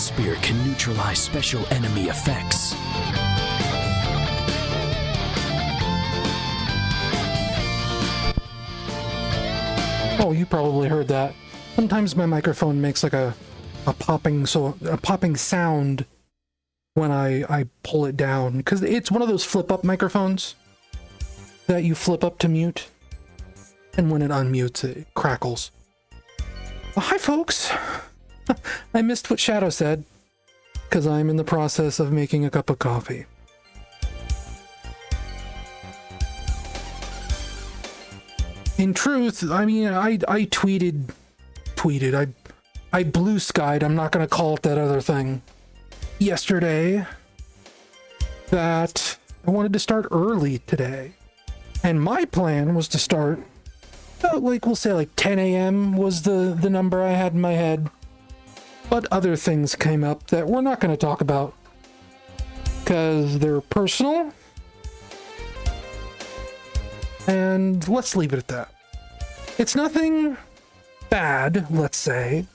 spear can neutralize special enemy effects. Oh, you probably heard that. Sometimes my microphone makes like a popping sound when I pull it down, because it's one of those flip-up microphones that you flip up to mute, and when it unmutes, it crackles. Well, hi, folks. I missed what Shadow said, because I'm in the process of making a cup of coffee. In truth, I mean, I tweeted, I blue skied, I'm not going to call it that other thing, yesterday, that I wanted to start early today. And my plan was to start, like, we'll say like 10 a.m. was the number I had in my head. But other things came up that we're not going to talk about, because they're personal. And let's leave it at that. It's nothing bad, let's say.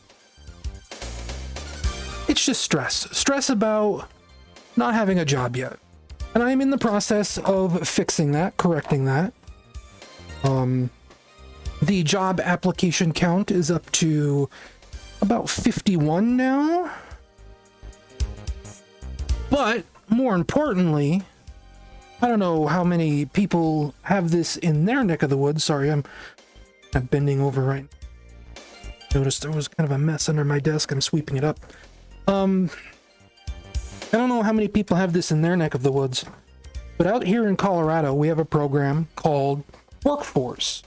It's just stress. Stress about not having a job yet. And I'm in the process of fixing that, correcting that. The job application count is up to about 51 now. But more importantly, I don't know how many people have this in their neck of the woods. Sorry, I'm bending over right now. Noticed there was kind of a mess under my desk. I'm sweeping it up. I don't know how many people have this in their neck of the woods, but out here in Colorado, we have a program called Workforce.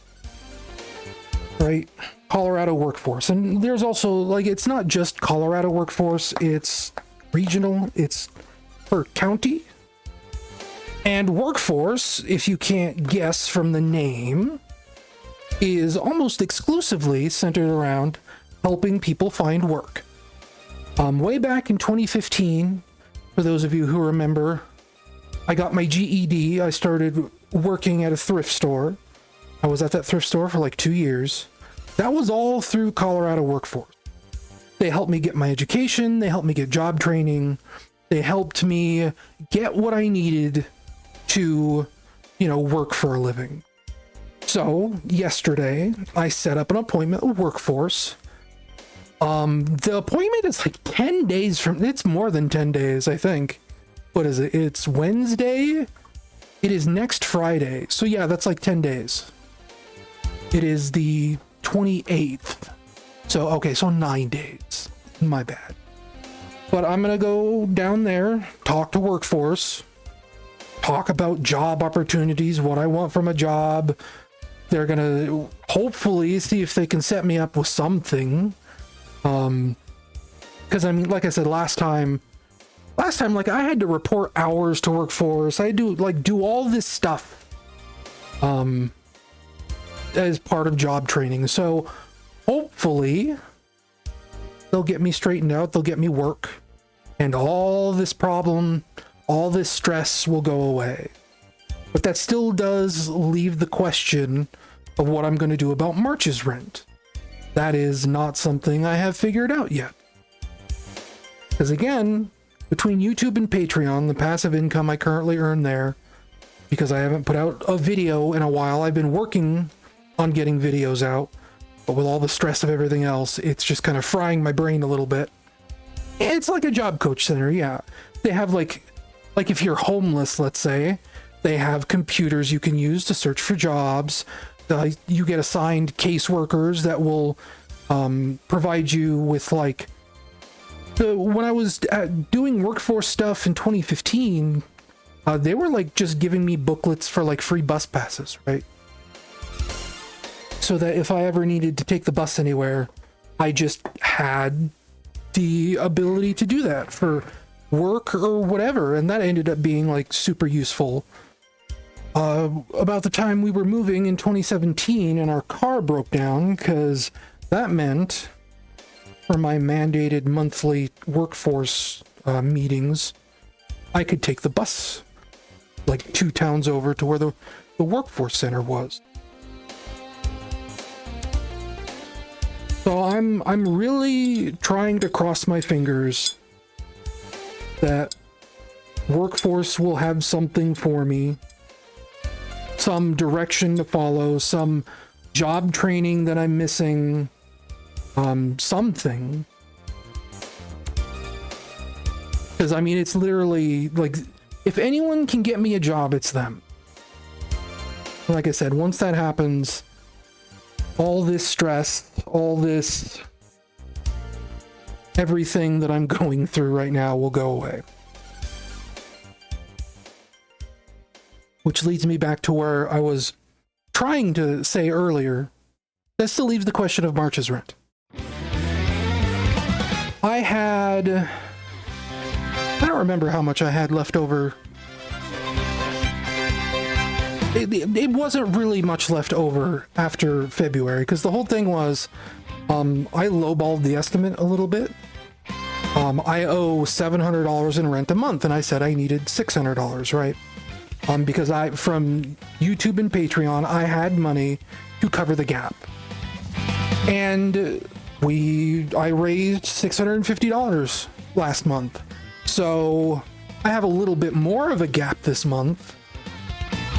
Right? Colorado Workforce. And there's also, like, it's not just Colorado Workforce, it's regional, it's per county. And Workforce, if you can't guess from the name, is almost exclusively centered around helping people find work. Way back in 2015, for those of you who remember, I got my GED. I started working at a thrift store. I was at that thrift store for like 2 years. That was all through Colorado Workforce. They helped me get my education. They helped me get job training. They helped me get what I needed to, work for a living. So yesterday I set up an appointment with Workforce. The appointment is like 10 days from, it's more than 10 days, I think. What is it? It's Wednesday. It is next Friday. So yeah, that's like 10 days. It is the 28th. So 9 days. My bad. But I'm going to go down there, talk to Workforce, talk about job opportunities, what I want from a job. They're going to hopefully see if they can set me up with something. Because I mean, like I said, last time, like, I had to report hours to Workforce. I had to do all this stuff, as part of job training. So hopefully they'll get me straightened out. They'll get me work, and all this problem, all this stress will go away. But that still does leave the question of what I'm going to do about March's rent. That is not something I have figured out yet. Because again, between YouTube and Patreon, the passive income I currently earn there, because I haven't put out a video in a while, I've been working on getting videos out, but with all the stress of everything else, it's just kind of frying my brain a little bit. It's like a job coach center, yeah. They have like if you're homeless, let's say, they have computers you can use to search for jobs. You get assigned caseworkers that will provide you with when I was doing Workforce stuff in 2015, they were just giving me booklets for free bus passes, right? So that if I ever needed to take the bus anywhere, I just had the ability to do that for work or whatever, and that ended up being super useful. About the time we were moving in 2017 and our car broke down, because that meant for my mandated monthly Workforce meetings, I could take the bus 2 towns over to where the Workforce Center was. So I'm really trying to cross my fingers that Workforce will have something for me, some direction to follow, some job training that I'm missing, something. Because, I mean, it's literally, like, if anyone can get me a job, it's them. Like I said, once that happens, all this stress, all this, everything that I'm going through right now will go away. Which leads me back to where I was trying to say earlier. That still leaves the question of March's rent. I don't remember how much I had left over. It wasn't really much left over after February, because the whole thing was, I lowballed the estimate a little bit. I owe $700 in rent a month, and I said I needed $600, right? Because from YouTube and Patreon, I had money to cover the gap. And I raised $650 last month. So I have a little bit more of a gap this month,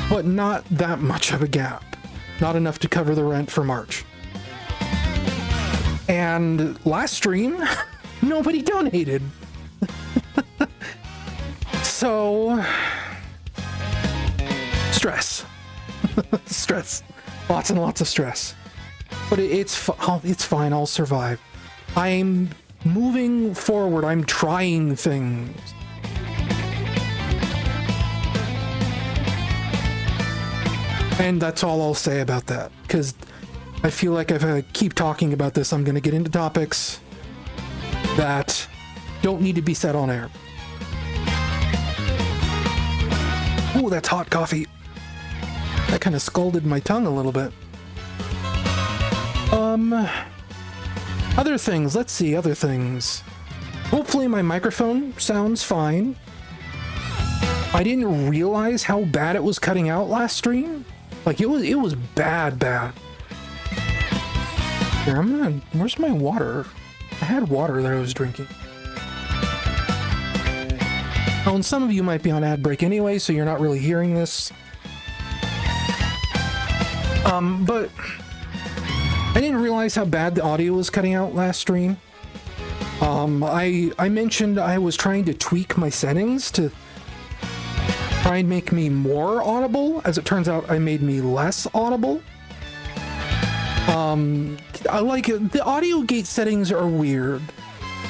but not that much of a gap. Not enough to cover the rent for March. And last stream, nobody donated. So, stress. Stress. Lots and lots of stress. But it's fine, I'll survive. I'm moving forward, I'm trying things. And that's all I'll say about that, because I feel like if I keep talking about this, I'm going to get into topics that don't need to be said on air. Ooh, that's hot coffee. That kind of scalded my tongue a little bit. Other things, let's see, other things. Hopefully my microphone sounds fine. I didn't realize how bad it was cutting out last stream. Like, it was bad. Here, where's my water? I had water that I was drinking. Oh, and some of you might be on ad break anyway, so you're not really hearing this. But I didn't realize how bad the audio was cutting out last stream. I mentioned I was trying to tweak my settings to try and make me more audible. As it turns out, I made me less audible. The audio gate settings are weird.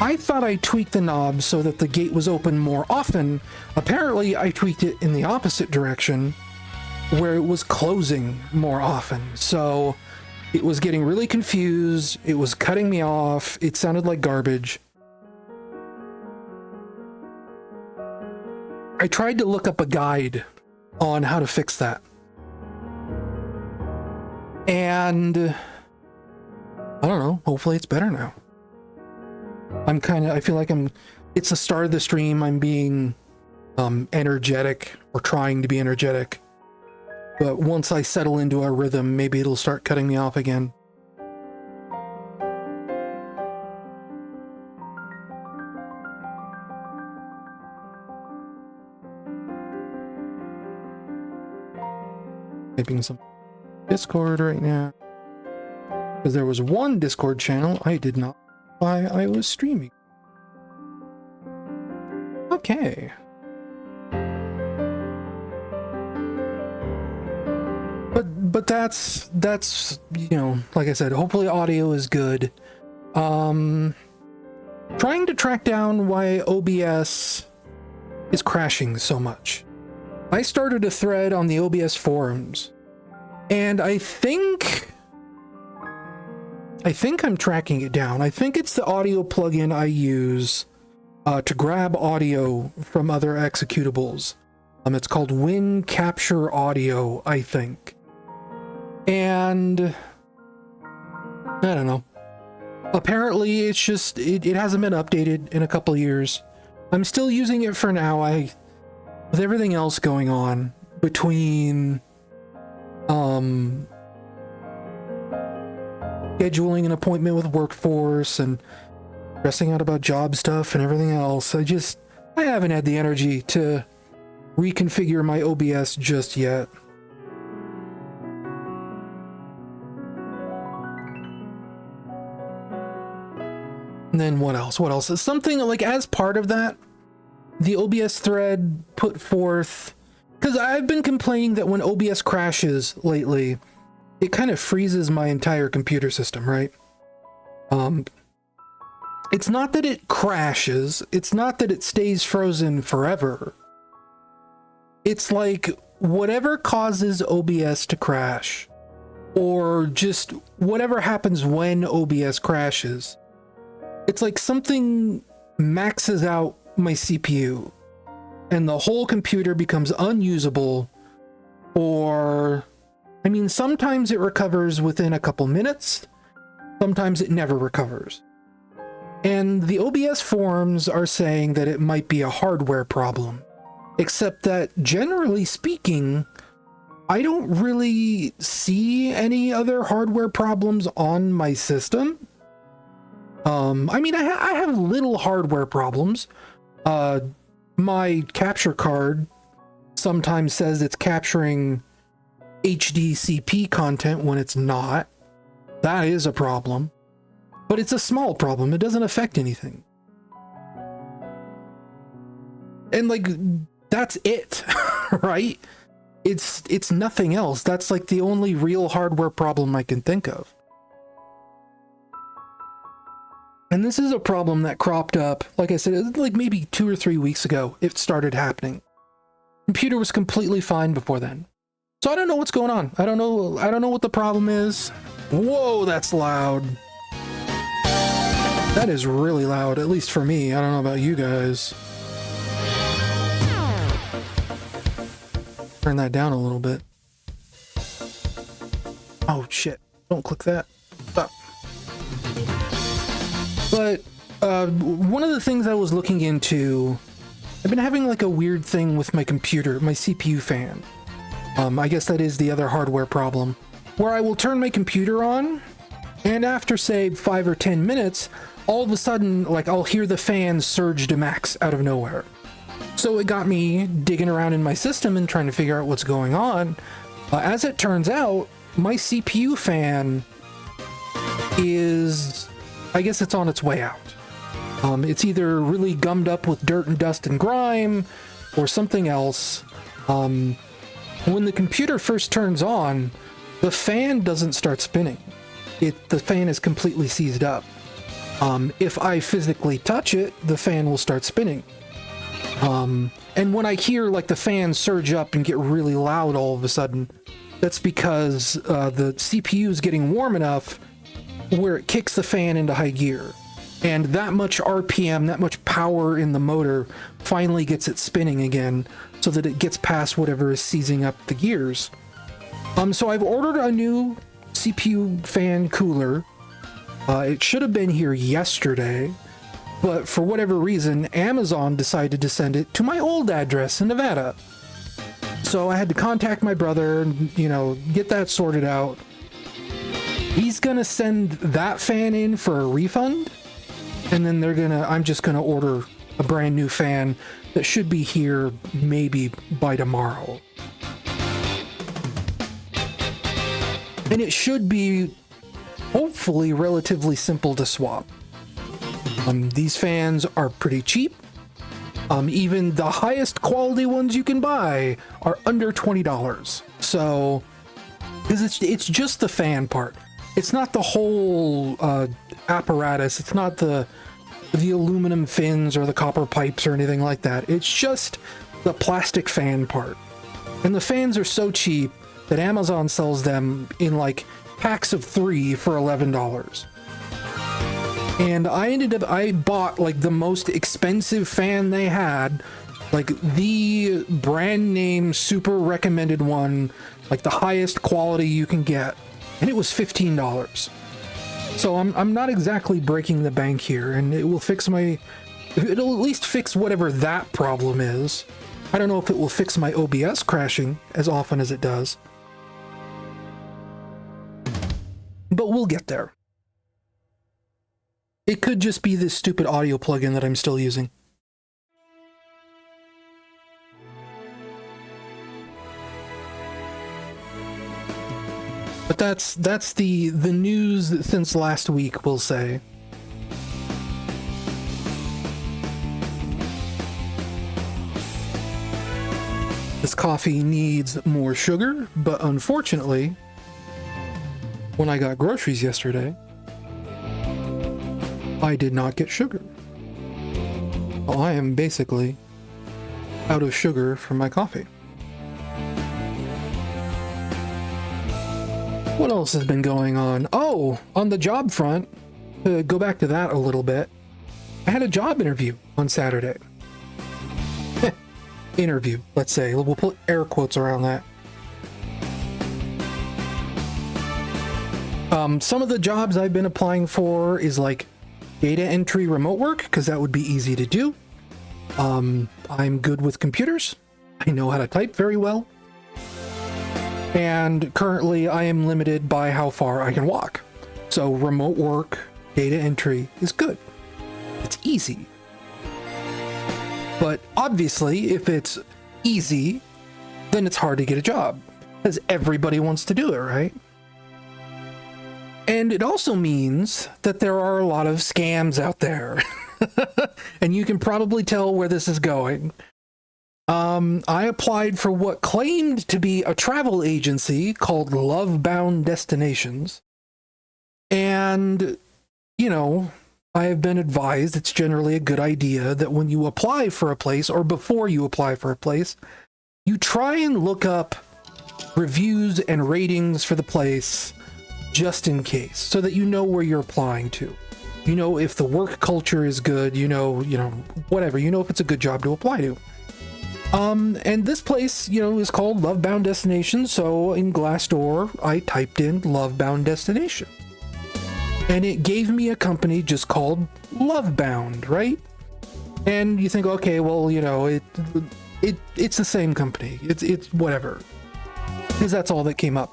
I thought I tweaked the knob so that the gate was open more often. Apparently, I tweaked it in the opposite direction, where it was closing more often. So it was getting really confused. It was cutting me off. It sounded like garbage. I tried to look up a guide on how to fix that. And I don't know, hopefully it's better now. I feel like it's the start of the stream, I'm being energetic, or trying to be energetic. But once I settle into a rhythm, maybe it'll start cutting me off again. Typing some Discord right now. Because there was one Discord channel I did not know why I was streaming. Okay. But that's you know, like I said, hopefully audio is good. Trying to track down why OBS is crashing so much. I started a thread on the OBS forums, and I think I'm tracking it down. I think it's the audio plugin I use to grab audio from other executables. It's called Win Capture Audio, I think. And I don't know. Apparently, it's just it hasn't been updated in a couple years. I'm still using it for now. With everything else going on between scheduling an appointment with Workforce and stressing out about job stuff and everything else, I I haven't had the energy to reconfigure my OBS just yet. And then what else? What else? Something like as part of that, the OBS thread put forth, because I've been complaining that when OBS crashes lately, it kind of freezes my entire computer system, right? It's not that it crashes, it's not that it stays frozen forever. It's like whatever causes OBS to crash, or just whatever happens when OBS crashes, it's like something maxes out my CPU and the whole computer becomes unusable. Or, I mean, sometimes it recovers within a couple minutes, sometimes it never recovers. And the OBS forums are saying that it might be a hardware problem, except that generally speaking, I don't really see any other hardware problems on my system. I mean, I have little hardware problems. My capture card sometimes says it's capturing HDCP content when it's not. That is a problem. But it's a small problem. It doesn't affect anything. And like, that's it, right? It's nothing else. That's like the only real hardware problem I can think of. And this is a problem that cropped up, like I said, like maybe 2 or 3 weeks ago, it started happening. Computer was completely fine before then. So I don't know what's going on. I don't know what the problem is. Whoa, that's loud. That is really loud, at least for me. I don't know about you guys. Turn that down a little bit. Oh shit, don't click that. Stop. But one of the things I was looking into, I've been having like a weird thing with my computer, my CPU fan. I guess that is the other hardware problem, where I will turn my computer on, and after say 5 or 10 minutes, all of a sudden, like, I'll hear the fan surge to max out of nowhere. So it got me digging around in my system and trying to figure out what's going on. As it turns out, my CPU fan is, I guess it's on its way out. It's either really gummed up with dirt and dust and grime, or something else. When the computer first turns on, the fan doesn't start spinning. The fan is completely seized up. If I physically touch it, the fan will start spinning. And when I hear like the fan surge up and get really loud all of a sudden, that's because the CPU is getting warm enough where it kicks the fan into high gear. And that much RPM, that much power in the motor finally gets it spinning again so that it gets past whatever is seizing up the gears. So I've ordered a new CPU fan cooler. It should have been here yesterday, but for whatever reason, Amazon decided to send it to my old address in Nevada. So I had to contact my brother and, get that sorted out. He's gonna send that fan in for a refund, and then I'm just gonna order a brand new fan that should be here maybe by tomorrow. And it should be hopefully relatively simple to swap. These fans are pretty cheap. Even the highest quality ones you can buy are under $20. So, because it's just the fan part. It's not the whole apparatus. It's not the aluminum fins or the copper pipes or anything like that. It's just the plastic fan part. And the fans are so cheap that Amazon sells them in like packs of 3 for $11. And I bought like the most expensive fan they had, like the brand name super recommended one, like the highest quality you can get, and it was $15. So I'm not exactly breaking the bank here, and it will it'll at least fix whatever that problem is. I don't know if it will fix my OBS crashing as often as it does, but we'll get there. It could just be this stupid audio plugin that I'm still using. That's the news since last week, we'll say. This coffee needs more sugar, but unfortunately, when I got groceries yesterday, I did not get sugar. Well, I am basically out of sugar for my coffee. What else has been going on? Oh, on the job front, to go back to that a little bit, I had a job interview on Saturday. Interview, let's say. We'll put air quotes around that. Some of the jobs I've been applying for is like data entry remote work, because that would be easy to do. I'm good with computers. I know how to type very well. And currently I am limited by how far I can walk. So remote work, data entry is good. It's easy. But obviously, if it's easy, then it's hard to get a job, because everybody wants to do it, right? And it also means that there are a lot of scams out there. And you can probably tell where this is going. I applied for what claimed to be a travel agency called Lovebound Destinations. And, you know, I have been advised it's generally a good idea that when you apply for a place, or before you apply for a place, you try and look up reviews and ratings for the place just in case, so that you know where you're applying to. You know if the work culture is good, you know, whatever, you know if it's a good job to apply to. And this place, you know, is called Lovebound Destinations, so in Glassdoor, I typed in Lovebound Destination. And it gave me a company just called Lovebound, right? And you think, okay, well, you know, it's the same company. It's whatever. Because that's all that came up.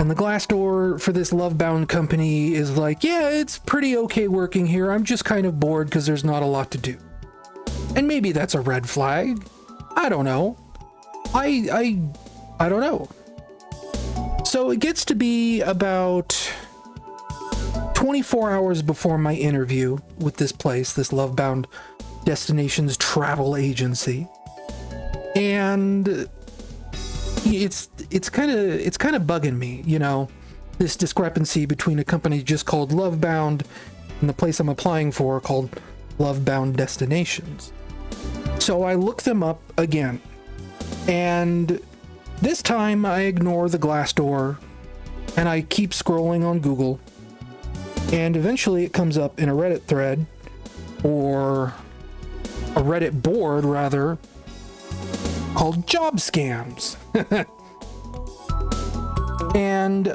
And the Glassdoor for this Lovebound company is like, yeah, it's pretty okay working here. I'm just kind of bored because there's not a lot to do. And maybe that's a red flag. I don't know. I don't know. So it gets to be about 24 hours before my interview with this place, this Lovebound Destinations travel agency. And it's kind of bugging me, you know, this discrepancy between a company just called Lovebound and the place I'm applying for called Lovebound Destinations. So I look them up again, and this time I ignore the Glassdoor and I keep scrolling on Google, and eventually it comes up in a Reddit thread, or a Reddit board rather, called Job Scams. And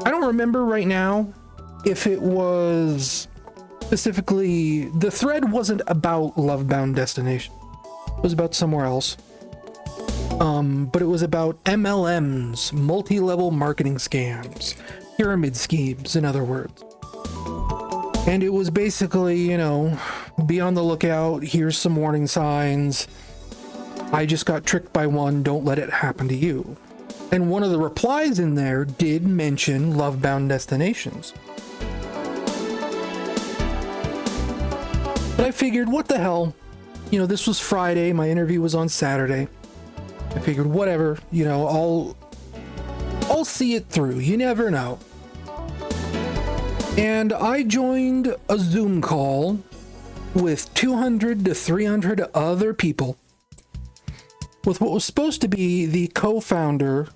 I don't remember right now if it was specifically, the thread wasn't about Lovebound Destination. It was about somewhere else. But it was about MLMs, multi-level marketing scams, pyramid schemes, in other words. And it was basically, you know, be on the lookout, here's some warning signs. I just got tricked by one, don't let it happen to you. And one of the replies in there did mention Lovebound Destinations. But I figured, what the hell? You know, this was Friday, my interview was on Saturday. I figured, whatever, you know, I'll see it through. You never know. And I joined a Zoom call with 200 to 300 other people with what was supposed to be the co-founder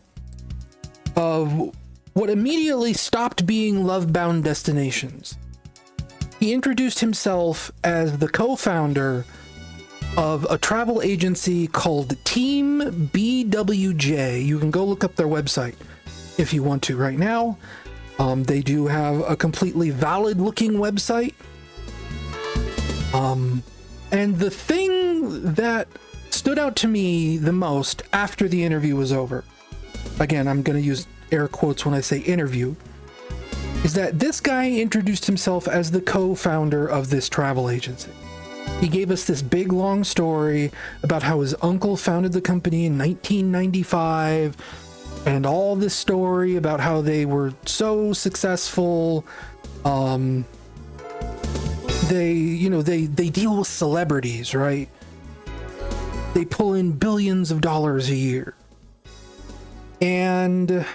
of what immediately stopped being Lovebound Destinations. He introduced himself as the co-founder of a travel agency called Team BWJ. You can go look up their website if you want to right now. They do have a completely valid-looking website. And the thing that stood out to me the most after the interview was over, again, I'm going to use air quotes when I say interview, is that this guy introduced himself as the co-founder of this travel agency. He gave us this big long story about how his uncle founded the company in 1995, and all this story about how they were so successful. They deal with celebrities, right? They pull in billions of dollars a year. And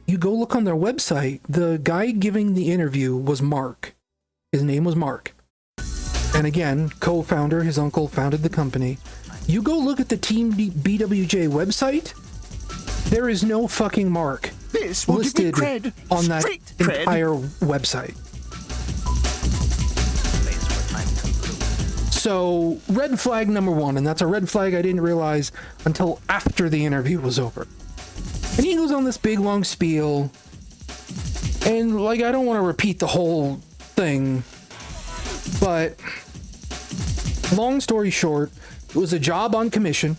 you go look on their website, the guy giving the interview was Mark. His name was Mark. And again, co-founder, his uncle founded the company. You go look at the Team BWJ website, there is no fucking Mark This will listed give me cred. on that Street cred. entire website. So, red flag number one, and that's a red flag I didn't realize until after the interview was over. And he goes on this big long spiel, and like, I don't want to repeat the whole thing, but long story short, it was a job on commission.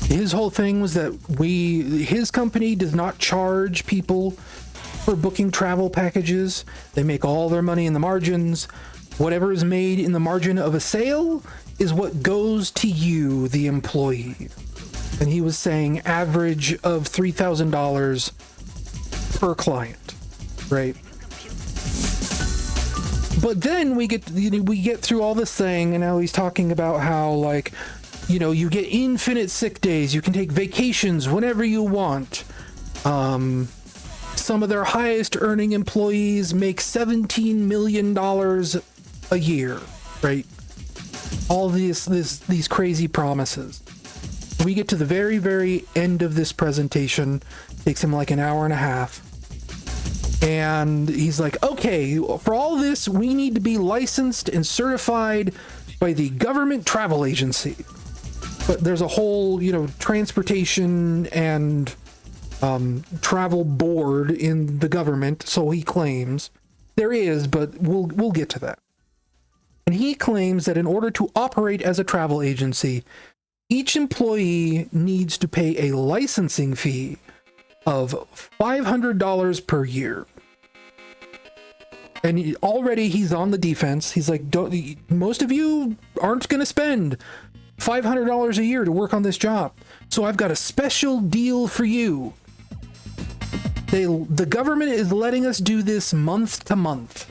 His whole thing was that his company does not charge people for booking travel packages. They make all their money in the margins. Whatever is made in the margin of a sale is what goes to you, the employee. And he was saying average of $3,000 per client, right? But then we get through all this thing, and now he's talking about how, like, you get infinite sick days. You can take vacations whenever you want. Some of their highest earning employees make $17 million a year, right? All these crazy promises. We get to the very, very end of this presentation. Takes him like an hour and a half. And he's like, okay, for all this, we need to be licensed and certified by the government travel agency. But there's a whole, transportation and travel board in the government, so he claims. There is, but we'll get to that. And he claims that in order to operate as a travel agency, each employee needs to pay a licensing fee of $500 per year. And he's on the defense. He's like, most of you aren't going to spend $500 a year to work on this job. So I've got a special deal for you. The government is letting us do this month to month.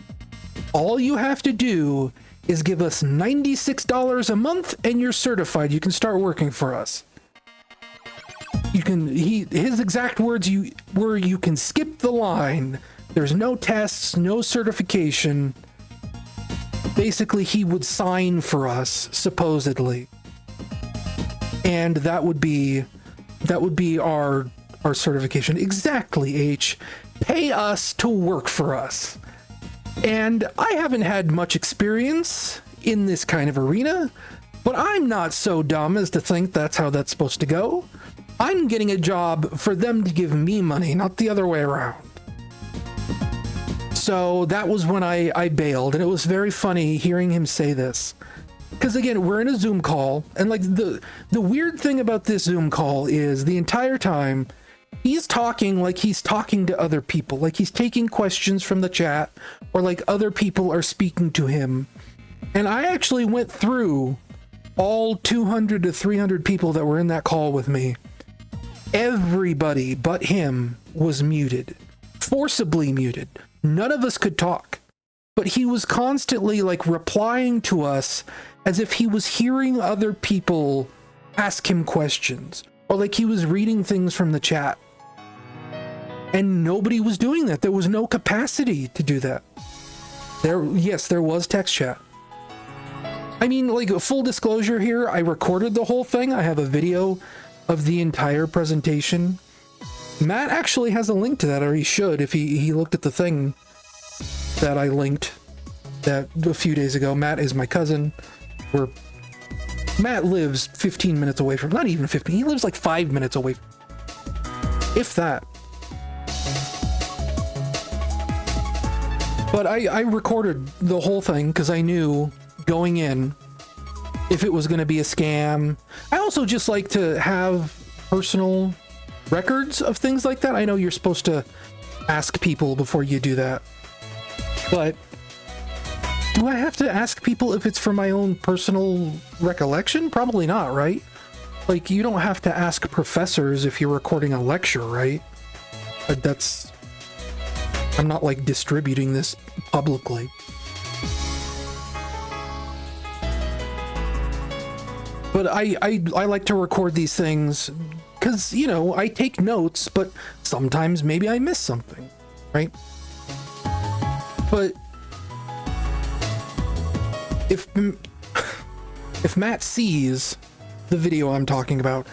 All you have to do is give us $96 a month and you're certified. You can start working for us. His exact words were, you can skip the line. There's no tests, no certification. Basically, he would sign for us, supposedly. And that would be our certification. Exactly, H. Pay us to work for us. And I haven't had much experience in this kind of arena, but I'm not so dumb as to think that's how that's supposed to go. I'm getting a job for them to give me money, not the other way around. So that was when I bailed, and it was very funny hearing him say this. Because again, we're in a Zoom call, and like the weird thing about this Zoom call is the entire time he's talking like he's talking to other people, like he's taking questions from the chat, or like other people are speaking to him. And I actually went through all 200 to 300 people that were in that call with me. Everybody but him was muted, forcibly muted. None of us could talk, but he was constantly like replying to us as if he was hearing other people ask him questions, or like he was reading things from the chat. And nobody was doing that. There was no capacity to do that. There was text chat. I mean, like, full disclosure here, I recorded the whole thing. I have a video of the entire presentation. Matt actually has a link to that, or he should, if he looked at the thing that I linked that a few days ago. Matt is my cousin. Matt lives 15 minutes away from, not even 15, he lives like 5 minutes away, if that. But I recorded the whole thing because I knew going in if it was going to be a scam. I also just like to have personal records of things like that. I know you're supposed to ask people before you do that, but do I have to ask people if it's for my own personal recollection? Probably not, right? Like, you don't have to ask professors if you're recording a lecture, right? I'm not, like, distributing this publicly. But I like to record these things because, you know, I take notes, but sometimes maybe I miss something, right? But if Matt sees the video I'm talking about,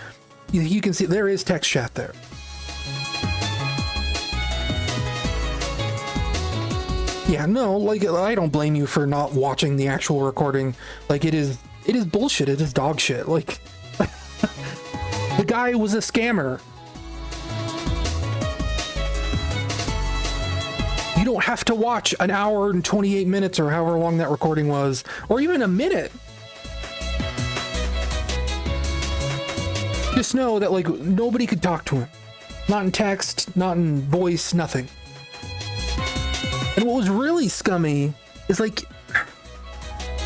you can see there is text chat there. Yeah, no, like, I don't blame you for not watching the actual recording. Like, it is bullshit. It is dog shit. Like, the guy was a scammer. You don't have to watch an hour and 28 minutes or however long that recording was, or even a minute. Just know that, like, nobody could talk to him. Not in text, not in voice, nothing. And what was really scummy is, like,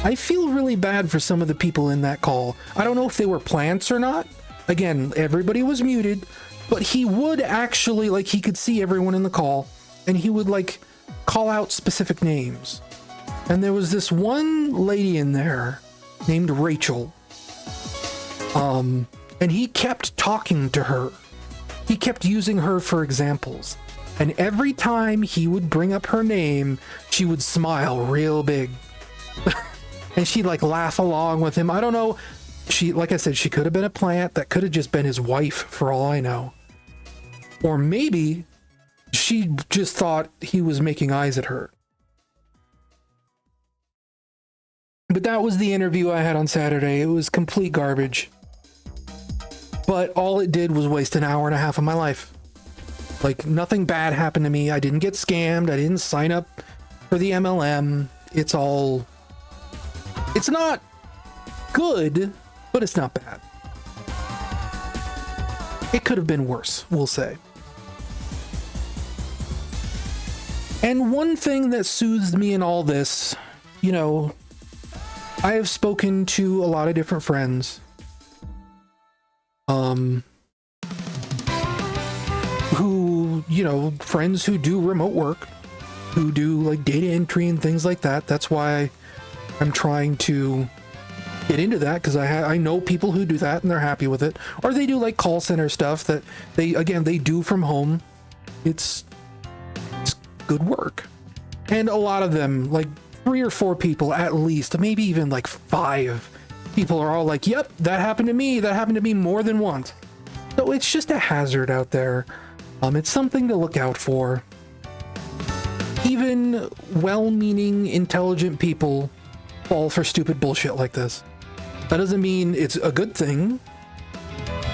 I feel really bad for some of the people in that call. I don't know if they were plants or not. Again, everybody was muted, but he would actually, like, he could see everyone in the call, and he would, like, call out specific names. And there was this one lady in there named Rachel. And he kept talking to her. He kept using her for examples. And every time he would bring up her name, she would smile real big. And she'd, like, laugh along with him. I don't know. Like I said, she could have been a plant. That could have just been his wife, for all I know. Or maybe she just thought he was making eyes at her. But that was the interview I had on Saturday. It was complete garbage. But all it did was waste an hour and a half of my life. Like, nothing bad happened to me. I didn't get scammed. I didn't sign up for the MLM. It's not good, but it's not bad. It could have been worse, we'll say. And one thing that soothes me in all this, you know, I have spoken to a lot of different friends. Who, you know, friends who do remote work, who do, like, data entry and things like that. That's why I'm trying to get into that, because I know people who do that and they're happy with it. Or they do, like, call center stuff that they do from home. It's good work. And a lot of them, like 3 or 4 people at least, maybe even like 5 people are all like, yep, that happened to me. That happened to me more than once. So it's just a hazard out there. It's something to look out for. Even well-meaning, intelligent people fall for stupid bullshit like this. That doesn't mean it's a good thing.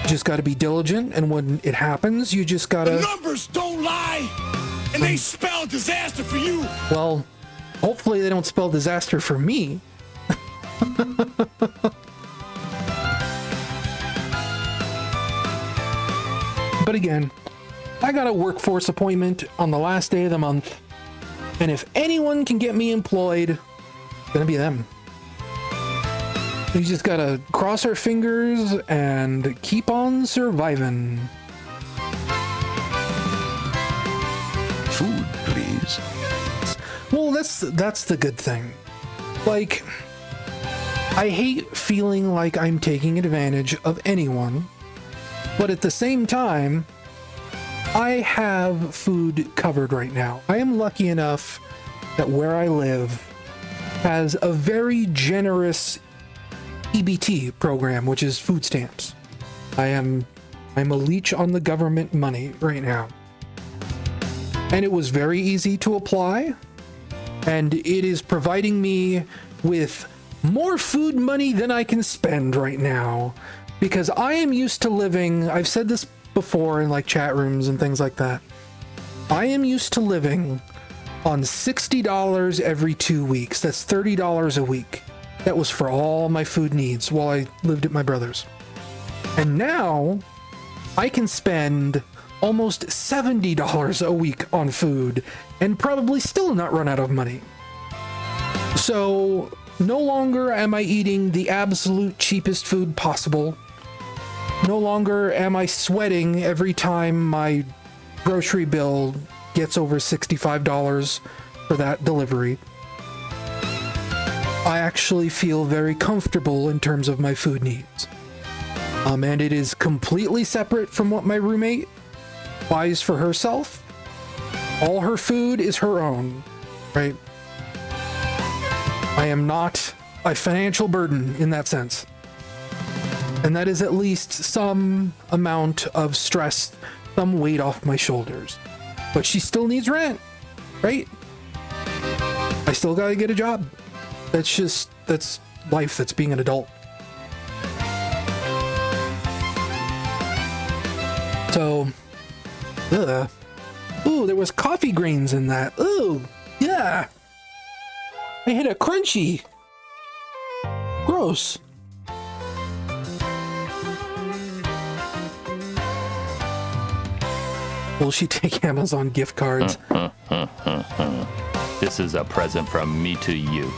You just gotta be diligent, and when it happens, you just gotta... The numbers don't lie, and they spell disaster for you. Well, hopefully they don't spell disaster for me. But again, I got a workforce appointment on the last day of the month, and if anyone can get me employed, it's gonna be them. We just gotta cross our fingers and keep on surviving. Food, please. Well, that's the good thing. Like, I hate feeling like I'm taking advantage of anyone, but at the same time, I have food covered right now. I am lucky enough that where I live has a very generous EBT program, which is food stamps. I'm a leech on the government money right now. And it was very easy to apply, and it is providing me with more food money than I can spend right now, because I am used to living, I've said this before in like chat rooms and things like that, I am used to living on $60 every 2 weeks. That's $30 a week. That was for all my food needs while I lived at my brother's. And now I can spend almost $70 a week on food and probably still not run out of money. So no longer am I eating the absolute cheapest food possible. No longer am I sweating every time my grocery bill gets over $65 for that delivery. I actually feel very comfortable in terms of my food needs. And it is completely separate from what my roommate buys for herself. All her food is her own, right? I am not a financial burden in that sense. And that is at least some amount of stress, some weight off my shoulders. But she still needs rent, right? I still gotta get a job. That's life, that's being an adult. So, ooh, there was coffee grains in that. Ooh, yeah. I hit a crunchy. Gross. Will she take Amazon gift cards? This is a present from me to you.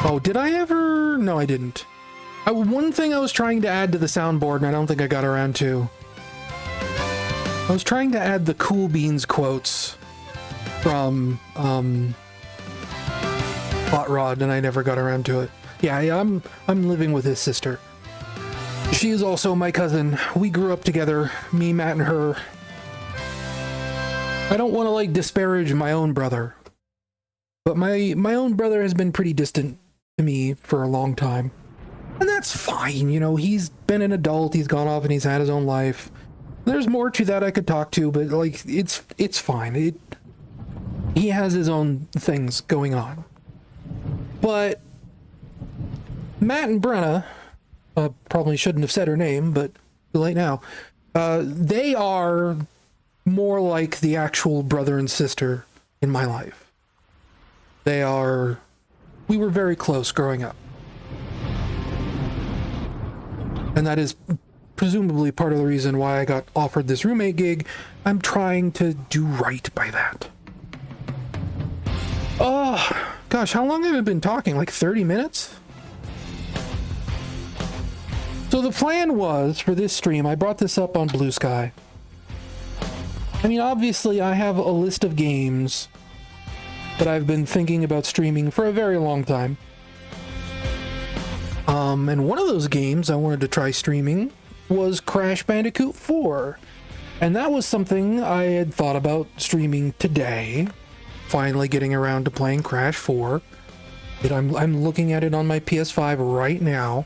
Oh, did I ever? No, I didn't. One thing I was trying to add to the soundboard, and I don't think I got around to. I was trying to add the Cool Beans quotes from Hot Rod, and I never got around to it. Yeah, I'm living with his sister. She is also my cousin. We grew up together, me, Matt, and her. I don't want to disparage my own brother, but my own brother has been pretty distant to me for a long time. And that's fine, he's been an adult, he's gone off and he's had his own life. There's more to that I could talk to, but it's fine. He has his own things going on. But Matt and Brenna, probably shouldn't have said her name, but too late now. They are more like the actual brother and sister in my life. We were very close growing up. And that is presumably part of the reason why I got offered this roommate gig. I'm trying to do right by that. Oh, gosh, how long have I been talking? 30 minutes? So the plan was for this stream, I brought this up on Blue Sky. I mean, obviously I have a list of games that I've been thinking about streaming for a very long time. And one of those games I wanted to try streaming was Crash Bandicoot 4. And that was something I had thought about streaming today. Finally getting around to playing Crash 4. I'm looking at it on my PS5 right now.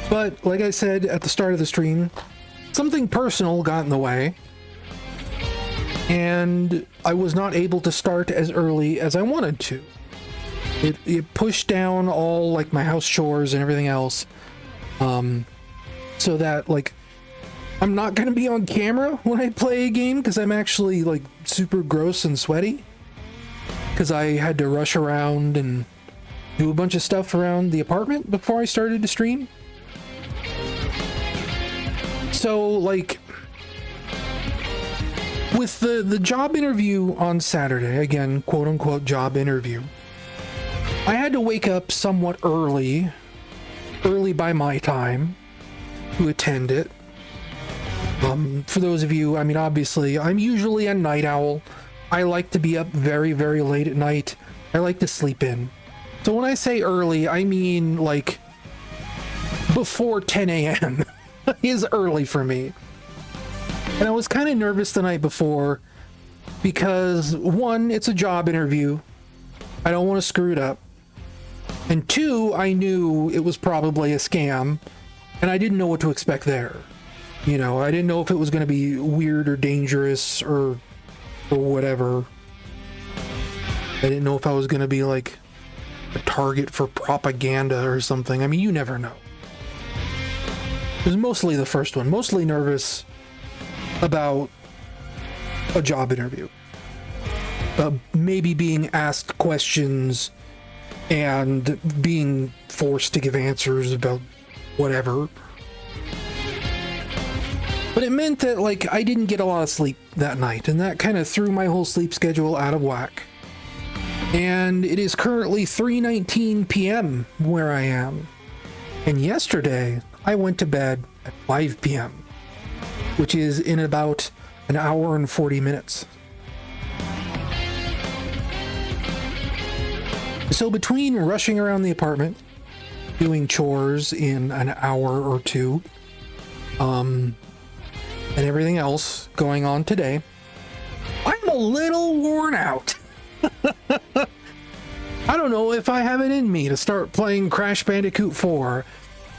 But like I said at the start of the stream, something personal got in the way. And I was not able to start as early as I wanted to. It pushed down all my house chores and everything else. So that I'm not going to be on camera when I play a game because I'm actually super gross and sweaty. Because I had to rush around and do a bunch of stuff around the apartment before I started to stream. So with the job interview on Saturday, again, quote unquote job interview, I had to wake up somewhat early by my time to attend it. For those of you, I mean, obviously, I'm usually a night owl. I like to be up very, very late at night. I like to sleep in. So when I say early, I mean before 10 a.m. is early for me. And I was kind of nervous the night before because, one, it's a job interview. I don't want to screw it up. And two, I knew it was probably a scam, and I didn't know what to expect there. I didn't know if it was going to be weird or dangerous or whatever. I didn't know if I was going to be a target for propaganda or something. I mean, you never know. It was mostly the first one. Mostly nervous about a job interview. Maybe being asked questions and being forced to give answers about whatever. But it meant that I didn't get a lot of sleep that night, and that kind of threw my whole sleep schedule out of whack. And it is currently 3:19 p.m. where I am. And yesterday, I went to bed at 5 p.m., which is in about an hour and 40 minutes. So between rushing around the apartment, doing chores in an hour or two, and everything else going on today, I'm a little worn out. I don't know if I have it in me to start playing Crash Bandicoot 4,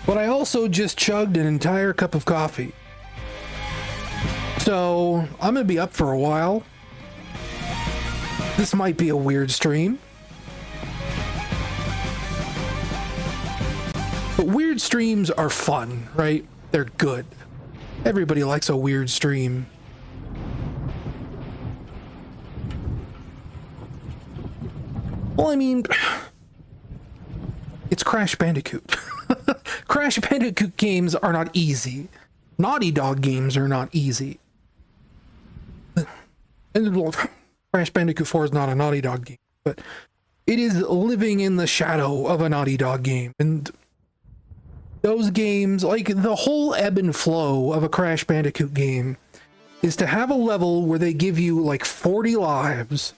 but I also just chugged an entire cup of coffee. So I'm gonna be up for a while. This might be a weird stream. But weird streams are fun, right? They're good. Everybody likes a weird stream. Well, I mean, it's Crash Bandicoot. Crash Bandicoot games are not easy. Naughty Dog games are not easy. And Crash Bandicoot 4 is not a Naughty Dog game, but it is living in the shadow of a Naughty Dog game. And those games, like the whole ebb and flow of a Crash Bandicoot game, is to have a level where they give you like 40 lives,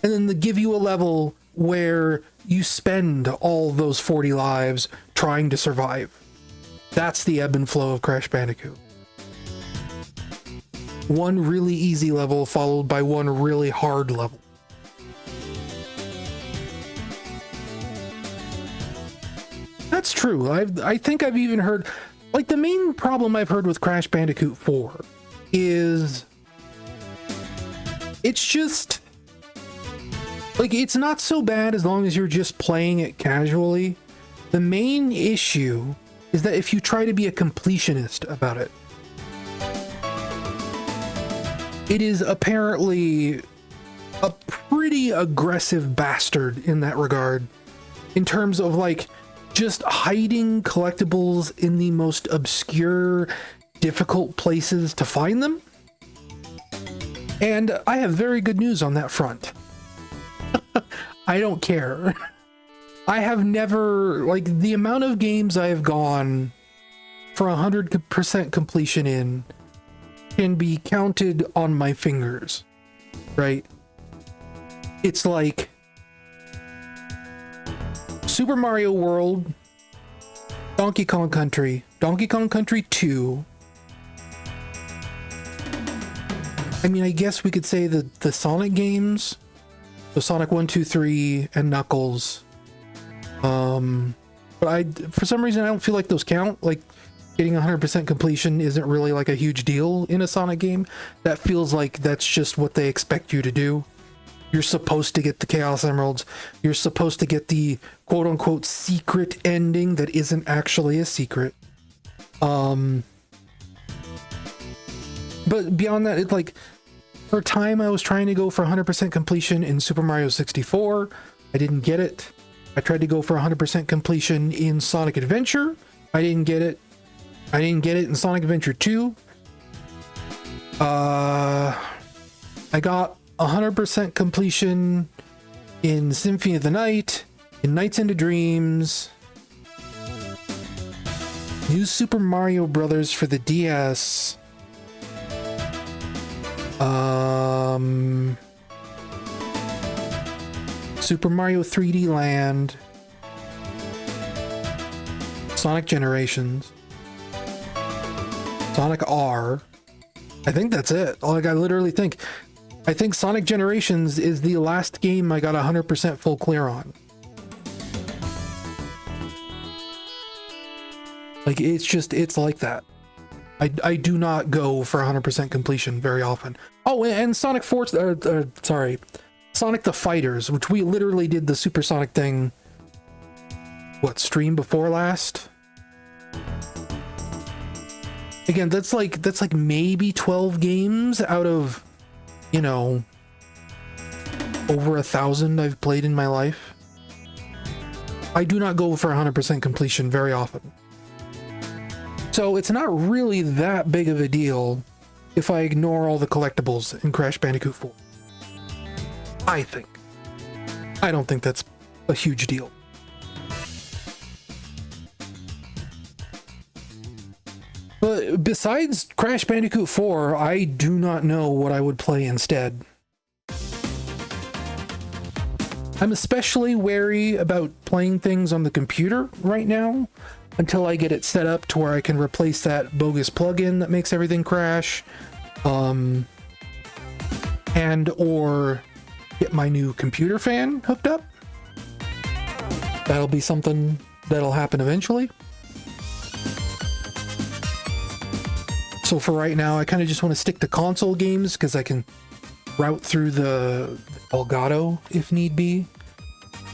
and then they give you a level where you spend all those 40 lives trying to survive. That's the ebb and flow of Crash Bandicoot. One really easy level followed by one really hard level. That's true. I think I've even heard, like, the main problem I've heard with Crash Bandicoot 4 is it's just, like, it's not so bad as long as you're just playing it casually. The main issue is that if you try to be a completionist about it, it is apparently a pretty aggressive bastard in that regard, in terms of, like, just hiding collectibles in the most obscure, difficult places to find them. And I have very good news on that front. I don't care. I have never, like, the amount of games I have gone for 100% completion in can be counted on my fingers, right? It's like Super Mario World, Donkey Kong Country, Donkey Kong Country 2. I mean, I guess we could say that the Sonic games, so Sonic 1, 2, 3, and Knuckles. But for some reason, I don't feel like those count. Like, getting 100% completion isn't really like a huge deal in a Sonic game. That feels like that's just what they expect you to do. You're supposed to get the Chaos Emeralds. You're supposed to get the quote-unquote secret ending that isn't actually a secret. But beyond that, it's like, for a time I was trying to go for 100% completion in Super Mario 64. I didn't get it. I tried to go for 100% completion in Sonic Adventure. I didn't get it. I didn't get it in Sonic Adventure 2. I got 100% completion in Symphony of the Night, in Nights into Dreams, New Super Mario Brothers for the DS, Super Mario 3D Land, Sonic Generations, Sonic R. I think that's it. Like, I think Sonic Generations is the last game I got 100% full clear on. Like, it's like that. I do not go for 100% completion very often. Oh, and Sonic Force, Sonic the Fighters, which we literally did the Supersonic thing, what, stream before last? Again, that's like maybe 12 games out of, you know, over 1,000 I've played in my life. I do not go for 100% completion very often. So it's not really that big of a deal if I ignore all the collectibles in Crash Bandicoot 4. I think. I don't think that's a huge deal. But besides Crash Bandicoot 4, I do not know what I would play instead. I'm especially wary about playing things on the computer right now until I get it set up to where I can replace that bogus plugin that makes everything crash, and or get my new computer fan hooked up. That'll be something that'll happen eventually. So for right now, I kind of just want to stick to console games because I can route through the Elgato if need be.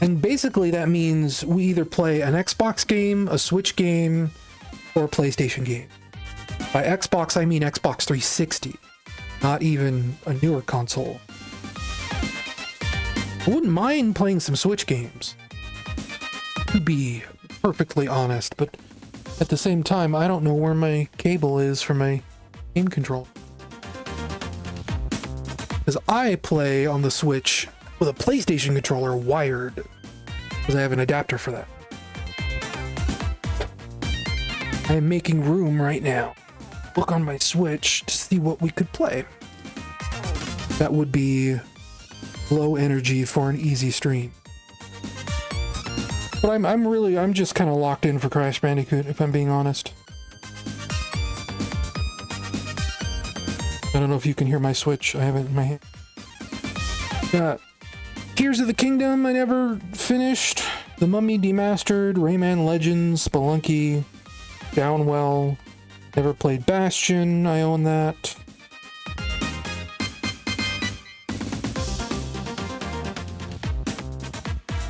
And basically that means we either play an Xbox game, a Switch game, or a PlayStation game. By Xbox, I mean Xbox 360, not even a newer console. I wouldn't mind playing some Switch games, to be perfectly honest, but at the same time, I don't know where my cable is for my game control. Because I play on the Switch with a PlayStation controller wired, because I have an adapter for that. I am making room right now. Look on my Switch to see what we could play. That would be low energy for an easy stream. But I'm just kind of locked in for Crash Bandicoot, if I'm being honest. I don't know if you can hear my Switch. I have it in my hand. Got Tears of the Kingdom I never finished. The Mummy Demastered, Rayman Legends, Spelunky, Downwell. Never played Bastion. I own that.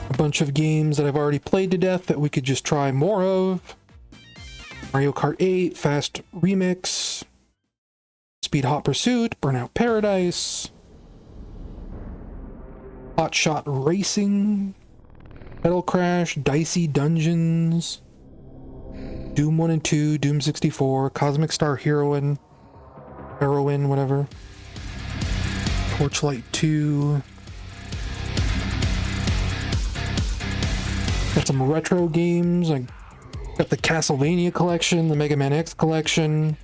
A bunch of games that I've already played to death that we could just try more of. Mario Kart 8, Fast Remix, Speed Hot Pursuit, Burnout Paradise, Hot Shot Racing, Pedal Crash, Dicey Dungeons, Doom 1 and 2, Doom 64, Cosmic Star Heroine, whatever, Torchlight 2. Got some retro games. I got the Castlevania collection, the Mega Man X collection,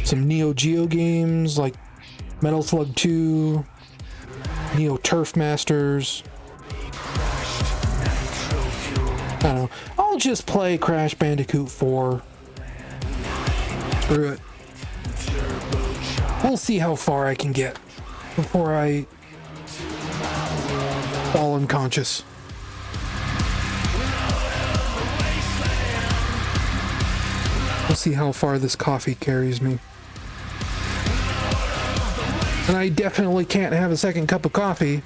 some Neo Geo games like Metal Slug 2, Neo Turf Masters. I don't know. I'll just play Crash Bandicoot 4. Screw it. We'll see how far I can get before I fall unconscious. We'll see how far this coffee carries me. And I definitely can't have a second cup of coffee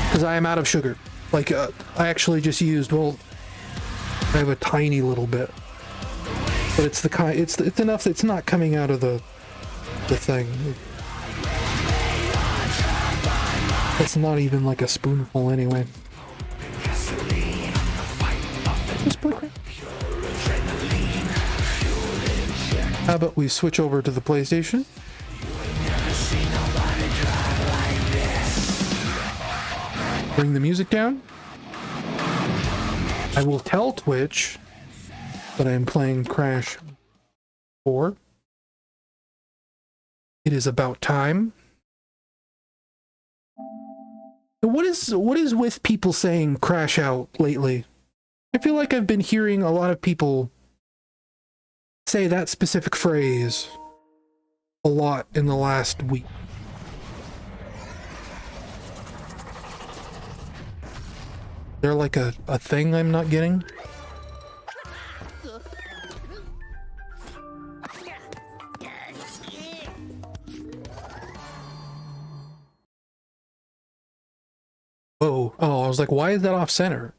because I am out of sugar. Like, I actually just used, well, I have a tiny little bit. But it's the kind, it's enough that it's not coming out of the thing. It's not even like a spoonful anyway. Just put it. How about we switch over to the PlayStation? Bring the music down. I will tell Twitch that I am playing Crash 4. It is about time. What is with people saying crash out lately? I feel like I've been hearing a lot of people say that specific phrase a lot in the last week. They're like a thing I'm not getting. Oh, I was like, why is that off center?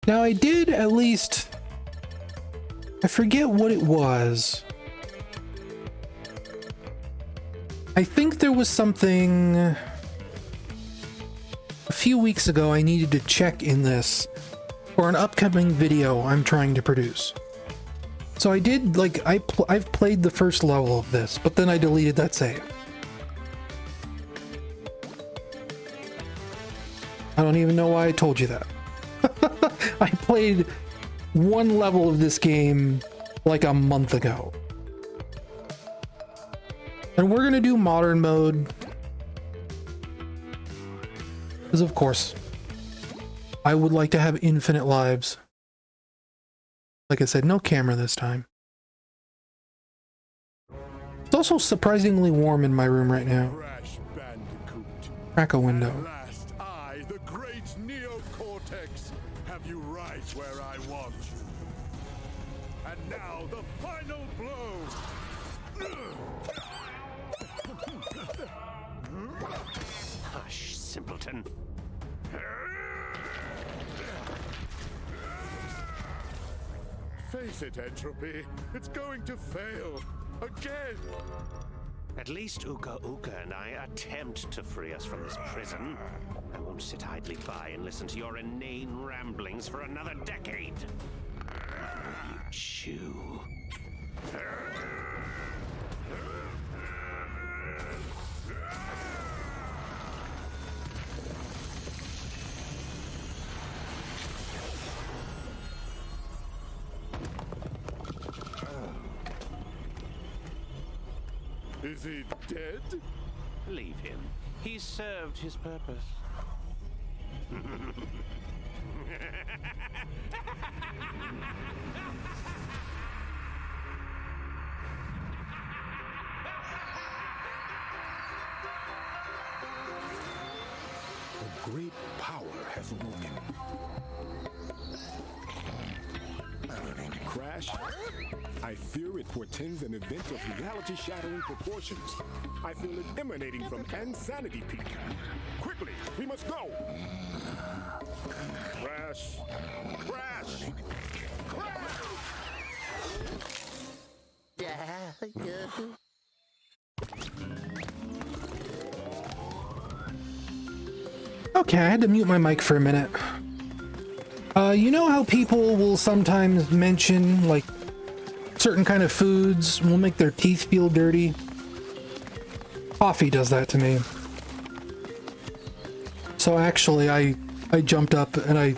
Now I did at least, I forget what it was. I think there was something a few weeks ago I needed to check in this for an upcoming video I'm trying to produce. So I did, like, I've played the first level of this, but then I deleted that save. I don't even know why I told you that. I played one level of this game like a month ago. And we're gonna do modern mode. Because of course, I would like to have infinite lives. Like I said, no camera this time. It's also surprisingly warm in my room right now. Crash Bandicoot. Crack a window. At last, I, the great Neocortex, have you right where I want you. And now, the final blow. Hush, simpleton. Face it, Entropy. It's going to fail. Again. At least Uka Uka and I attempt to free us from this prison. I won't sit idly by and listen to your inane ramblings for another decade. You chew. Is he dead? Leave him. He's served his purpose. A great power has awoken. Crash, I fear it portends an event of reality-shattering proportions. I feel it emanating from Insanity Peak. Quickly, we must go! Crash! Crash! Okay, I had to mute my mic for a minute. You know how people will sometimes mention, like, certain kind of foods will make their teeth feel dirty? Coffee does that to me. So actually, I jumped up and I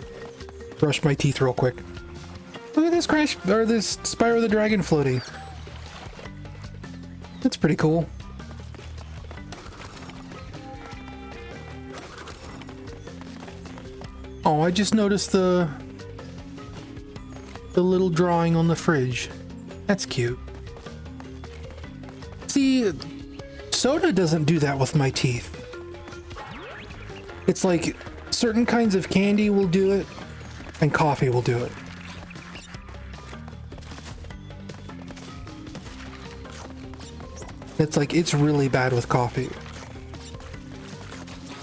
brushed my teeth real quick. Look at this Crash, or this Spyro the Dragon floaty. That's pretty cool. Oh, I just noticed the little drawing on the fridge. That's cute. See, soda doesn't do that with my teeth. It's like certain kinds of candy will do it, and coffee will do it. It's like, it's really bad with coffee.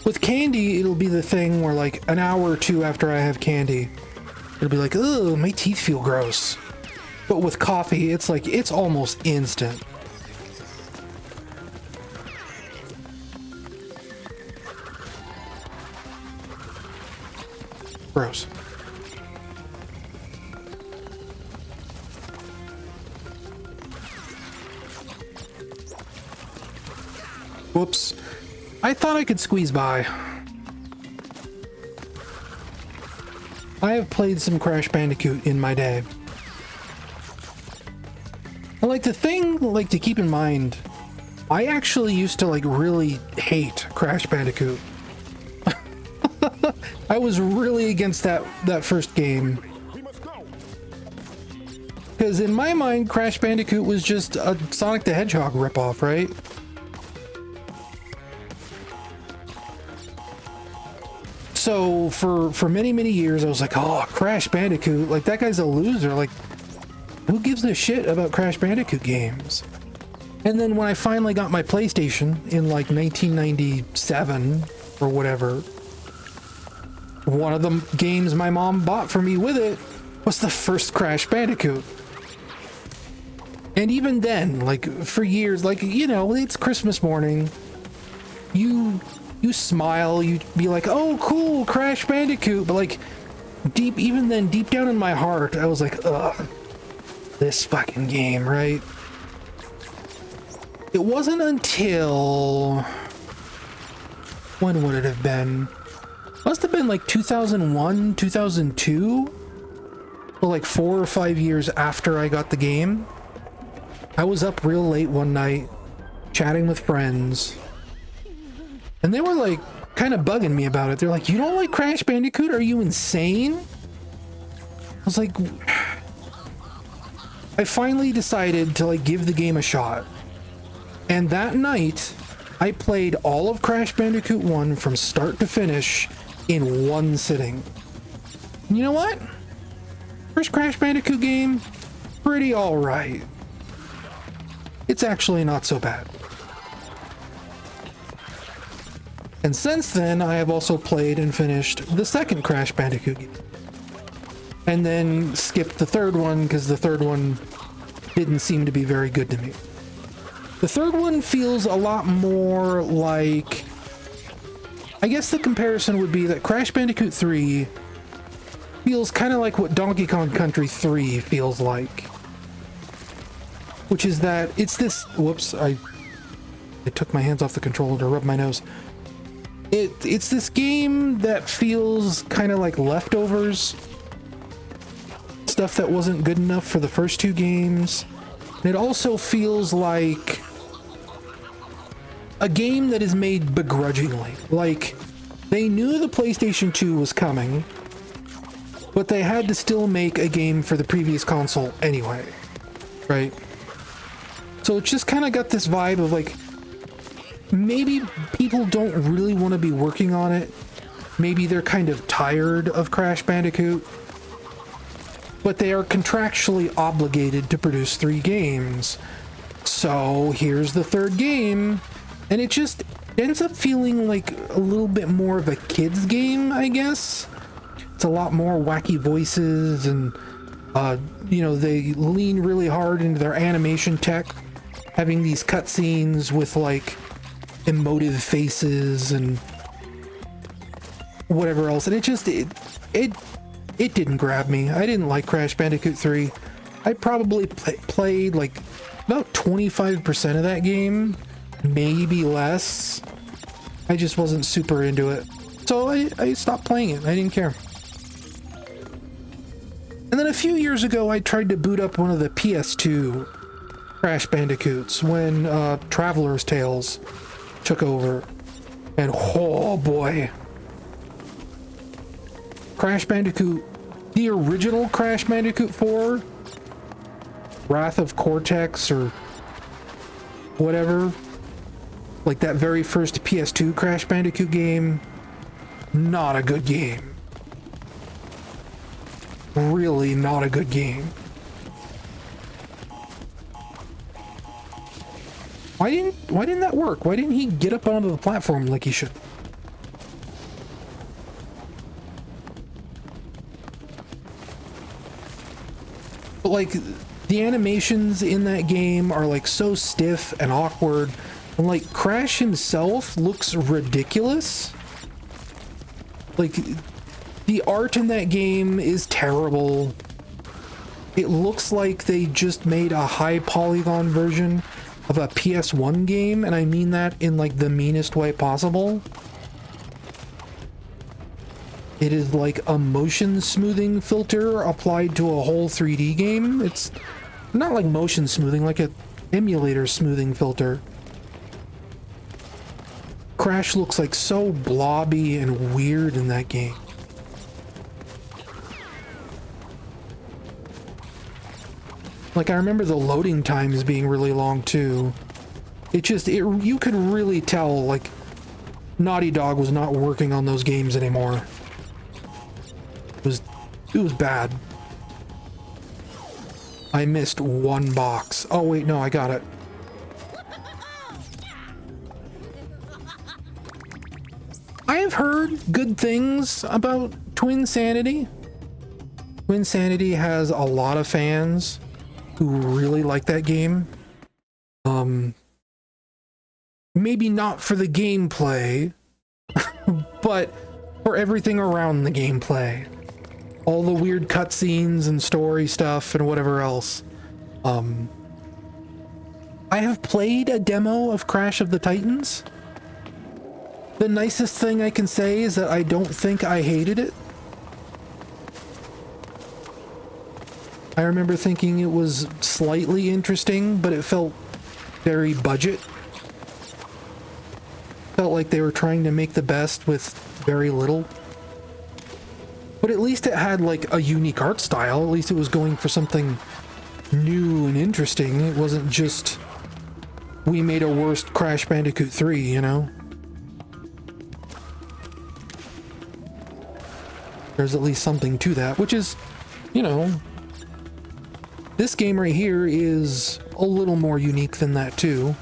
With candy, it'll be the thing where like an hour or two after I have candy, it'll be like, oh, my teeth feel gross. But with coffee, it's like, it's almost instant. Gross. Whoops. I thought I could squeeze by. I have played some Crash Bandicoot in my day. And like the thing, like to keep in mind, I actually used to like really hate Crash Bandicoot. I was really against that first game. Because in my mind, Crash Bandicoot was just a Sonic the Hedgehog ripoff, right? So for many, many years, I was like, oh, Crash Bandicoot, like that guy's a loser. Like, who gives a shit about Crash Bandicoot games? And then when I finally got my PlayStation in like 1997 or whatever, one of the games my mom bought for me with it was the first Crash Bandicoot. And even then, like for years, like, you know, it's Christmas morning. You you smile, you'd be like, oh, cool, Crash Bandicoot. But like, even then, deep down in my heart, I was like, ugh, this fucking game, right? It wasn't until... when would it have been? Must have been like 2001, 2002? Well, like 4 or 5 years after I got the game. I was up real late one night, chatting with friends, and they were like kind of bugging me about it. They're like, you don't like Crash Bandicoot? Are you insane? I was like, I finally decided to like give the game a shot. And that night, I played all of Crash Bandicoot 1 from start to finish in one sitting. And you know what? First Crash Bandicoot game, pretty alright. It's actually not so bad. And since then, I have also played and finished the second Crash Bandicoot game. And then skipped the third one because the third one didn't seem to be very good to me. The third one feels a lot more like... I guess the comparison would be that Crash Bandicoot 3 feels kind of like what Donkey Kong Country 3 feels like. Which is that it's this... Whoops, I took my hands off the controller to rub my nose. It's this game that feels kind of like leftovers. Stuff that wasn't good enough for the first two games. And it also feels like a game that is made begrudgingly. Like, they knew the PlayStation 2 was coming, but they had to still make a game for the previous console anyway, right? So it's just kind of got this vibe of like, maybe people don't really want to be working on it. Maybe they're kind of tired of Crash Bandicoot, but they are contractually obligated to produce 3 games. So here's the third game, and it just ends up feeling like a little bit more of a kid's game, I guess. It's a lot more wacky voices, and you know, they lean really hard into their animation tech, having these cutscenes with like emotive faces and whatever else. And it just it didn't grab me. I didn't like Crash Bandicoot 3. I probably played like about 25% of that game, maybe less. I just wasn't super into it, so I stopped playing it. I didn't care. And then a few years ago, I tried to boot up one of the PS2 Crash Bandicoots when Traveler's Tales took over, and oh boy, Crash Bandicoot, the original Crash Bandicoot 4, Wrath of Cortex or whatever, like that very first PS2 Crash Bandicoot game, not a good game. Really not a good game. Why didn't that work? Why didn't he get up onto the platform like he should? But like, the animations in that game are like so stiff and awkward, and like Crash himself looks ridiculous. Like, the art in that game is terrible. It looks like they just made a high polygon version of a PS1 game, and I mean that in like the meanest way possible. It is like a motion smoothing filter applied to a whole 3D game. It's not like motion smoothing, like an emulator smoothing filter. Crash looks like so blobby and weird in that game. Like, I remember the loading times being really long too. You could really tell like Naughty Dog was not working on those games anymore. It was bad. I missed one box. Oh wait, no, I got it. I have heard good things about Twinsanity. Twinsanity has a lot of fans who really like that game. Maybe not for the gameplay, but for everything around the gameplay. All the weird cutscenes and story stuff and whatever else. I have played a demo of Crash of the Titans. The nicest thing I can say is that I don't think I hated it. I remember thinking it was slightly interesting, but it felt very budget. Felt like they were trying to make the best with very little. But at least it had like a unique art style. At least it was going for something new and interesting. It wasn't just, we made a worst Crash Bandicoot 3, you know? There's at least something to that, which is, you know, this game right here is a little more unique than that too.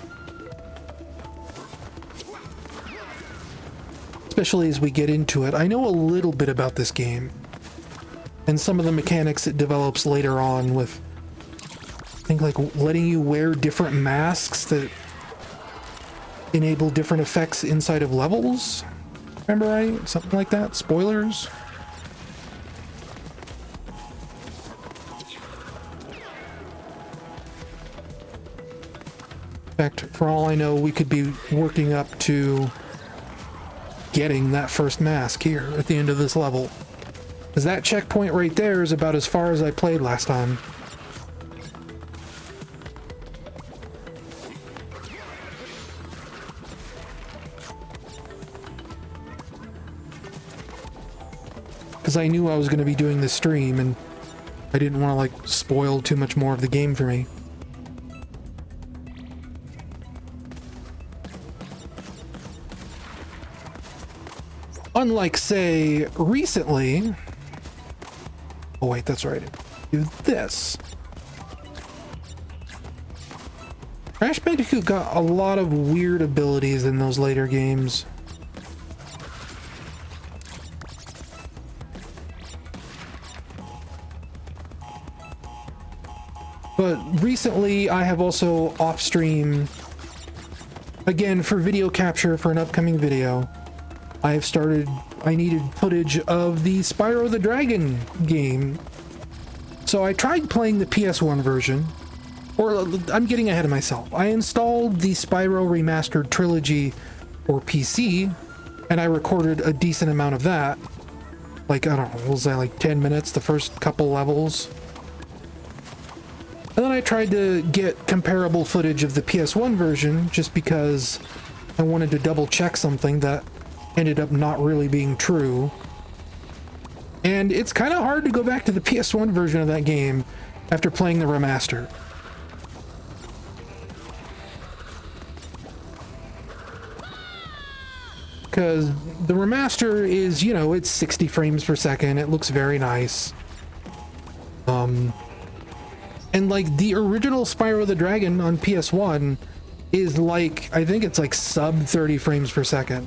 Especially as we get into it. I know a little bit about this game and some of the mechanics it develops later on with, I think, like letting you wear different masks that enable different effects inside of levels. Remember right? Something like that? Spoilers? In fact, for all I know, we could be working up to getting that first mask here at the end of this level. Because that checkpoint right there is about as far as I played last time. Because I knew I was going to be doing this stream and I didn't want to like spoil too much more of the game for me. Unlike, say, recently... Oh wait, that's right. Do this. Crash Bandicoot got a lot of weird abilities in those later games. But recently, I have also off-stream, again, for video capture for an upcoming video, I needed footage of the Spyro the Dragon game. So I tried playing the PS1 version, or I'm getting ahead of myself. I installed the Spyro Remastered Trilogy for PC, and I recorded a decent amount of that. Like, I don't know, what was that, like 10 minutes, the first couple levels? And then I tried to get comparable footage of the PS1 version, just because I wanted to double check something that ended up not really being true. And it's kind of hard to go back to the PS1 version of that game after playing the remaster. Because the remaster is, you know, it's 60 frames per second. It looks very nice. And like the original Spyro the Dragon on PS1 is like, I think it's like sub 30 frames per second.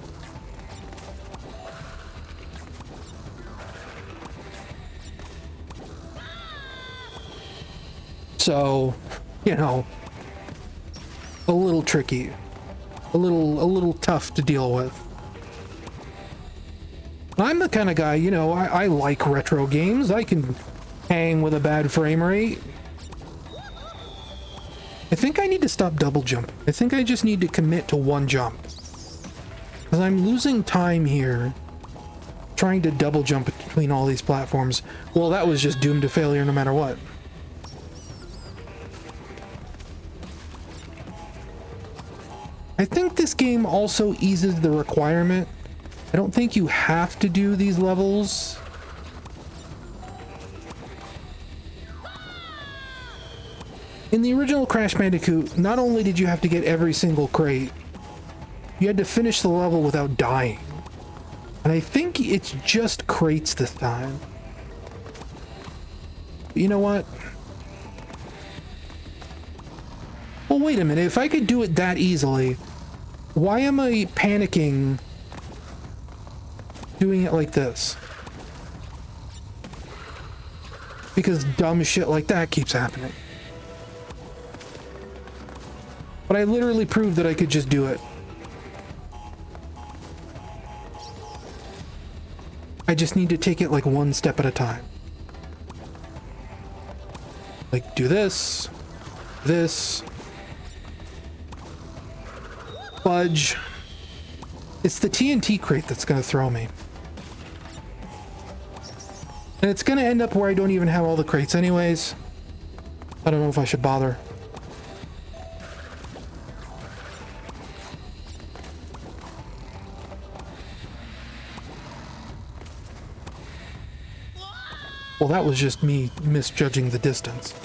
So, you know, a little tricky, a little tough to deal with. I'm the kind of guy, you know, I like retro games. I can hang with a bad frame rate. I think I need to stop double jumping. I think I just need to commit to one jump. Because I'm losing time here trying to double jump between all these platforms. Well, that was just doomed to failure no matter what. I think this game also eases the requirement. I don't think you have to do these levels. In the original Crash Bandicoot, not only did you have to get every single crate, you had to finish the level without dying. And I think it's just crates this time. But you know what? Well, wait a minute. If I could do it that easily, why am I panicking doing it like this? Because dumb shit like that keeps happening. But I literally proved that I could just do it. I just need to take it like one step at a time. Like, do this, this, fudge. It's the TNT crate that's gonna throw me. And it's gonna end up where I don't even have all the crates anyways. I don't know if I should bother. Well, that was just me misjudging the distance.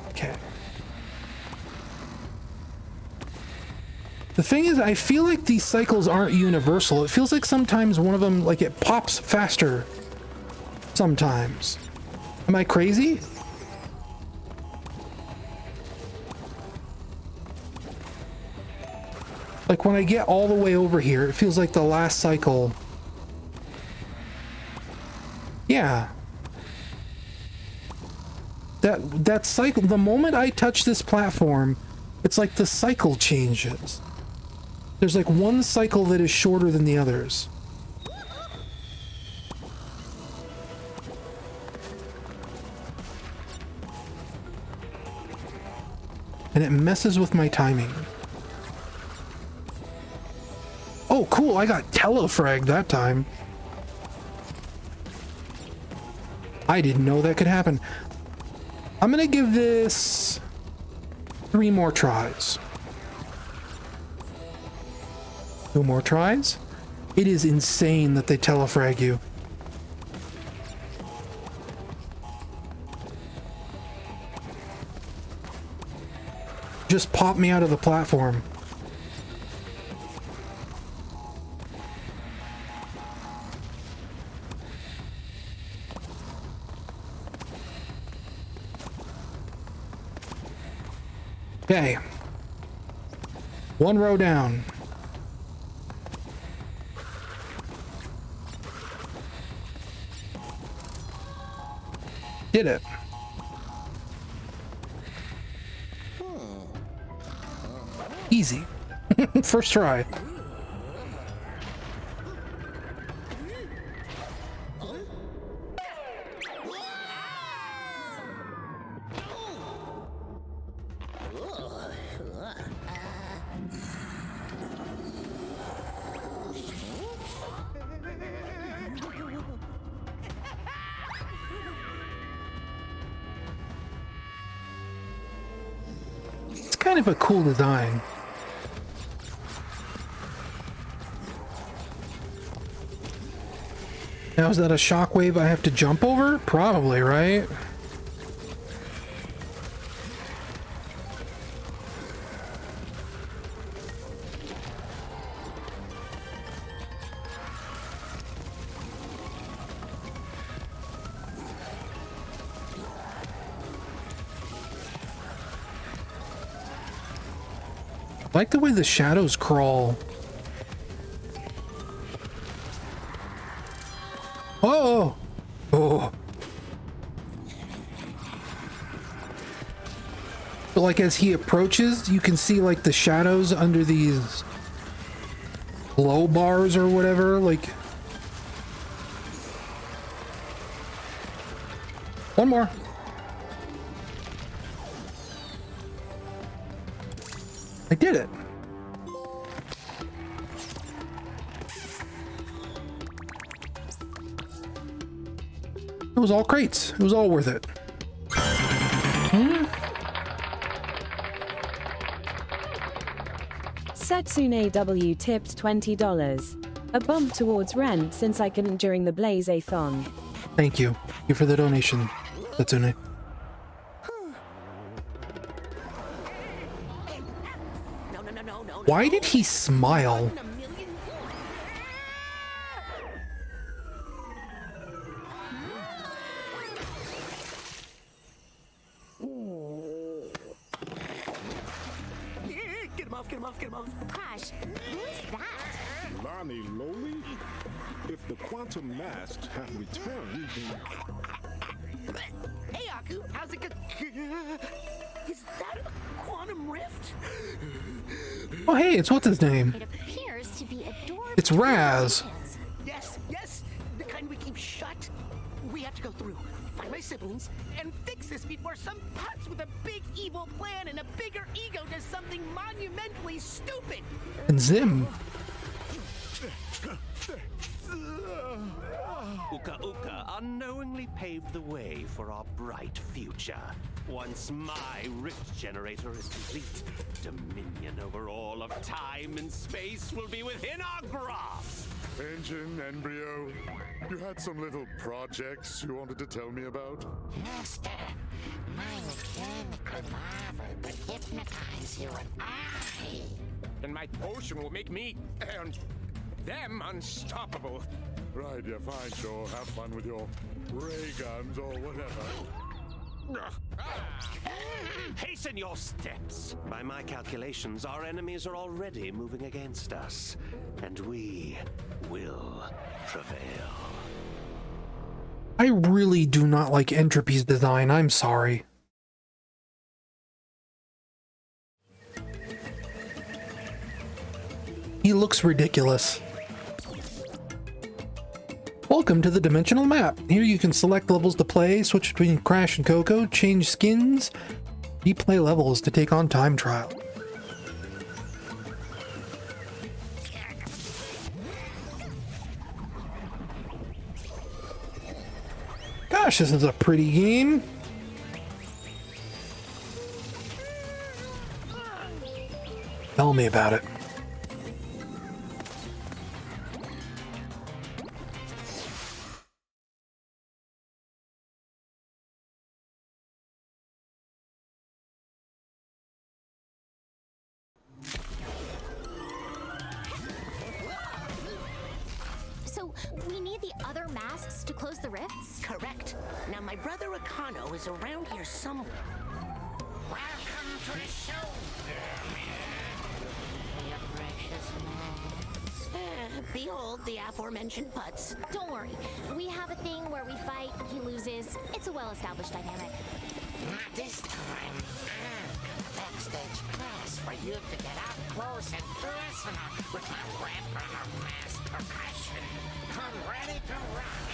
Okay. The thing is, I feel like these cycles aren't universal. It feels like sometimes one of them, like, it pops faster sometimes. Am I crazy? Like, when I get all the way over here, it feels like the last cycle. Yeah. That cycle, the moment I touch this platform, it's like the cycle changes. There's like one cycle that is shorter than the others. And it messes with my timing. Oh, cool, I got telefragged that time. I didn't know that could happen. I'm gonna give this 3 more tries. 2 more tries? It is insane that they telefrag you. Just pop me out of the platform. Okay. 1 row down. Did it. Easy. First try. It's kind of a cool design. Now, is that a shockwave I have to jump over? Probably, right? I like the way the shadows crawl. Oh! Oh! But like as he approaches, you can see like the shadows under these glow bars or whatever, like... One more. I did it. It was all crates. It was all worth it. Setsune W tipped $20. A bump towards rent since I couldn't during the Blaze-a-thon. Thank you. Thank you for the donation, Setsune. Why did he smile? Get him off. Crash, who's that? Lani Loli? If the quantum masks have returned, then... Is that a quantum rift? Oh, hey, it's what's his name? It appears to be adorable. It's Raz. Yes, yes, the kind we keep shut. We have to go through, find my siblings, and fix this before some putz with a big evil plan and a bigger ego does something monumentally stupid. And Zim. Uka Uka unknowingly paved the way for our bright future. Once my rift generator is complete, dominion over all of time and space will be within our grasp. Engine, embryo, you had some little projects you wanted to tell me about? Master, my mechanical marvel could hypnotize you and I. And my potion will make me and them unstoppable. Right, yeah, fine, sure. Have fun with your ray guns or whatever. Hasten your steps. By my calculations, our enemies are already moving against us, and we will prevail. I really do not like Entropy's design. I'm sorry. He looks ridiculous. Welcome to the dimensional map. Here you can select levels to play, switch between Crash and Coco, change skins, replay levels to take on time trial. Gosh, this is a pretty game. Tell me about it. So, we need the other masks to close the rifts? Correct. Now, my brother Akano is around here somewhere. Welcome to the show, your precious man. Behold the aforementioned putz. Don't worry. We have a thing where we fight, he loses. It's a well-established dynamic. Not this time. Backstage pass for you to get up close and personal with my weapon of mass percussion. Come ready to rock.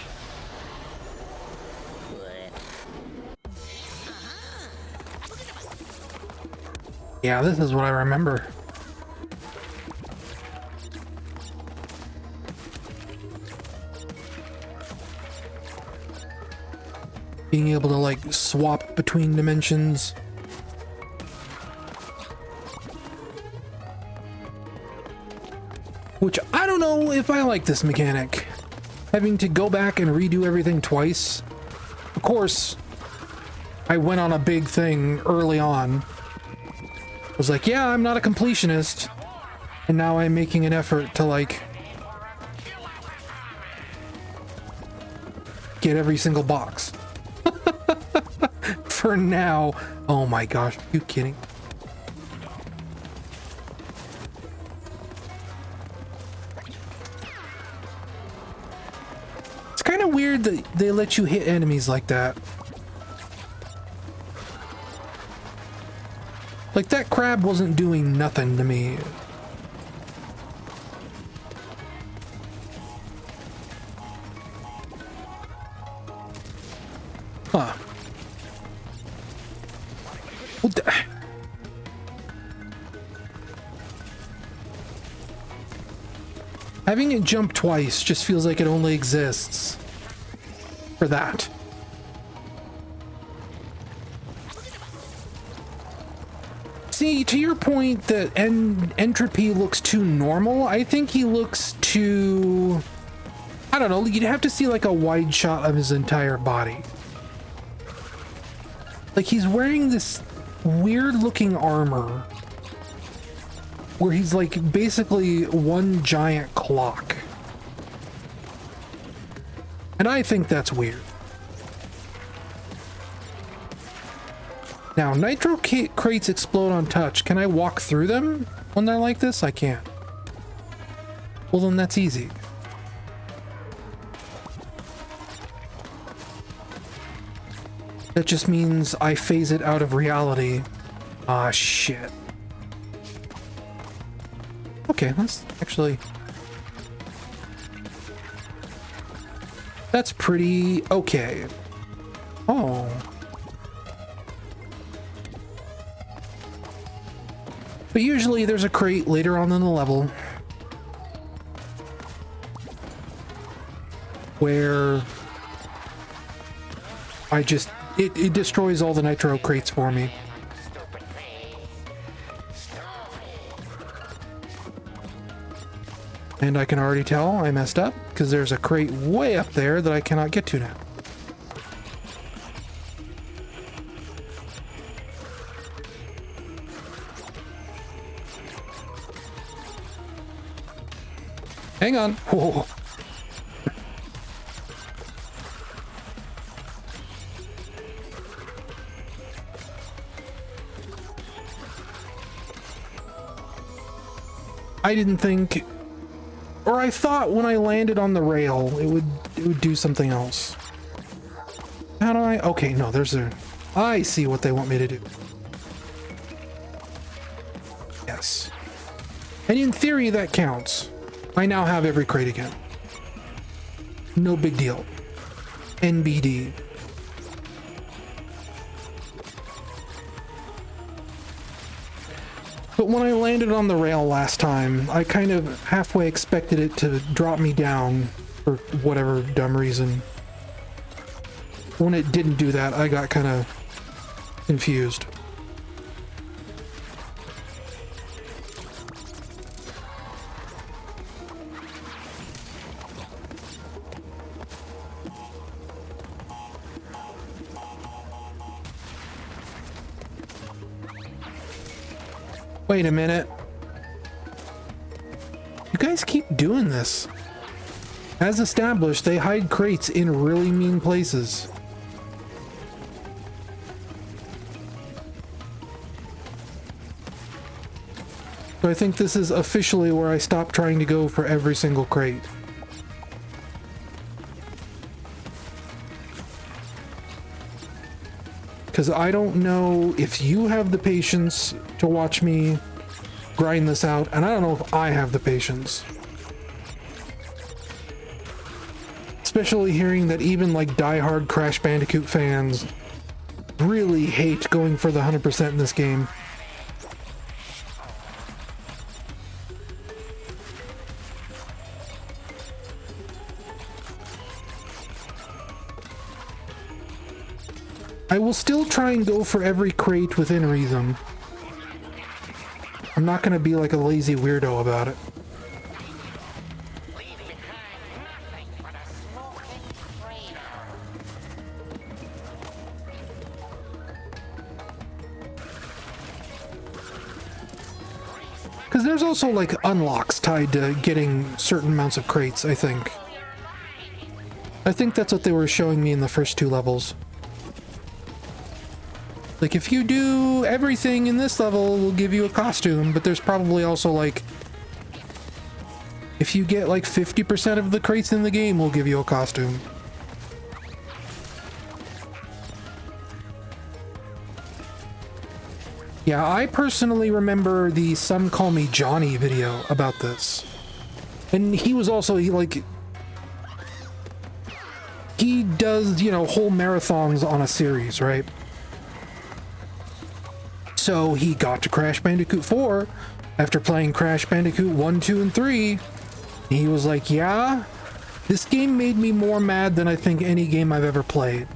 Yeah, this is what I remember. Being able to like swap between dimensions. Which I don't know if I like this mechanic. Having to go back and redo everything twice. Of course, I went on a big thing early on. I was like, yeah, I'm not a completionist. And now I'm making an effort to like get every single box. For now. Oh my gosh, are you kidding? It's kind of weird that they let you hit enemies like that. Like, that crab wasn't doing nothing to me. Huh. What the... Having it jump twice just feels like it only exists for that. See, to your point that Entropy looks too normal, I think he looks too... I don't know, you'd have to see like a wide shot of his entire body. Like, he's wearing this weird looking armor where he's like basically one giant clock. And I think that's weird. Now, nitro crates explode on touch. Can I walk through them when they're like this? I can't. Well, then that's easy. That just means I phase it out of reality. Ah, shit. Okay, let's actually... That's pretty okay. Oh. But usually there's a crate later on in the level where I just... It destroys all the nitro crates for me. And I can already tell I messed up, because there's a crate way up there that I cannot get to now. Hang on. Whoa. I didn't think... Or I thought when I landed on the rail, it would do something else. How do I... Okay, no, there's a... I see what they want me to do. Yes. And in theory, that counts. I now have every crate again. No big deal. NBD. But when I landed on the rail last time, I kind of halfway expected it to drop me down for whatever dumb reason. When it didn't do that, I got kind of confused. Wait a minute. You guys keep doing this. As established, they hide crates in really mean places. So I think this is officially where I stop trying to go for every single crate. Because I don't know if you have the patience to watch me grind this out, and I don't know if I have the patience. Especially hearing that even like diehard Crash Bandicoot fans really hate going for the 100% in this game. I will still try and go for every crate within reason. I'm not gonna be like a lazy weirdo about it. Because there's also like unlocks tied to getting certain amounts of crates, I think. I think that's what they were showing me in the first two levels. Like, if you do everything in this level, we'll give you a costume, but there's probably also, like, if you get, like, 50% of the crates in the game, we'll give you a costume. Yeah, I personally remember the Some Call Me Johnny video about this. And he was also, he does, you know, whole marathons on a series, right? So he got to Crash Bandicoot 4 after playing Crash Bandicoot 1, 2, and 3. He was like, yeah, this game made me more mad than I think any game I've ever played.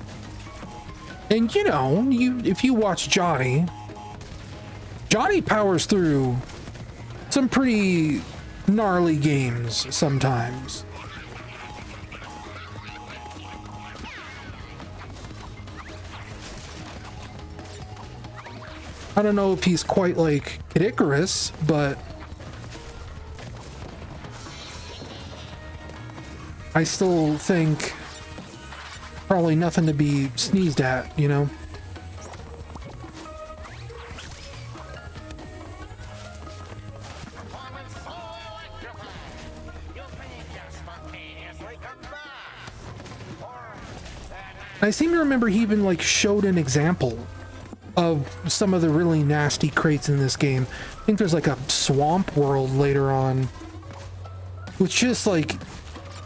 And you know, if you watch Johnny powers through some pretty gnarly games sometimes. I don't know if he's quite like Kid Icarus, but I still think probably nothing to be sneezed at, you know? I seem to remember he even like showed an example of some of the really nasty crates in this game. I think there's like a swamp world later on, which just like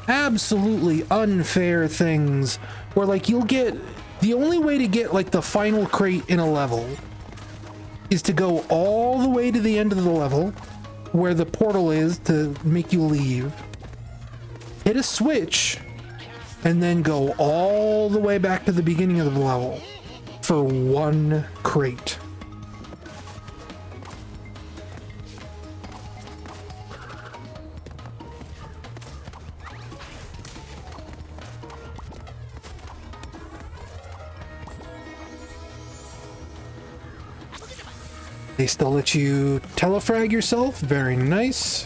absolutely unfair things where like you'll get, the only way to get like the final crate in a level is to go all the way to the end of the level where the portal is to make you leave, hit a switch, and then go all the way back to the beginning of the level for one crate. They still let you telefrag yourself. Very nice.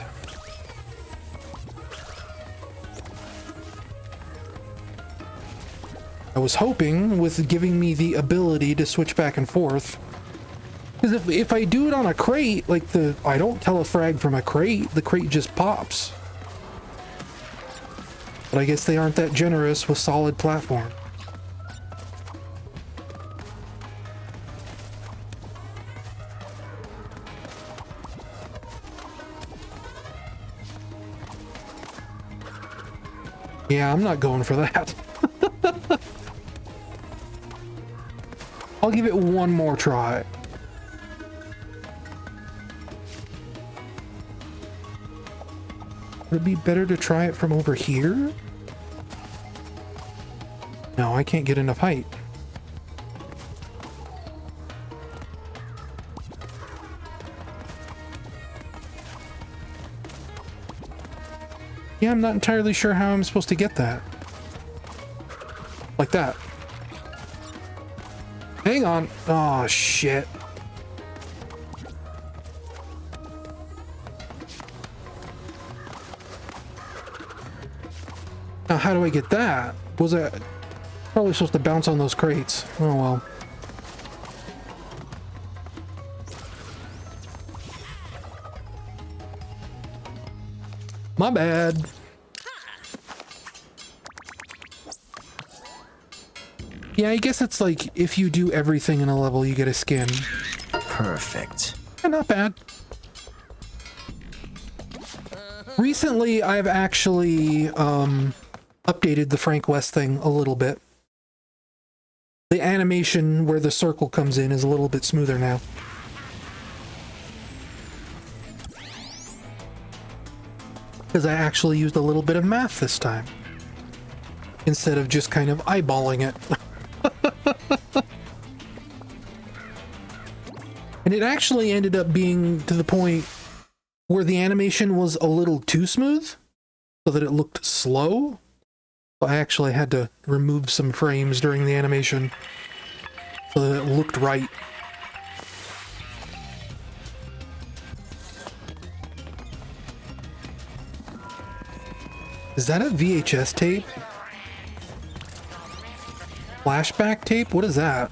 I was hoping with giving me the ability to switch back and forth. Because if I do it on a crate, like I don't telefrag from a crate, the crate just pops. But I guess they aren't that generous with solid platform. Yeah, I'm not going for that. I'll give it one more try. Would it be better to try it from over here? No, I can't get enough height. Yeah, I'm not entirely sure how I'm supposed to get that. Like that. Hang on. Oh, shit. Now, how do I get that? Was I probably supposed to bounce on those crates? Oh, well. My bad. Yeah, I guess it's like if you do everything in a level, you get a skin. Perfect. Yeah, not bad. Recently, I've actually updated the Frank West thing a little bit. The animation where the circle comes in is a little bit smoother now. Because I actually used a little bit of math this time, instead of just kind of eyeballing it. And it actually ended up being to the point where the animation was a little too smooth, so that it looked slow. So I actually had to remove some frames during the animation so that it looked right. Is that a VHS tape? Flashback tape? What is that?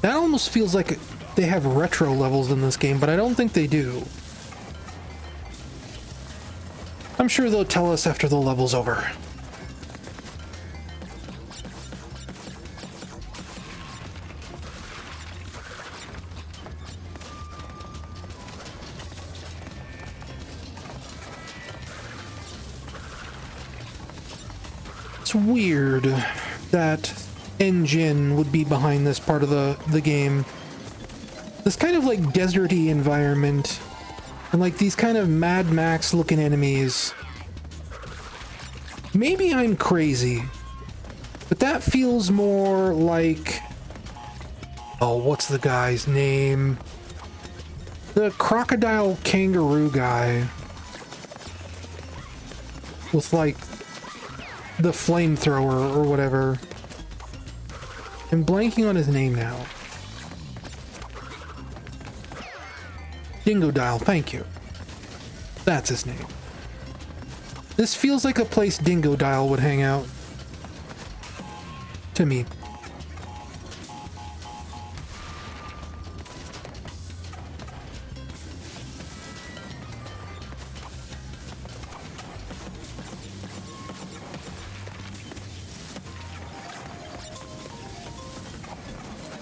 That almost feels like they have retro levels in this game, but I don't think they do. I'm sure they'll tell us after the level's over. It's weird that engine would be behind this part of the game. This kind of like deserty environment and like these kind of Mad Max looking enemies. Maybe I'm crazy, but that feels more like, oh, what's the guy's name? The crocodile kangaroo guy with like the flamethrower or whatever. I'm blanking on his name now. Dingodile, thank you. That's his name. This feels like a place Dingodile would hang out. To me.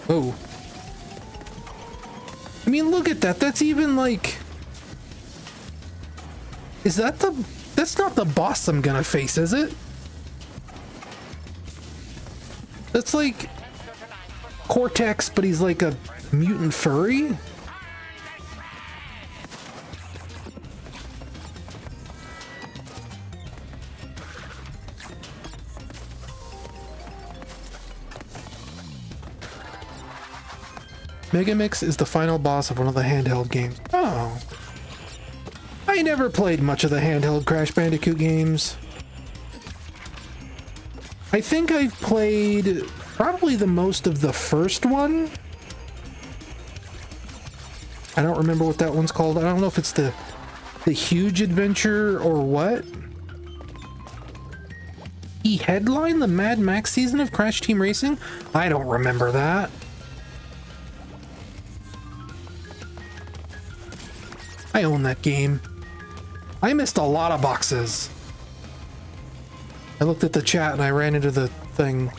Oh. I mean, look at that. That's even like... Is that the... That's not the boss I'm gonna face, is it? That's like... Cortex, but he's like a mutant furry? Megamix is the final boss of one of the handheld games. Oh. I never played much of the handheld Crash Bandicoot games. I think I've played probably the most of the first one. I don't remember what that one's called. I don't know if it's the Huge Adventure or what. He headlined the Mad Max season of Crash Team Racing? I don't remember that. I own that game. I missed a lot of boxes. I looked at the chat and I ran into the thing.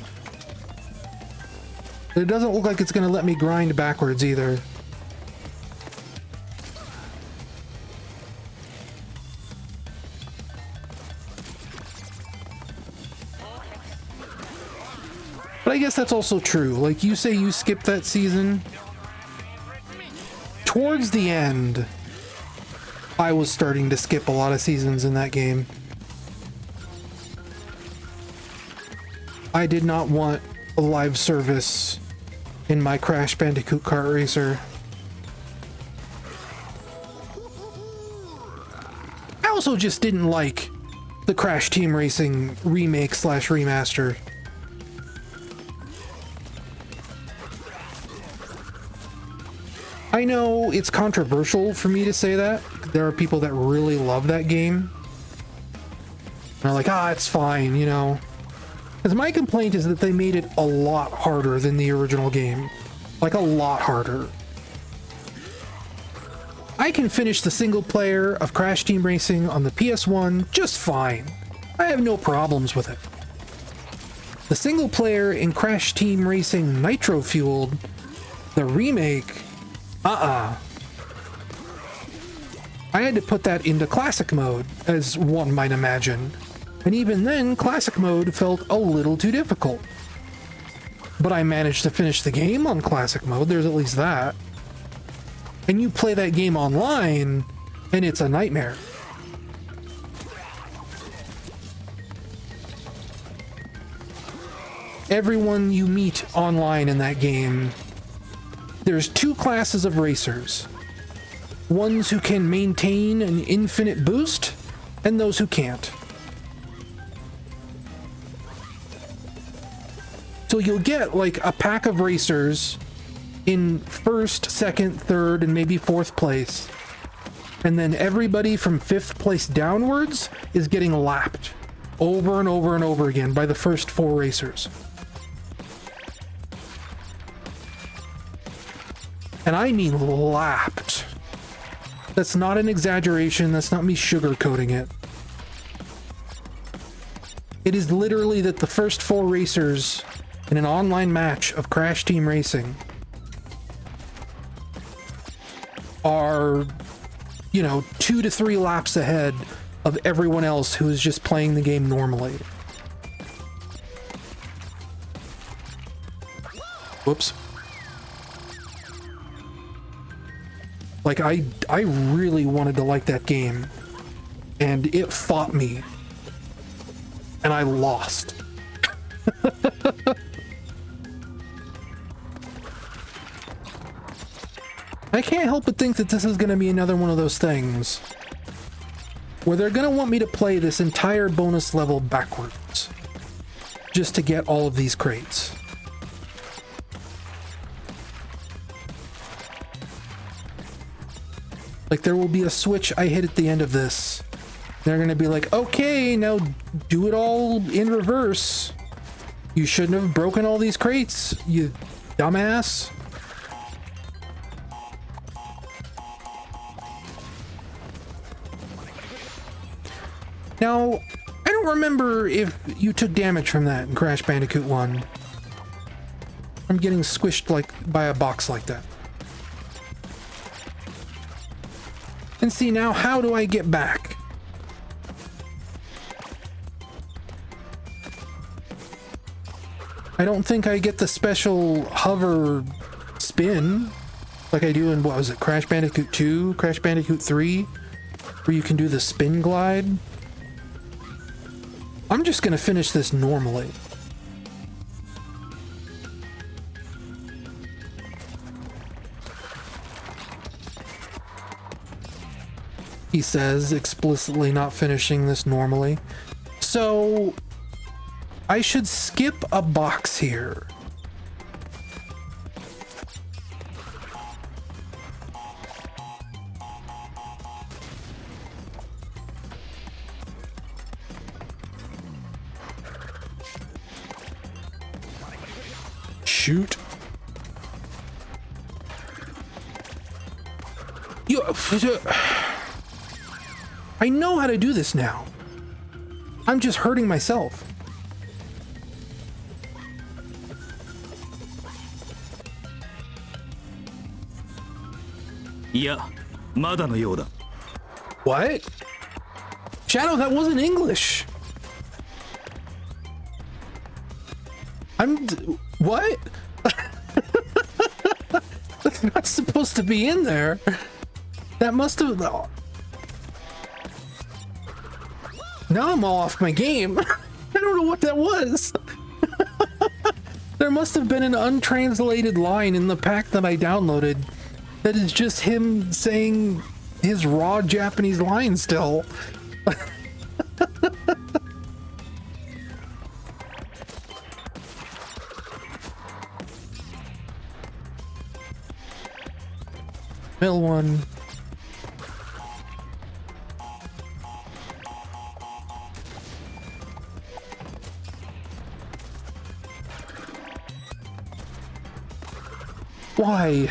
It doesn't look like it's gonna let me grind backwards either. But I guess that's also true. Like, you say you skipped that season. Towards the end, I was starting to skip a lot of seasons in that game. I did not want a live service in my Crash Bandicoot Kart Racer. I also just didn't like the Crash Team Racing remake slash remaster. I know it's controversial for me to say that. There are people that really love that game. They're like, it's fine, you know. Because my complaint is that they made it a lot harder than the original game. Like, a lot harder. I can finish the single player of Crash Team Racing on the PS1 just fine. I have no problems with it. The single player in Crash Team Racing Nitro Fueled, the remake, I had to put that into classic mode, as one might imagine. And even then, classic mode felt a little too difficult. But I managed to finish the game on classic mode, there's at least that. And you play that game online, and it's a nightmare. Everyone you meet online in that game, there's two classes of racers. Ones who can maintain an infinite boost, and those who can't. So you'll get like a pack of racers in first, second, third, and maybe fourth place. And then everybody from fifth place downwards is getting lapped over and over and over again by the first four racers. And I mean lapped. That's not an exaggeration. That's not me sugarcoating it. It is literally that the first four racers in an online match of Crash Team Racing are, you know, 2 to 3 laps ahead of everyone else who is just playing the game normally. Whoops. Like, I really wanted to like that game, and it fought me, and I lost. I can't help but think that this is going to be another one of those things where they're going to want me to play this entire bonus level backwards just to get all of these crates. Like, there will be a switch I hit at the end of this. They're going to be like, okay, now do it all in reverse. You shouldn't have broken all these crates, you dumbass. Now, I don't remember if you took damage from that in Crash Bandicoot 1. I'm getting squished like by a box like that. And see, now how do I get back? I don't think I get the special hover spin like I do in, what was it, Crash Bandicoot 2, Crash Bandicoot 3, where you can do the spin glide. I'm just gonna finish this normally. He says, explicitly not finishing this normally. So I should skip a box here. Shoot. I know how to do this now. I'm just hurting myself. What? Shadow, that wasn't English. What? That's not supposed to be in there. That must have... Now I'm all off my game. I don't know what that was. There must have been an untranslated line in the pack that I downloaded that is just him saying his raw Japanese line still. Middle one. Why?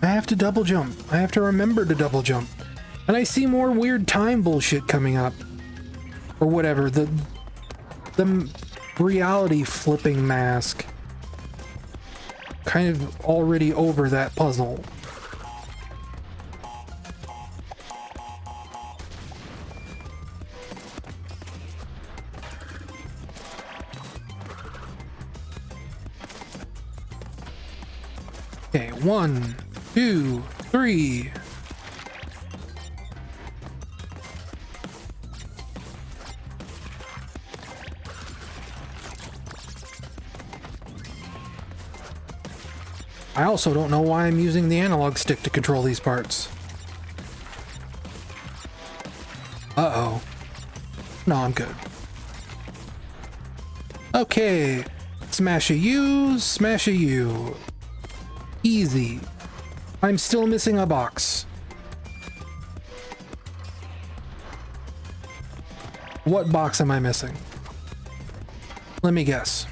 I have to double jump. I have to remember to double jump. And I see more weird time bullshit coming up. Or whatever. The reality flipping mask. Kind of already over that puzzle. Okay, 1, 2, 3. I also don't know why I'm using the analog stick to control these parts. Uh-oh. No, I'm good. Okay. Smash a U, smash a U. Easy. I'm still missing a box. What box am I missing? Let me guess.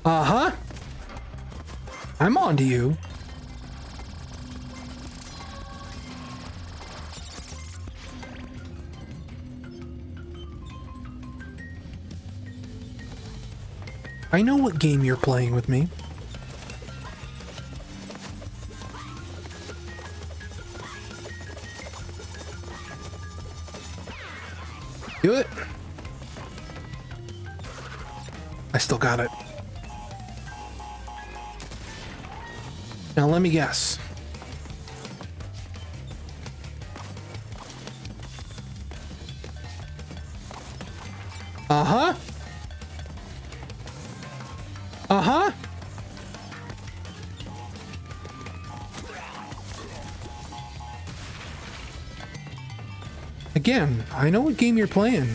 Uh-huh. I'm on to you. I know what game you're playing with me. Do it. I still got it. Now let me guess. Uh-huh. Uh-huh. Again, I know what game you're playing.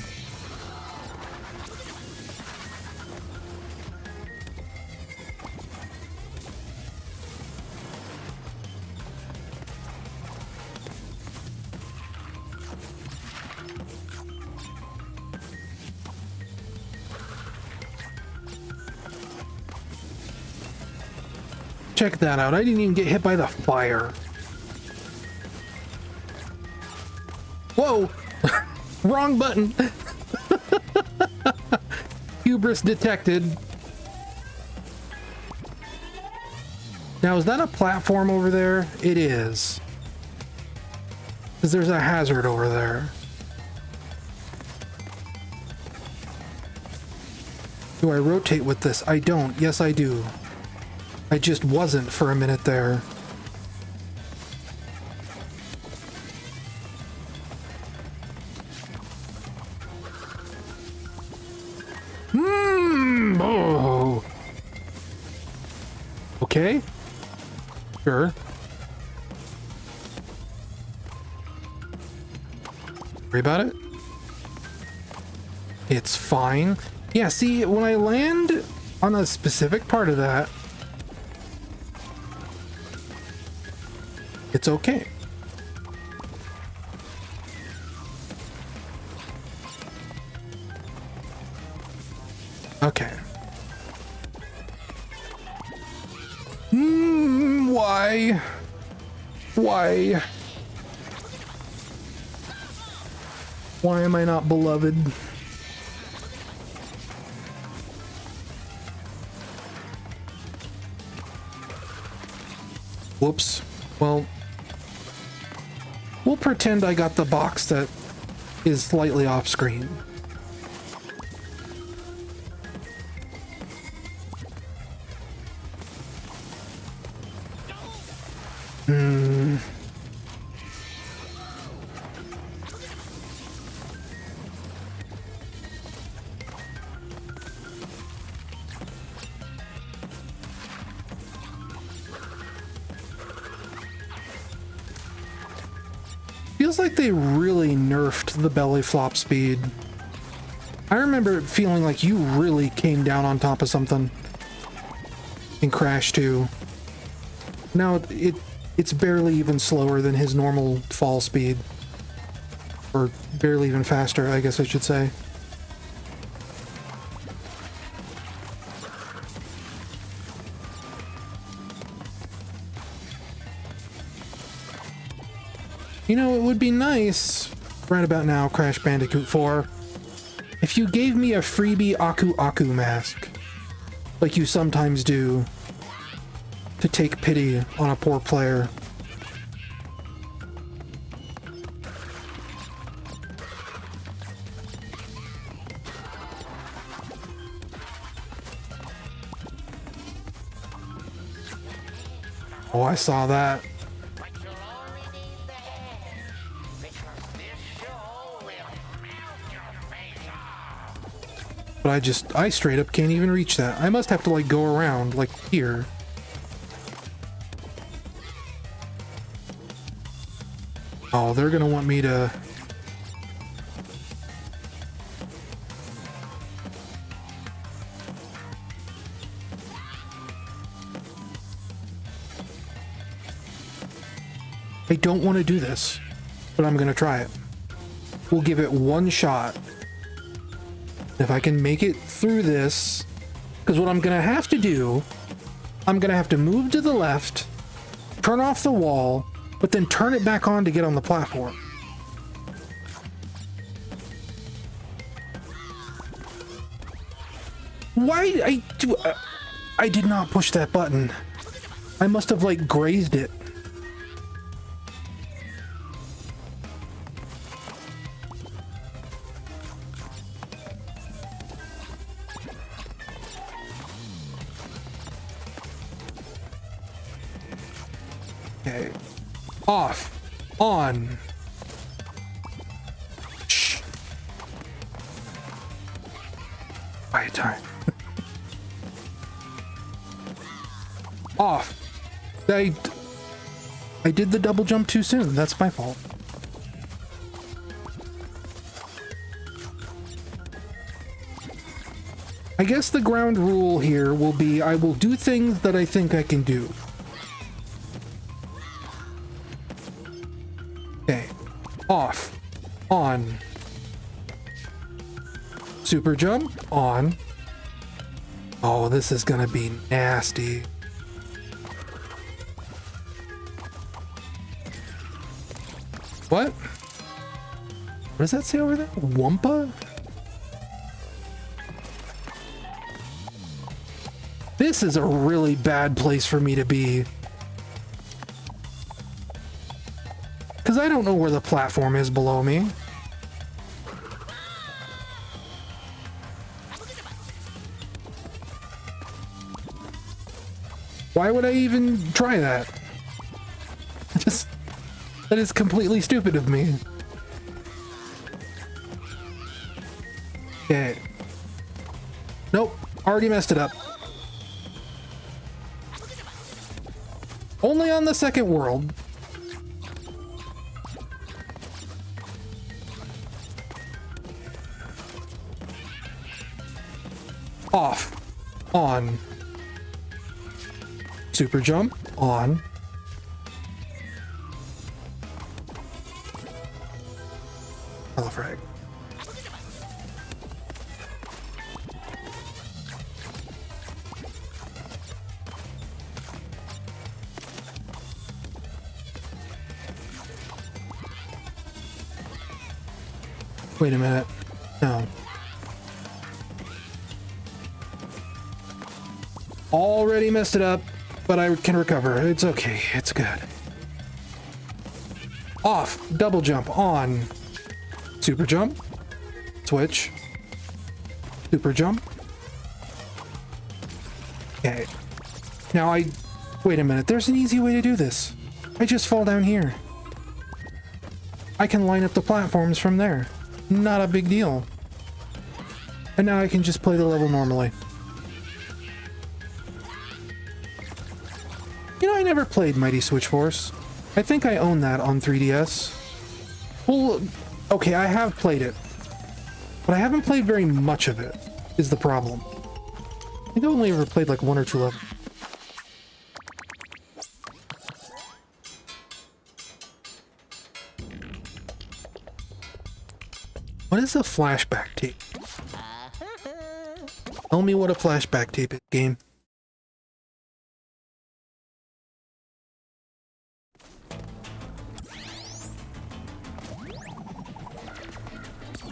Check that out. I didn't even get hit by the fire. Whoa! Wrong button! Hubris detected. Now, is that a platform over there? It is. Because there's a hazard over there. Do I rotate with this? I don't. Yes, I do. I just wasn't for a minute there. Oh. Okay. Sure. Worry about it. It's fine. Yeah, see, when I land on a specific part of that, it's okay. Okay. Why? Why? Why am I not beloved? Whoops. Well, we'll pretend I got the box that is slightly off screen. Feels like they really nerfed the belly flop speed. I remember it feeling like you really came down on top of something in Crash 2. Now it's barely even slower than his normal fall speed. Or barely even faster, I guess I should say. You know, it would be nice, right about now, Crash Bandicoot 4, if you gave me a freebie Aku Aku mask, like you sometimes do, to take pity on a poor player. Oh, I saw that. But I straight up can't even reach that. I must have to like go around like here. Oh, they're gonna want me to... I don't want to do this, but I'm gonna try it. We'll give it one shot. If I can make it through this, because what I'm gonna have to do, I'm gonna have to move to the left, turn off the wall, but then turn it back on to get on the platform. Why I did not push that button. I must have like grazed it. Okay. Off. On. Shh. Quiet time. Off. I did the double jump too soon. That's my fault. I guess the ground rule here will be I will do things that I think I can do. Okay. Off. On. Super jump. On. Oh, this is gonna be nasty. What? What does that say over there? Wumpa? This is a really bad place for me to be. Because I don't know where the platform is below me. Why would I even try that? That is completely stupid of me. Okay. Nope, already messed it up. Only on the second world. Off. On. Super jump. On. Hello, frag. Wait a minute. No. Already messed it up, but I can recover. It's okay. It's good. Off. Double jump. On. Super jump. Switch. Super jump. Okay. Now wait a minute. There's an easy way to do this. I just fall down here. I can line up the platforms from there. Not a big deal. And now I can just play the level normally. You know, I never played Mighty Switch Force. I think I own that on 3DS. Well, okay, I have played it. But I haven't played very much of it, is the problem. I think I only ever played like 1 or 2 levels. What is a flashback tape? Tell me what a flashback tape is, game.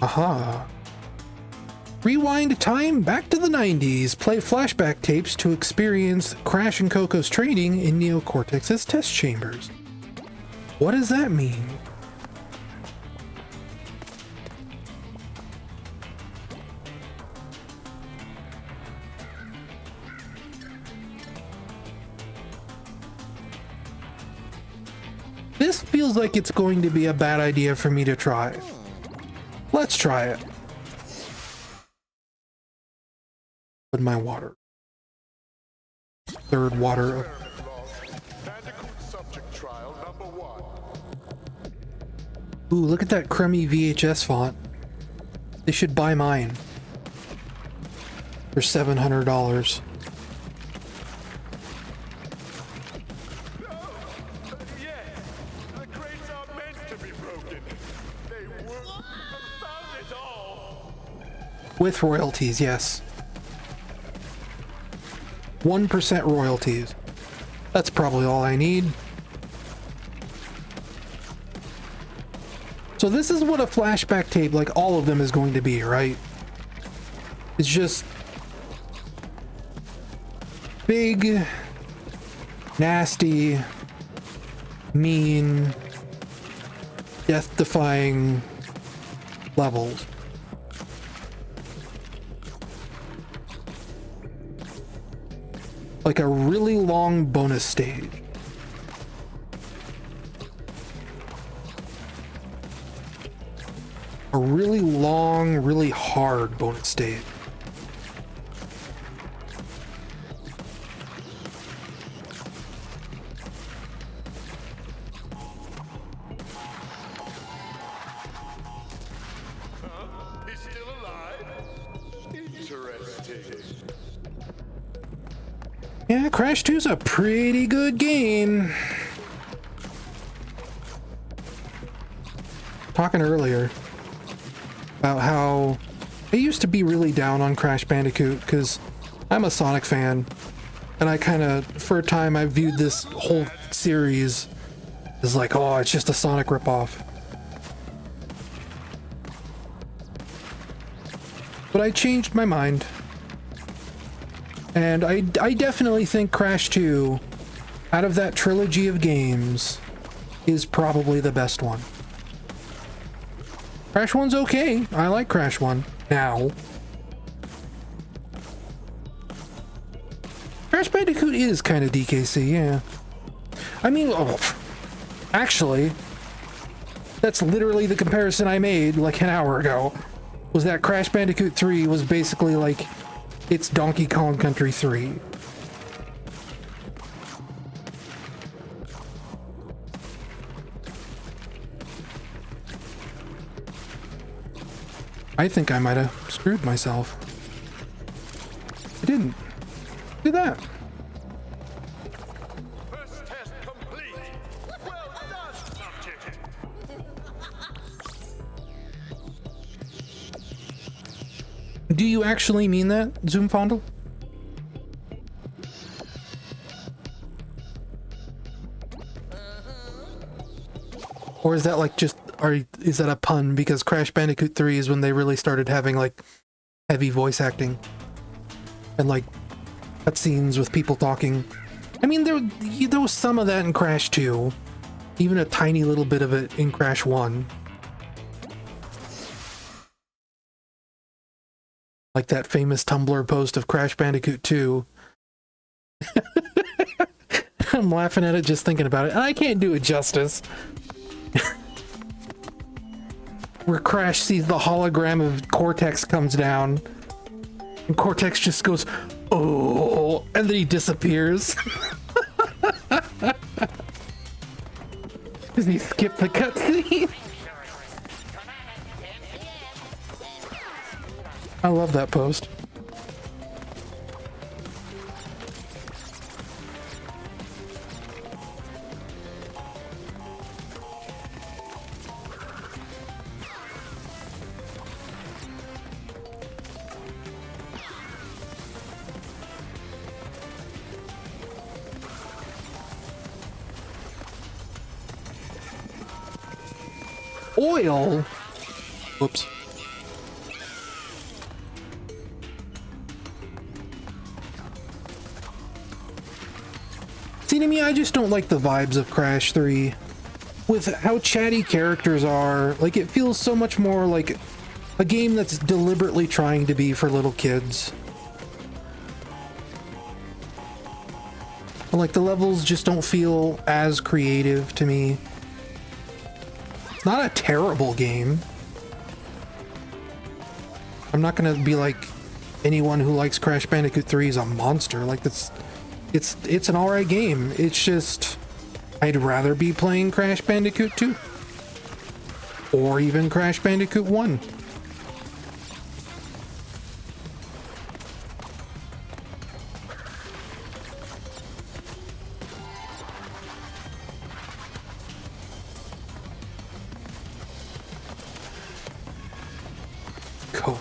Aha. Rewind time back to the 90s. Play flashback tapes to experience Crash and Coco's training in Neo Cortex's test chambers. What does that mean? This feels like it's going to be a bad idea for me to try. Let's try it. Put my water. Third water. Bandicoot subject trial number 1. Ooh, look at that crummy VHS font. They should buy mine. For $700. With royalties, yes. 1% royalties. That's probably all I need. So this is what a flashback tape, like all of them, is going to be, right? It's just big, nasty, mean, death-defying levels. Like a really long bonus stage. A really long, really hard bonus stage. He's still alive? Interesting. Yeah, Crash 2's a pretty good game. Talking earlier about how I used to be really down on Crash Bandicoot because I'm a Sonic fan, and I kind of, for a time, I viewed this whole series as like, oh, it's just a Sonic ripoff. but I changed my mind. And I definitely think Crash 2, out of that trilogy of games, is probably the best one. Crash 1's okay. I like Crash 1 now. Crash Bandicoot is kind of DKC, yeah. I mean, actually, that's literally the comparison I made like an hour ago. Was that Crash Bandicoot 3 was basically like, it's Donkey Kong Country 3. I think I might have screwed myself. I didn't. Do that. First test complete. Well done, subject. Do you actually mean that, Zoom Fondle? Or is that like just, is that a pun? Because Crash Bandicoot 3 is when they really started having like heavy voice acting and like cutscenes with people talking. I mean, there was some of that in Crash 2, even a tiny little bit of it in Crash 1. Like that famous Tumblr post of Crash Bandicoot 2. I'm laughing at it just thinking about it, and I can't do it justice. Where Crash sees the hologram of Cortex comes down, and Cortex just goes, "Oh," and then he disappears. Does he skip the cutscene? I love that post. Oil? Whoops. See, to me, I just don't like the vibes of Crash 3. With how chatty characters are, like, it feels so much more like a game that's deliberately trying to be for little kids. Like, the levels just don't feel as creative to me. It's not a terrible game. I'm not gonna be like, anyone who likes Crash Bandicoot 3 is a monster. Like, it's an alright game. It's just, I'd rather be playing Crash Bandicoot 2. Or even Crash Bandicoot 1. Coke.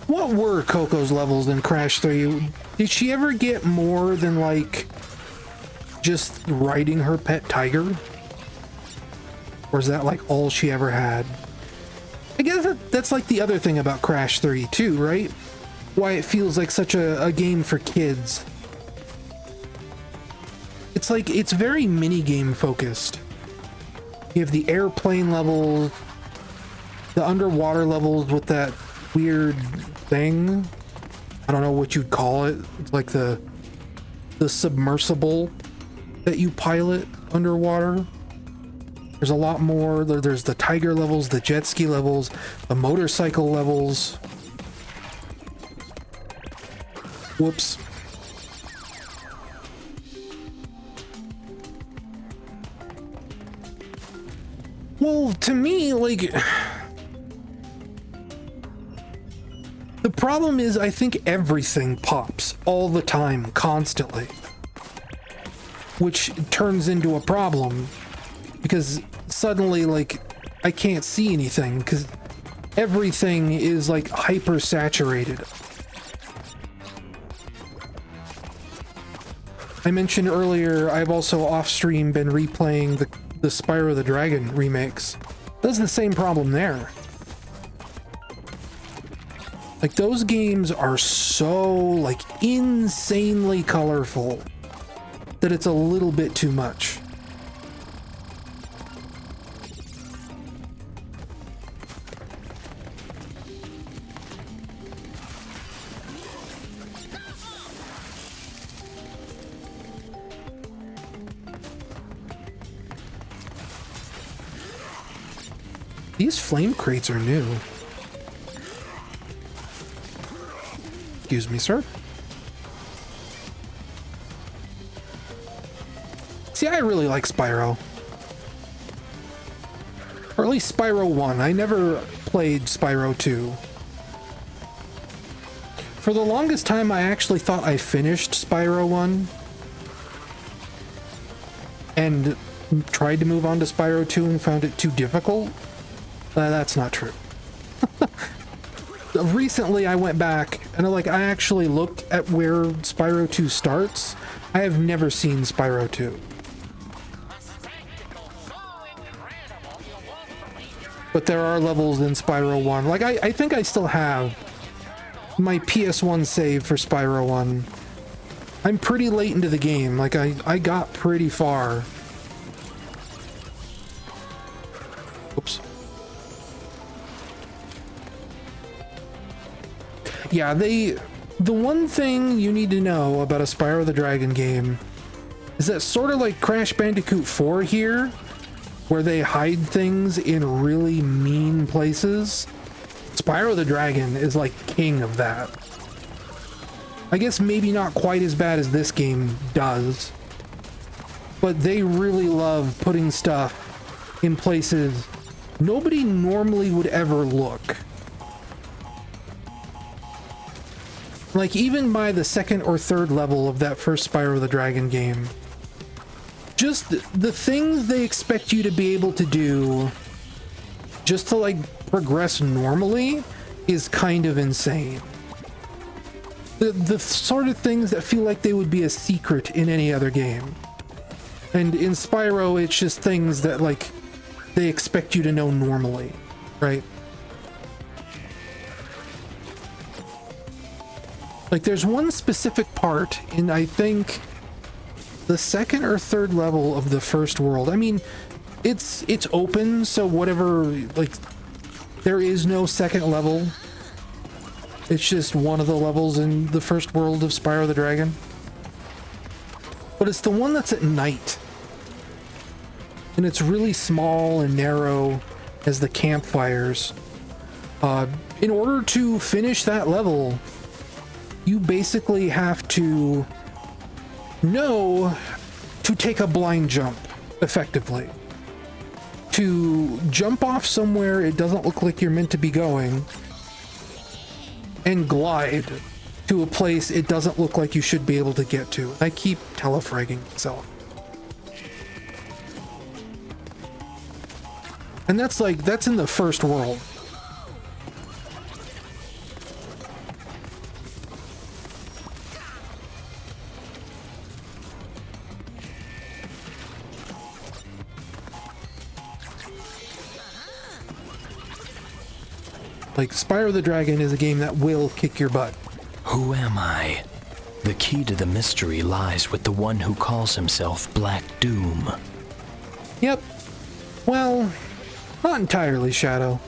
What were Coco's levels in Crash 3? Did she ever get more than, like, just riding her pet tiger? Or is that, like, all she ever had? I guess that's, like, the other thing about Crash 3, too, right? Why it feels like such a game for kids. It's like, it's very mini-game focused. You have the airplane levels, the underwater levels with that weird thing. I don't know what you'd call it. It's like the submersible that you pilot underwater. There's a lot more. There's the tiger levels, the jet ski levels, the motorcycle levels. Whoops. Well, to me, like, the problem is I think everything pops all the time, constantly. Which turns into a problem because suddenly, like, I can't see anything because everything is, like, hyper saturated. I mentioned earlier, I've also off-stream been replaying the Spyro the Dragon remakes. That's the same problem there. Like, those games are so, like, insanely colorful that it's a little bit too much. These flame crates are new. Excuse me, sir. See, I really like Spyro. Or at least Spyro 1. I never played Spyro 2. For the longest time, I actually thought I finished Spyro 1. And tried to move on to Spyro 2 and found it too difficult. That's not true. Recently, I went back and I actually looked at where Spyro 2 starts. I have never seen Spyro 2. But there are levels in Spyro 1. Like, I think I still have my PS1 save for Spyro 1. I'm pretty late into the game. Like, I got pretty far. Oops. Yeah, the one thing you need to know about a Spyro the Dragon game is that sort of like Crash Bandicoot 4 here, where they hide things in really mean places, Spyro the Dragon is like king of that. I guess maybe not quite as bad as this game does, but they really love putting stuff in places nobody normally would ever look. Like, even by the second or third level of that first Spyro the Dragon game, just the things they expect you to be able to do just to, like, progress normally is kind of insane. The sort of things that feel like they would be a secret in any other game. And in Spyro, it's just things that, like, they expect you to know normally, right? Like, there's one specific part in, I think, the second or third level of the first world. I mean, it's open, so whatever, like, there is no second level. It's just one of the levels in the first world of Spyro the Dragon. But it's the one that's at night. And it's really small and narrow as the campfires. In order to finish that level, you basically have to know to take a blind jump, effectively. To jump off somewhere it doesn't look like you're meant to be going, and glide to a place it doesn't look like you should be able to get to. I keep telefragging myself. And that's in the first world. Like, Spyro the Dragon is a game that will kick your butt. Who am I? The key to the mystery lies with the one who calls himself Black Doom. Yep. Well, not entirely, Shadow.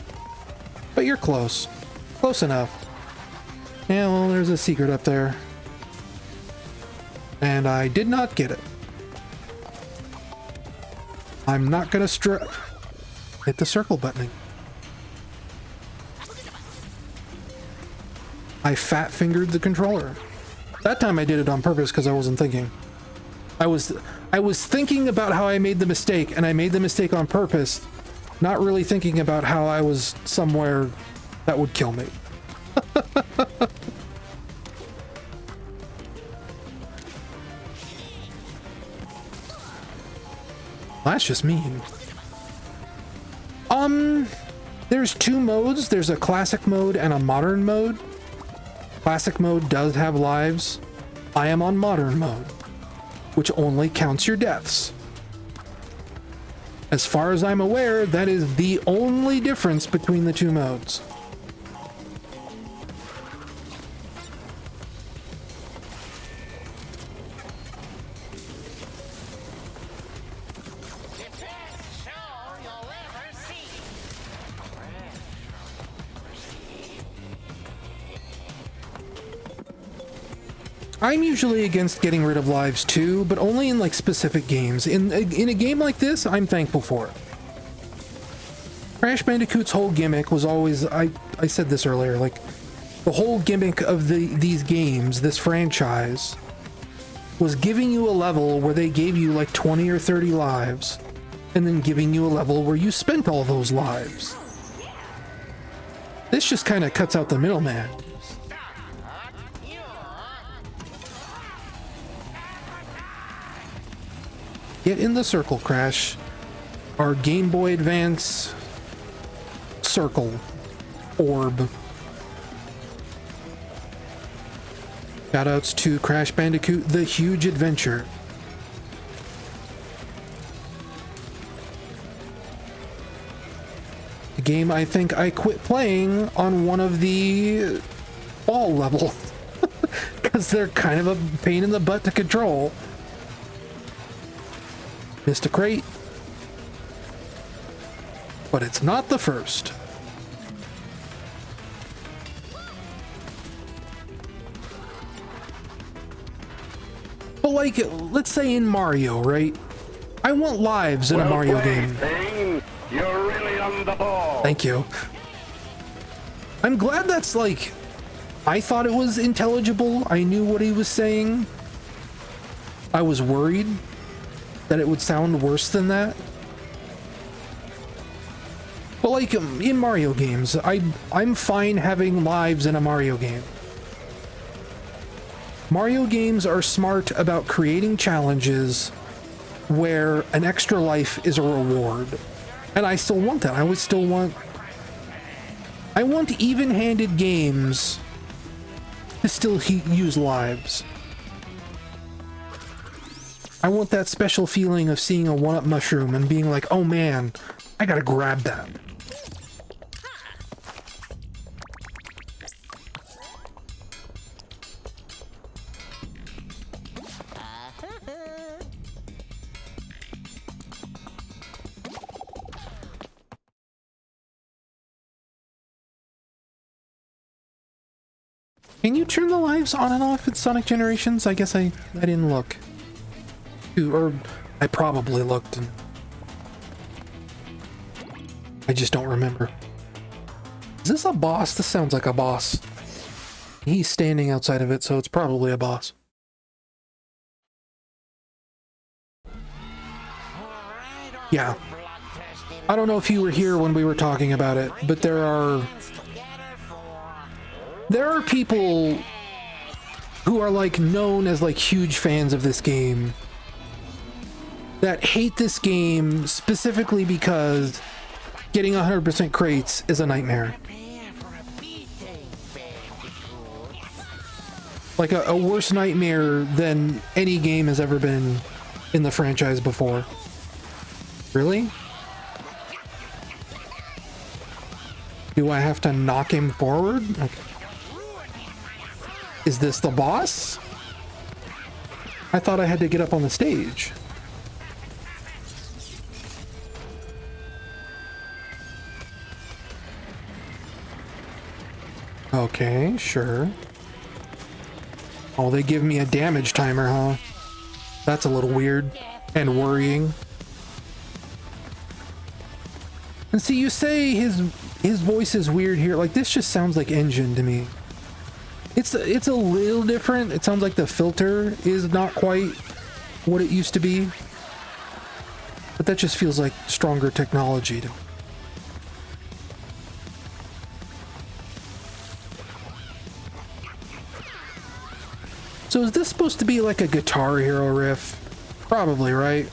But you're close. Close enough. Yeah, well, there's a secret up there. And I did not get it. I'm not gonna hit the circle button. I fat-fingered the controller. That time I did it on purpose because I wasn't thinking. I was thinking about how I made the mistake, and I made the mistake on purpose, not really thinking about how I was somewhere that would kill me. That's just mean. There's two modes. There's a classic mode and a modern mode. Classic mode does have lives. I am on modern mode, which only counts your deaths. As far as I'm aware, that is the only difference between the two modes. I'm usually against getting rid of lives too, but only in like specific games. In a game like this, I'm thankful for it. Crash Bandicoot's whole gimmick was always, I said this earlier, like the whole gimmick of these games, this franchise, was giving you a level where they gave you like 20 or 30 lives, and then giving you a level where you spent all those lives. This just kind of cuts out the middleman. Get in the circle, Crash. Our Game Boy Advance circle orb. Shoutouts to Crash Bandicoot: The Huge Adventure. A game I think I quit playing on one of the ball levels because they're kind of a pain in the butt to control. Missed a crate, but it's not the first. But like, let's say in Mario, right? I want lives in a Mario game. Thing. You're really on the ball. Thank you. I'm glad that's like, I thought it was intelligible. I knew what he was saying. I was worried that it would sound worse than that. But like in Mario games, I'm fine having lives in a Mario game. Mario games are smart about creating challenges where an extra life is a reward. And I still want that. I want even-handed games to still use lives. I want that special feeling of seeing a one-up mushroom and being like, oh man, I gotta grab that. Can you turn the lives on and off in Sonic Generations? I guess I didn't look. Or I probably looked and I just don't remember. Is this a boss? This sounds like a boss. He's standing outside of it, so it's probably a boss. Yeah. I don't know if you were here when we were talking about it, but there are people who are like known as like huge fans of this game that hate this game specifically because getting 100% crates is a nightmare. Like a worse nightmare than any game has ever been in the franchise before. Really? Do I have to knock him forward? Okay. Is this the boss? I thought I had to get up on the stage. Okay, sure. Oh, they give me a damage timer, huh? That's a little weird and worrying. And see, you say his voice is weird here. Like, this just sounds like Engine to me. It's a little different. It sounds like the filter is not quite what it used to be. But that just feels like stronger technology to me. So is this supposed to be like a Guitar Hero riff? Probably, right?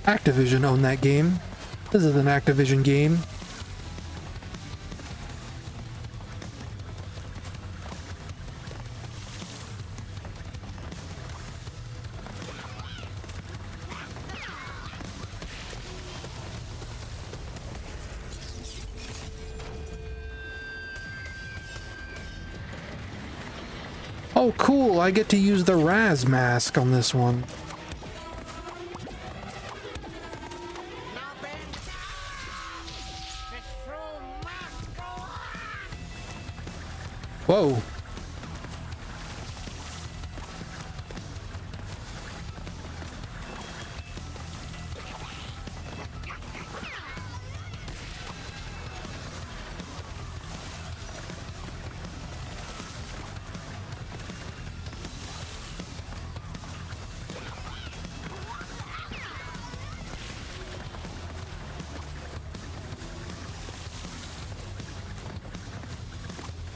Activision owned that game. This is an Activision game. Oh, cool. I get to use the Raz mask on this one. Whoa.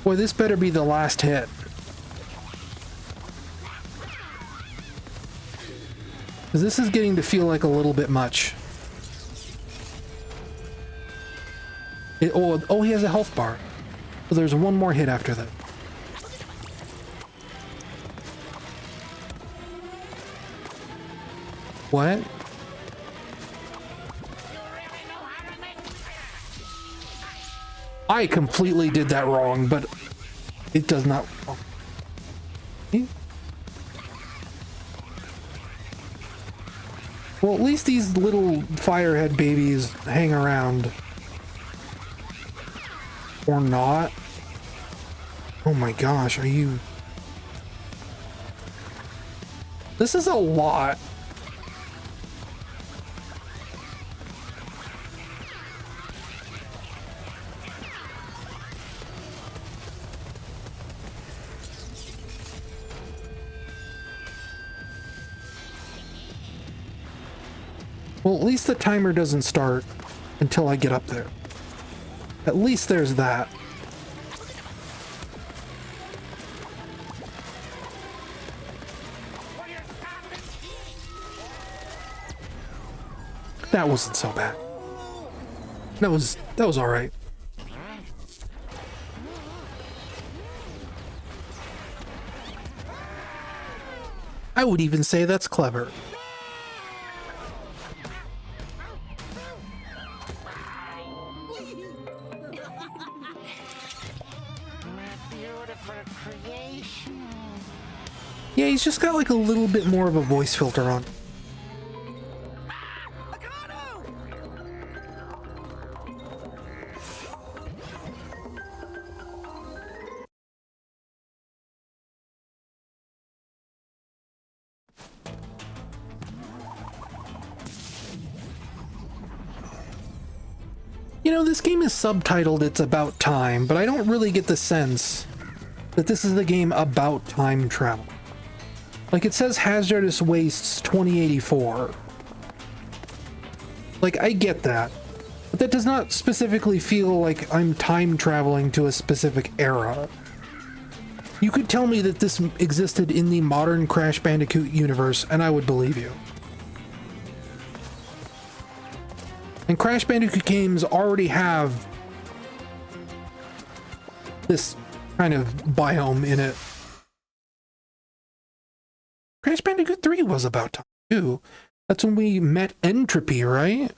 Boy, this better be the last hit. Because this is getting to feel like a little bit much. Oh, he has a health bar. So there's one more hit after that. What? I completely did that wrong, but it does not. Well, at least these little firehead babies hang around. Or not. Oh my gosh, are you... This is a lot. Well, at least the timer doesn't start until I get up there. At least there's that. That wasn't so bad. That was all right. I would even say that's clever. Yeah, he's just got like a little bit more of a voice filter on. You know, this game is subtitled It's About Time, but I don't really get the sense that this is a game about time travel. Like, it says Hazardous Wastes 2084. Like, I get that. But that does not specifically feel like I'm time traveling to a specific era. You could tell me that this existed in the modern Crash Bandicoot universe, and I would believe you. And Crash Bandicoot games already have this kind of biome in it. Crash Bandicoot 3 was about time, too. That's when we met Entropy, right?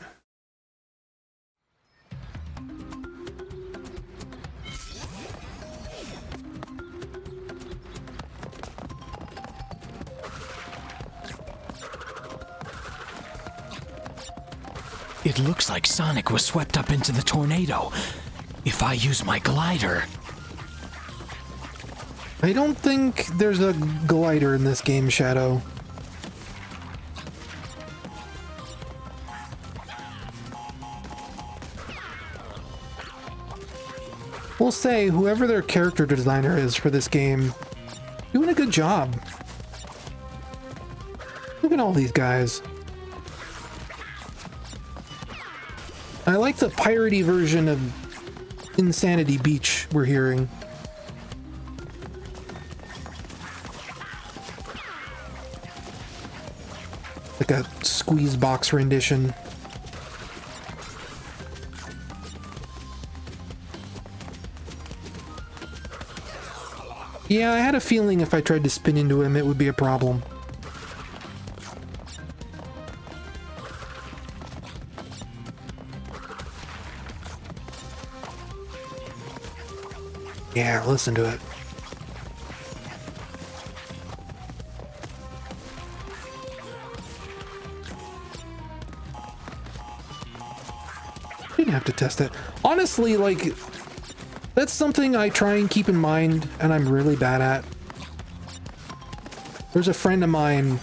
It looks like Sonic was swept up into the tornado. If I use my glider... I don't think there's a glider in this game, Shadow. We'll say whoever their character designer is for this game, doing a good job. Look at all these guys. I like the piratey version of Insanity Beach we're hearing. Like a squeeze box rendition. Yeah, I had a feeling if I tried to spin into him, it would be a problem. Yeah, listen to it. Didn't have to test it. Honestly, like, That's something I try and keep in mind, and I'm really bad at. There's a friend of mine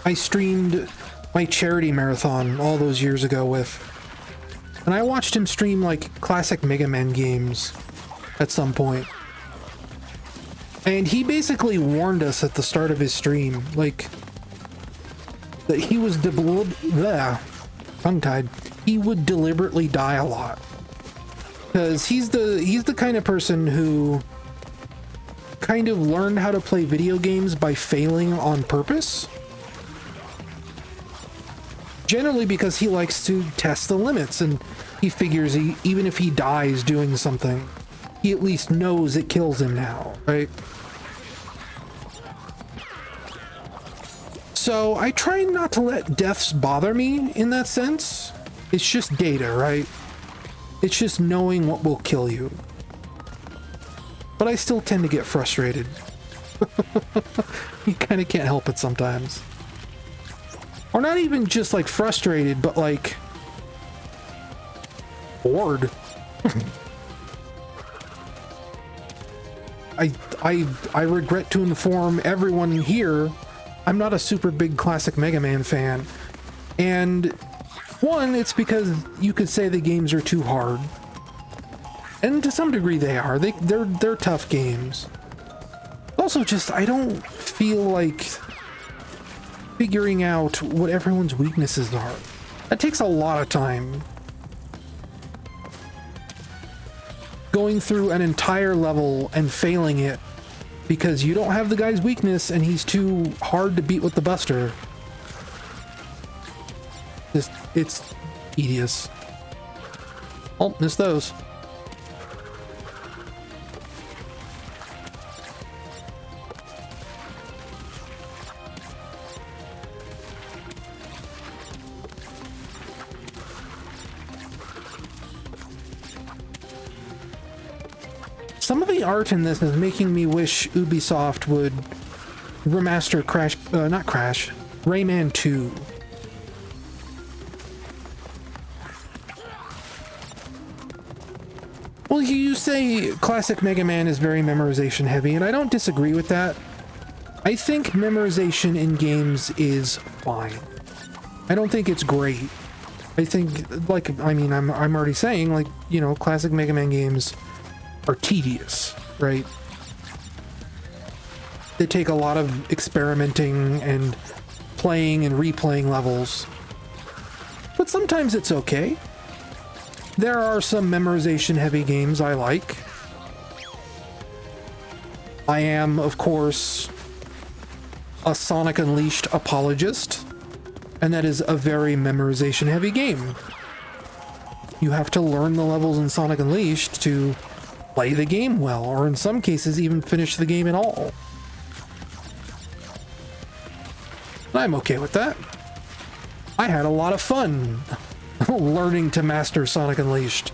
I streamed my charity marathon all those years ago with, and I watched him stream like classic Mega Man games at some point. And he basically warned us at the start of his stream, like, that he was tongue-tied. He would deliberately die a lot. Because he's the kind of person who kind of learned how to play video games by failing on purpose. Generally because he likes to test the limits, and he figures even if he dies doing something, he at least knows it kills him now, right? So I try not to let deaths bother me in that sense. It's just data, right? It's just knowing what will kill you. But I still tend to get frustrated. You kind of can't help it sometimes. Or not even just like frustrated, but like bored. I regret to inform everyone here, I'm not a super big classic Mega Man fan. And one, it's because you could say the games are too hard. And to some degree they are. They're tough games. Also just, I don't feel like figuring out what everyone's weaknesses are. That takes a lot of time. Going through an entire level and failing it because you don't have the guy's weakness and he's too hard to beat with the Buster. It's tedious. Oh, missed those. Some of the art in this is making me wish Ubisoft would remaster Rayman 2. Well, you say classic Mega Man is very memorization heavy, and I don't disagree with that. I think memorization in games is fine. I don't think it's great. I think, like, I mean, I'm already saying, like, you know, classic Mega Man games are tedious, right? They take a lot of experimenting and playing and replaying levels. But sometimes it's okay. There are some memorization heavy games I like. I am, of course, a Sonic Unleashed apologist, and that is a very memorization heavy game. You have to learn the levels in Sonic Unleashed to play the game well, or in some cases even finish the game at all. I'm okay with that. I had a lot of fun learning to master Sonic Unleashed.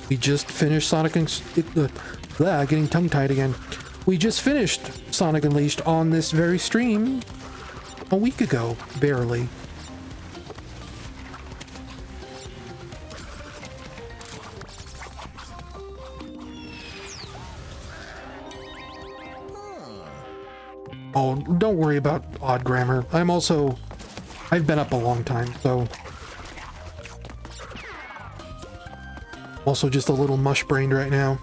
We just finished getting tongue-tied again. We just finished Sonic Unleashed on this very stream a week ago, barely. Oh, don't worry about odd grammar. I've been up a long time, so also just a little mush-brained right now.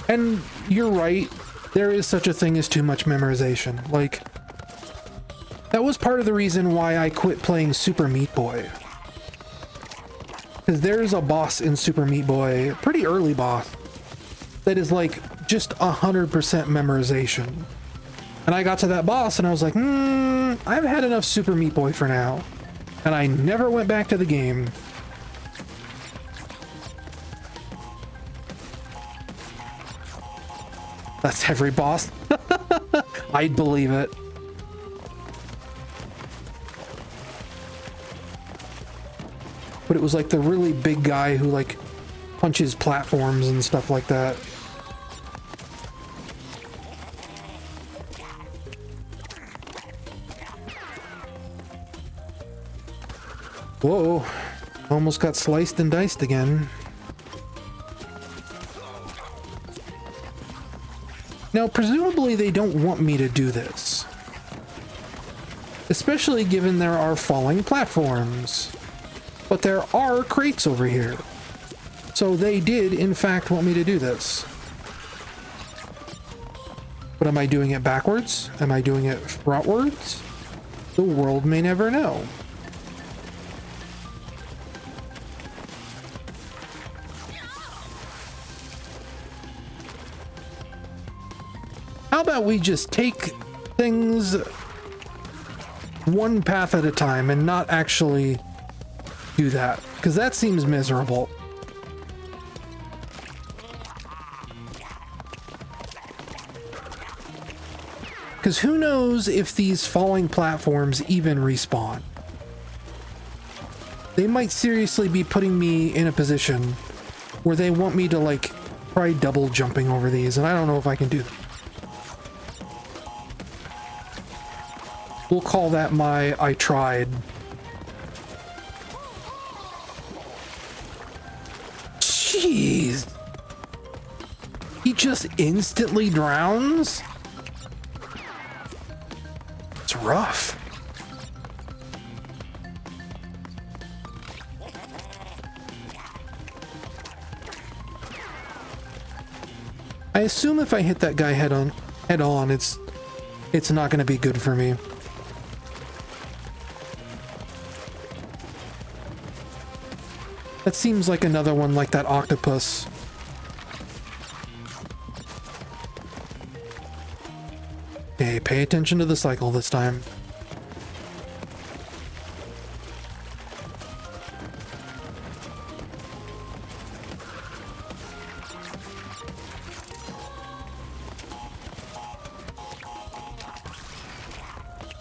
And you're right, there is such a thing as too much memorization. Like, that was part of the reason why I quit playing Super Meat Boy. Because there's a boss in Super Meat Boy, a pretty early boss, that is like just 100% memorization. And I got to that boss and I was like, I've had enough Super Meat Boy for now. And I never went back to the game. That's every boss. I'd believe it. But it was like the really big guy who like punches platforms and stuff like that. Whoa, almost got sliced and diced again. Now, presumably they don't want me to do this. Especially given there are falling platforms. But there are crates over here. So they did, in fact, want me to do this. But am I doing it backwards? Am I doing it frontwards? The world may never know. How about we just take things one path at a time and not actually do that? Because that seems miserable. Because who knows if these falling platforms even respawn? They might seriously be putting me in a position where they want me to, like, try double jumping over these, and I don't know if I can do that. We'll call that my I tried. Jeez. He just instantly drowns? It's rough. I assume if I hit that guy head on, it's not going to be good for me. That seems like another one like that octopus. Okay, pay attention to the cycle this time.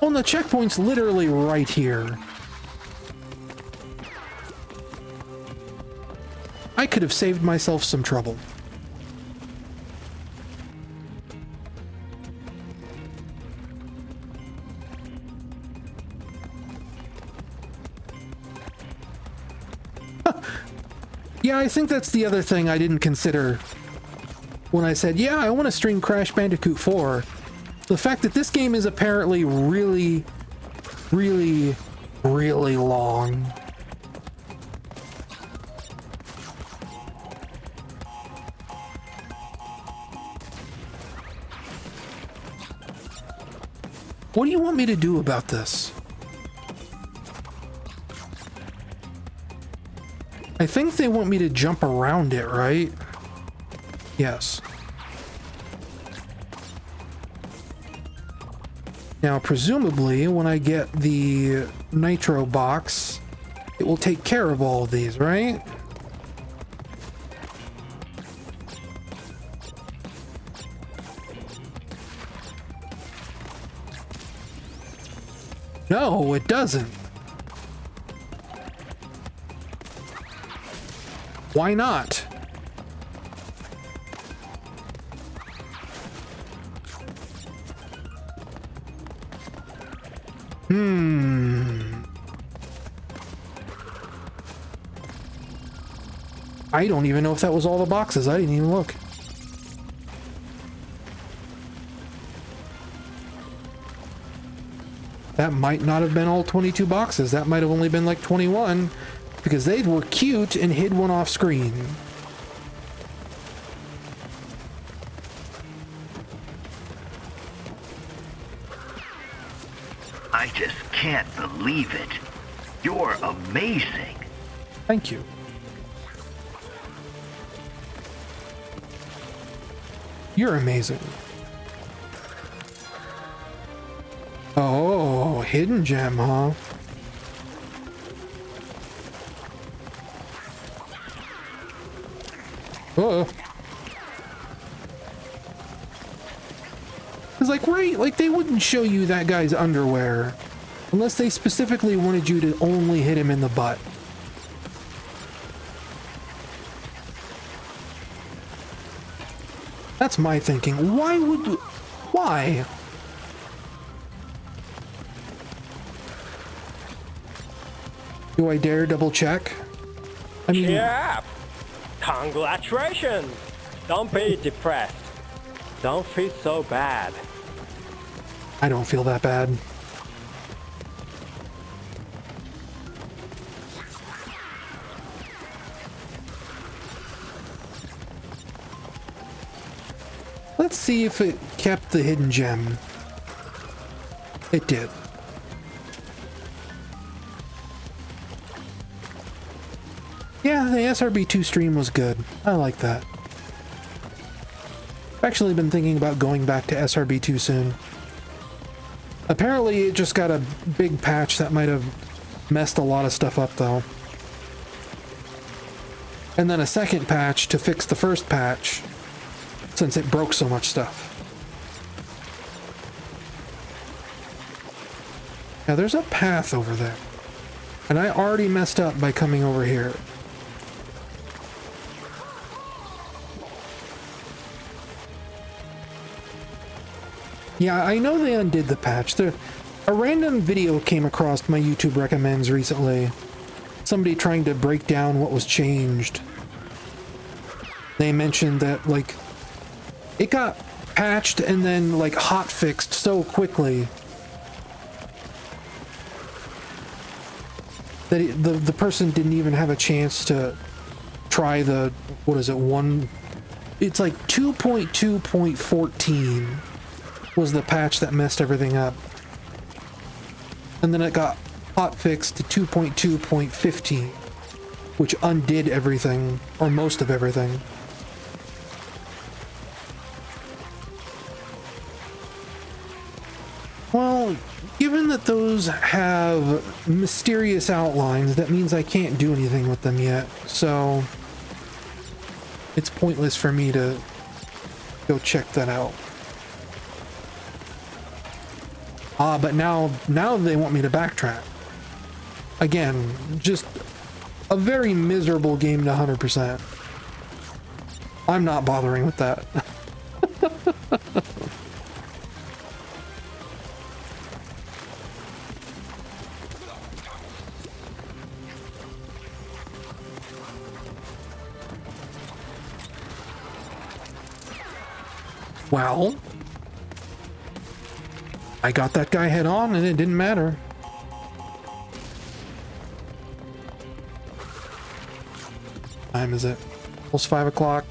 Oh, and the checkpoint's literally right here. I could have saved myself some trouble. Yeah, I think that's the other thing I didn't consider when I said, yeah, I want to stream Crash Bandicoot 4. The fact that this game is apparently really, really, really long. What do you want me to do about this? I think they want me to jump around it, right? Yes. Now, presumably, when I get the nitro box, it will take care of all of these, right? No, it doesn't. Why not? I don't even know if that was all the boxes. I didn't even look. That might not have been all 22 boxes. That might have only been like 21 because they were cute and hid one off screen. I just can't believe it. You're amazing. Thank you. You're amazing. Oh, hidden gem, huh? Uh-oh. It's like, right, like they wouldn't show you that guy's underwear unless they specifically wanted you to only hit him in the butt. That's my thinking. Why would you... Why? Do I dare double check? I mean... Cheer up! Congratulations! Don't be depressed. Don't feel so bad. I don't feel that bad. Let's see if it kept the hidden gem. It did. Yeah, the SRB2 stream was good. I like that. I've actually been thinking about going back to SRB2 soon. Apparently it just got a big patch that might have messed a lot of stuff up though. And then a second patch to fix the first patch, since it broke so much stuff. Now there's a path over there. And I already messed up by coming over here. Yeah, I know they undid the patch. A random video came across my YouTube recommends recently. Somebody trying to break down what was changed. They mentioned that, like, it got patched and then, like, hotfixed so quickly that the person didn't even have a chance to try the, what is it, it's like 2.2.14 was the patch that messed everything up. And then it got hotfixed to 2.2.15, which undid everything, or most of everything. Well, given that those have mysterious outlines, that means I can't do anything with them yet, so it's pointless for me to go check that out. Ah, but now they want me to backtrack. Again, just a very miserable game to 100%. I'm not bothering with that. Well, I got that guy head on and it didn't matter. Time is it? Almost 5 o'clock.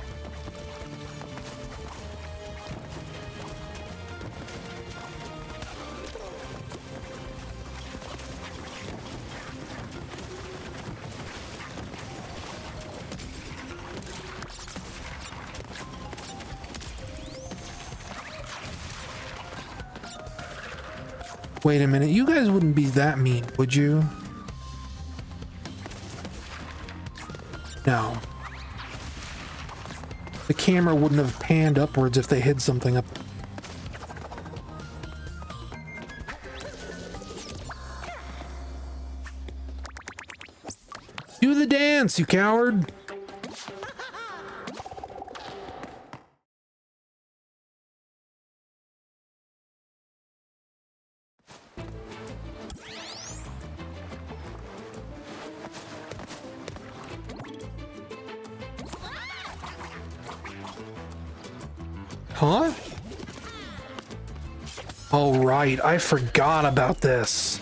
Wait a minute, you guys wouldn't be that mean, would you? No. The camera wouldn't have panned upwards if they hid something up. Do the dance, you coward! Huh? Oh, right. I forgot about this.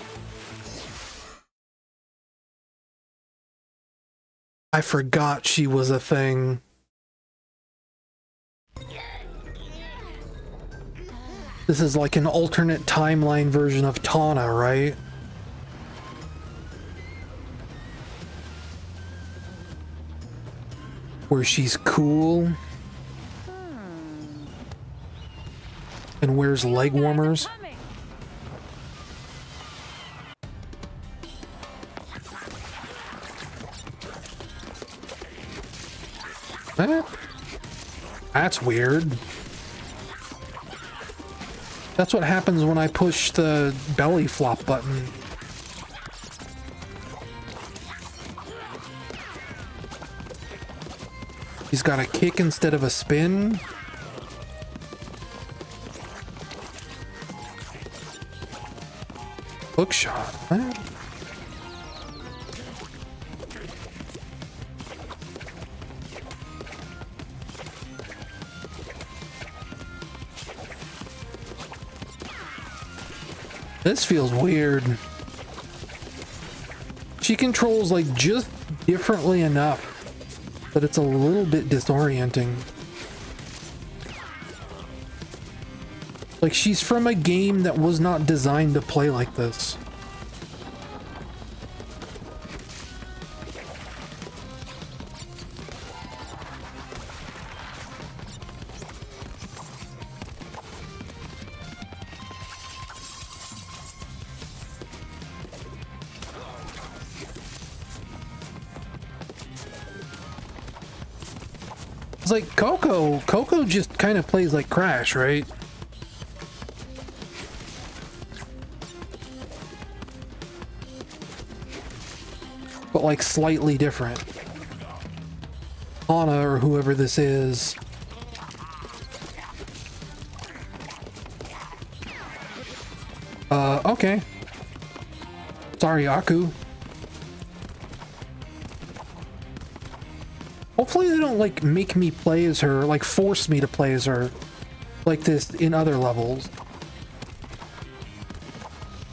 I forgot she was a thing. This is like an alternate timeline version of Tana, right? Where she's cool. And wears leg warmers. That's weird. That's what happens when I push the belly flop button. He's got a kick instead of a spin. hook shot. What? This feels weird. She controls like just differently enough that it's a little bit disorienting. Like she's from a game that was not designed to play like this. It's like Coco just kind of plays like Crash, right? But like slightly different. Anna or whoever this is. Okay. Sorry, Aku. Hopefully they don't like make me play as her, like force me to play as her like this in other levels.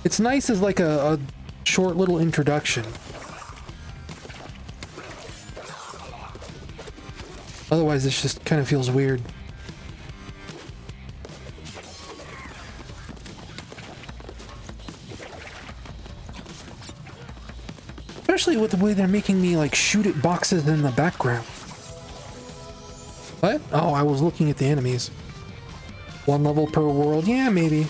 It's nice as like a short little introduction. Otherwise this just kind of feels weird. Especially with the way they're making me like shoot at boxes in the background. What? Oh, I was looking at the enemies. One level per world? Yeah, maybe.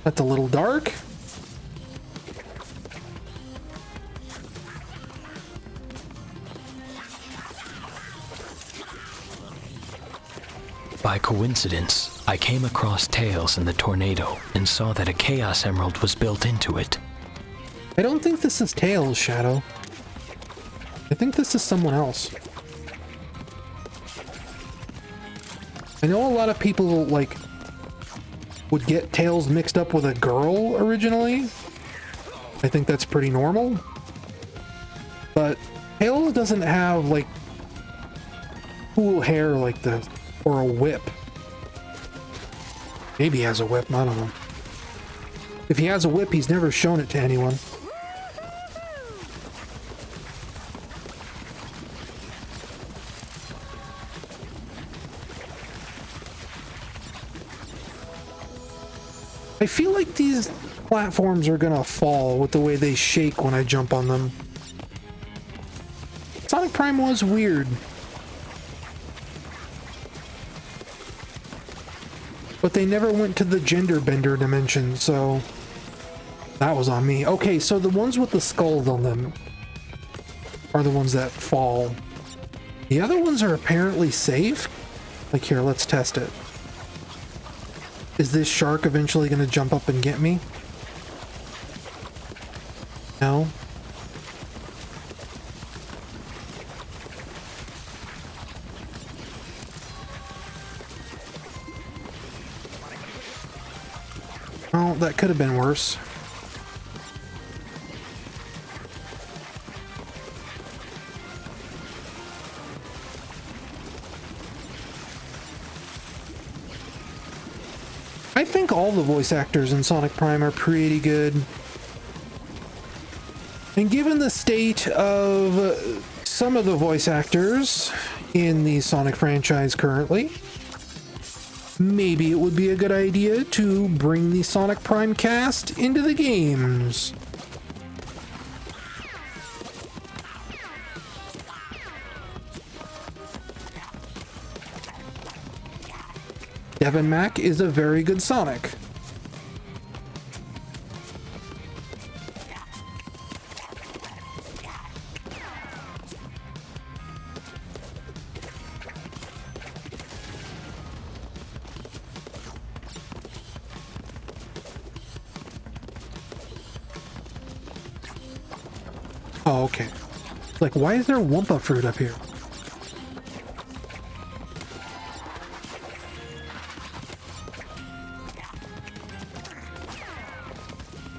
That's a little dark. By coincidence, I came across Tails in the tornado and saw that a Chaos Emerald was built into it. I don't think this is Tails, Shadow. I think this is someone else. I know a lot of people, like, would get Tails mixed up with a girl originally. I think that's pretty normal. But Tails doesn't have, like, cool hair like this. Or a whip. Maybe he has a whip, I don't know. If he has a whip, he's never shown it to anyone. I feel like these platforms are gonna fall with the way they shake when I jump on them. Sonic Prime was weird. But they never went to the gender bender dimension, so that was on me. Okay, so the ones with the skulls on them are the ones that fall. The other ones are apparently safe. Like here, let's test it. Is this shark eventually going to jump up and get me? No. Oh, that could have been worse. I think all the voice actors in Sonic Prime are pretty good. And given the state of some of the voice actors in the Sonic franchise currently, maybe it would be a good idea to bring the Sonic Prime cast into the games. Devin Mack is a very good Sonic. Oh, okay. Like, why is there Wumpa fruit up here?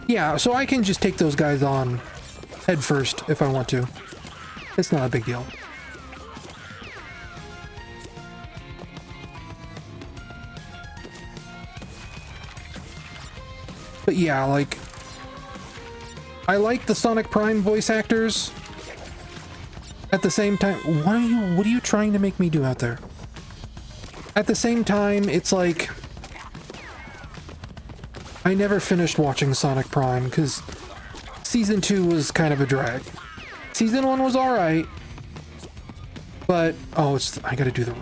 Yeah, so I can just take those guys on head first if I want to. It's not a big deal. But yeah, like, I like the Sonic Prime voice actors. At the same time, what are you trying to make me do out there? At the same time, it's like I never finished watching Sonic Prime because Season 2 was kind of a drag. Season 1 was alright, but I gotta do the...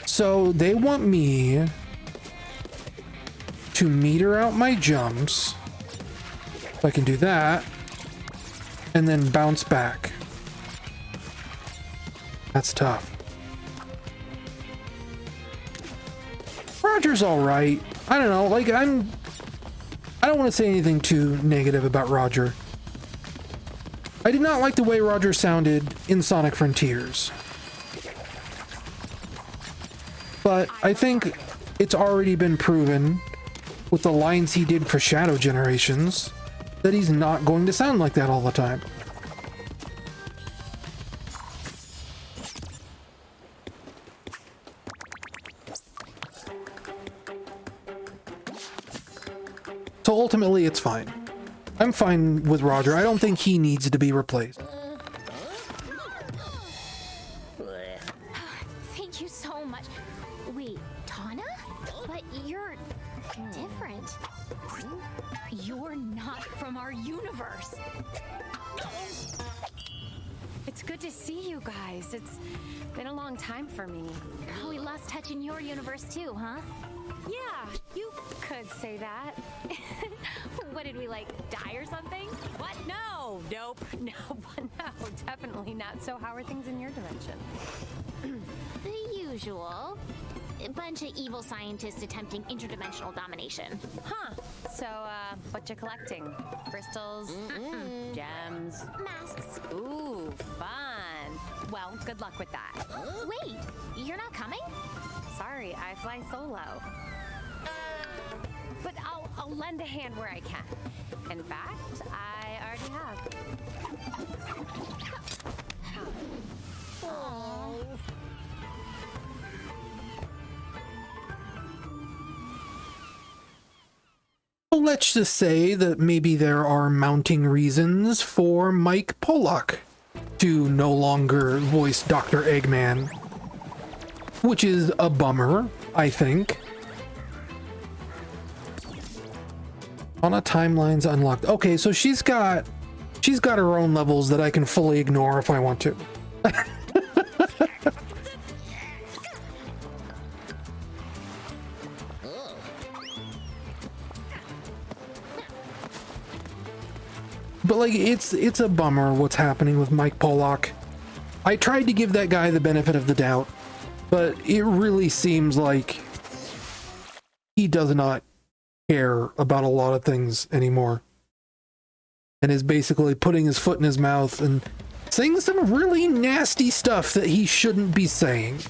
So they want me to meter out my jumps, if I can do that, and then bounce back. That's tough. Roger's alright. I don't know, like, I don't want to say anything too negative about Roger. I did not like the way Roger sounded in Sonic Frontiers. But I think it's already been proven with the lines he did for Shadow Generations that he's not going to sound like that all the time. So ultimately, it's fine. I'm fine with Roger. I don't think he needs to be replaced. Thank you so much. Wait, Tana? But you're different. You're not from our universe. It's good to see you guys. It's been a long time for me. Oh, we lost touch in your universe too, huh? Yeah, you could say that. What did we, like, die or something? What? No, nope, no, definitely not. So how are things in your dimension? The usual. A bunch of evil scientists attempting interdimensional domination. Huh. So, what you collecting? Crystals? Gems? Masks. Ooh, fun. Well, good luck with that. Wait, you're not coming? Sorry, I fly solo. But I'll lend a hand where I can. In fact, I already have. Oh. Let's just say that maybe there are mounting reasons for Mike Pollock to no longer voice Dr. Eggman, which is a bummer, I think. Anna timeline's unlocked. Okay, so she's got her own levels that I can fully ignore if I want to. But like, it's a bummer what's happening with Mike Pollock. I tried to give that guy the benefit of the doubt, but it really seems like he does not care about a lot of things anymore. And is basically putting his foot in his mouth and saying some really nasty stuff that he shouldn't be saying.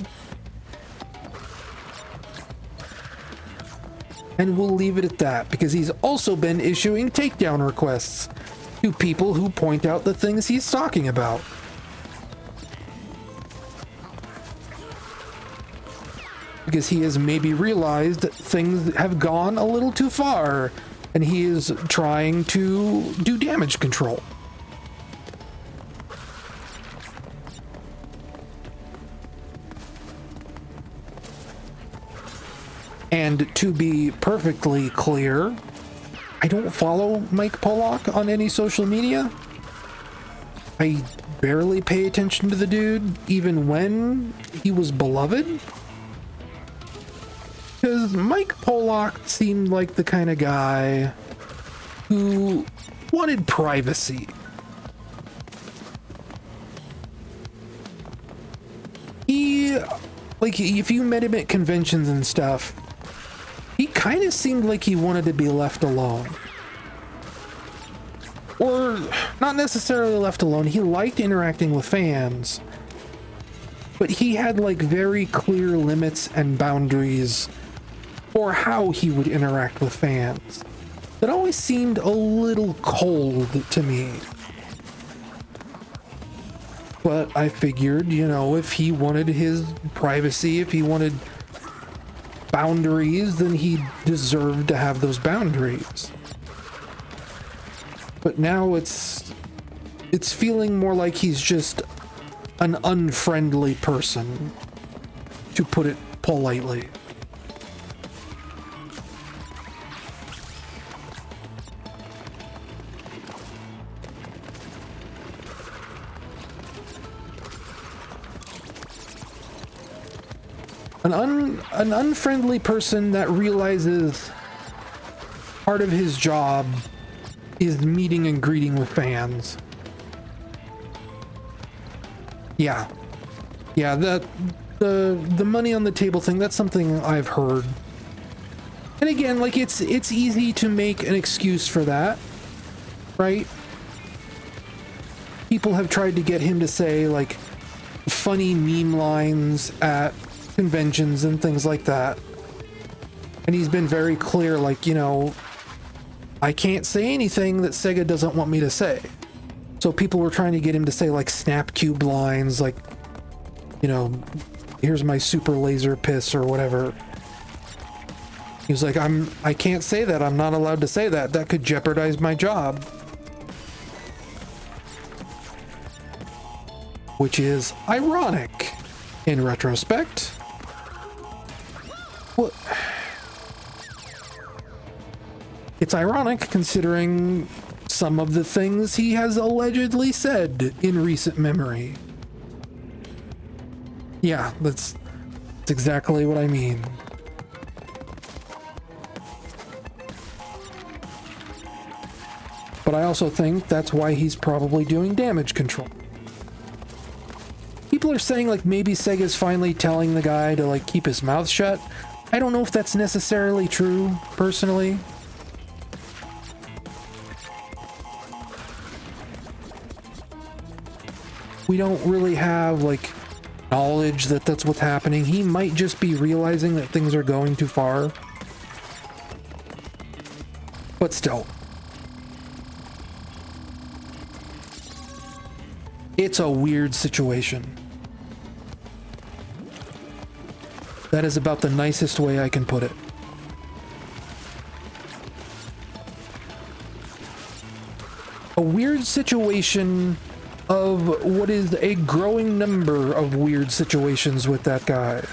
And we'll leave it at that, because he's also been issuing takedown requests to people who point out the things he's talking about. Because he has maybe realized that things have gone a little too far, and he is trying to do damage control. And to be perfectly clear, I don't follow Mike Pollock on any social media. I barely pay attention to the dude, even when he was beloved. Because Mike Pollock seemed like the kind of guy who wanted privacy. He, like, if you met him at conventions and stuff, he kind of seemed like he wanted to be left alone. or not necessarily left alone. He liked interacting with fans, but he had like very clear limits and boundaries for how he would interact with fans. That always seemed a little cold to me. But I figured, you know, if he wanted his privacy, if he wanted boundaries, then he deserved to have those boundaries. But now it's feeling more like he's just an unfriendly person, to put it politely. An unfriendly person that realizes part of his job is meeting and greeting with fans. Yeah, the money on the table thing, that's something I've heard. And again, like it's easy to make an excuse for that, right? People have tried to get him to say like funny meme lines at conventions and things like that. And he's been very clear, like, you know, I can't say anything that Sega doesn't want me to say. So people were trying to get him to say like snap cube lines, like, you know, here's my super laser piss or whatever. He was like, I can't say that. I'm not allowed to say that. That could jeopardize my job. Which is ironic in retrospect. Well, it's ironic considering some of the things he has allegedly said in recent memory. Yeah, that's exactly what I mean. But I also think that's why he's probably doing damage control. People are saying like maybe Sega's finally telling the guy to like keep his mouth shut. I don't know if that's necessarily true, personally. We don't really have like knowledge that that's what's happening. He might just be realizing that things are going too far. But still. It's a weird situation. That is about the nicest way I can put it. A weird situation of what is a growing number of weird situations with that guy.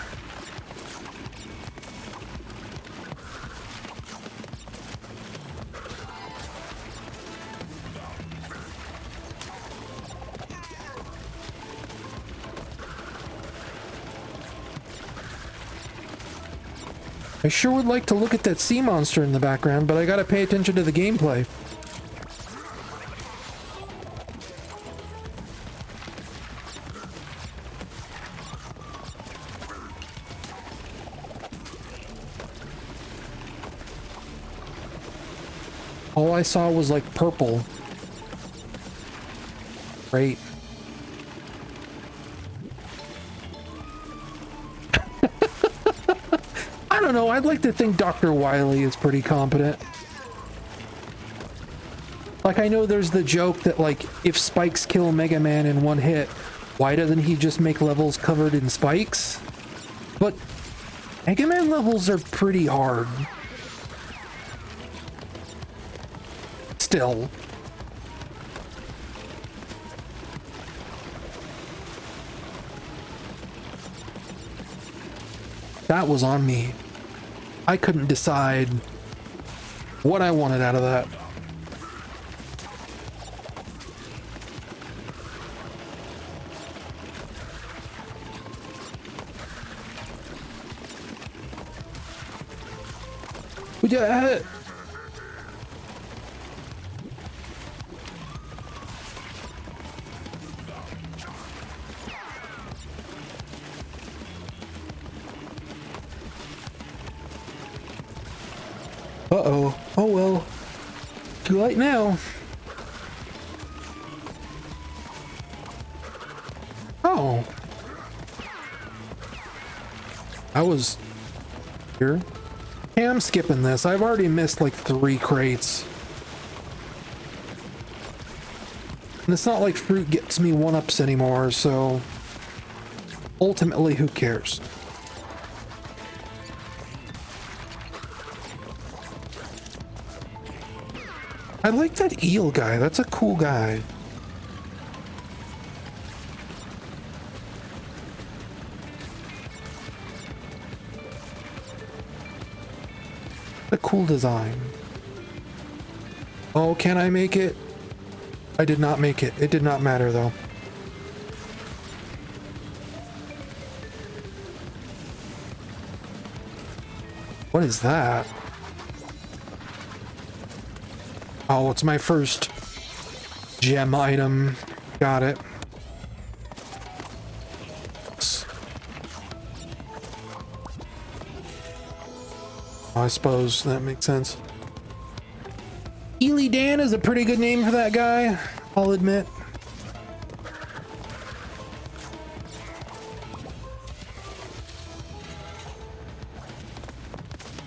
I sure would like to look at that sea monster in the background, but I gotta pay attention to the gameplay. All I saw was like purple. Right. I don't know, I'd like to think Dr. Wily is pretty competent. Like, I know there's the joke that, like, if spikes kill Mega Man in one hit, why doesn't he just make levels covered in spikes? But Mega Man levels are pretty hard. Still. That was on me. I couldn't decide what I wanted out of that. Would you, uh-oh. Oh well. Too late now. I was here. Okay, I'm skipping this. I've already missed like 3 crates. And it's not like fruit gets me 1-ups anymore, so ultimately, who cares? I like that eel guy. That's a cool guy. A cool design. Oh, can I make it? I did not make it. It did not matter though. What is that? Oh, it's my first gem item. Got it. I suppose that makes sense. Ely Dan is a pretty good name for that guy, I'll admit.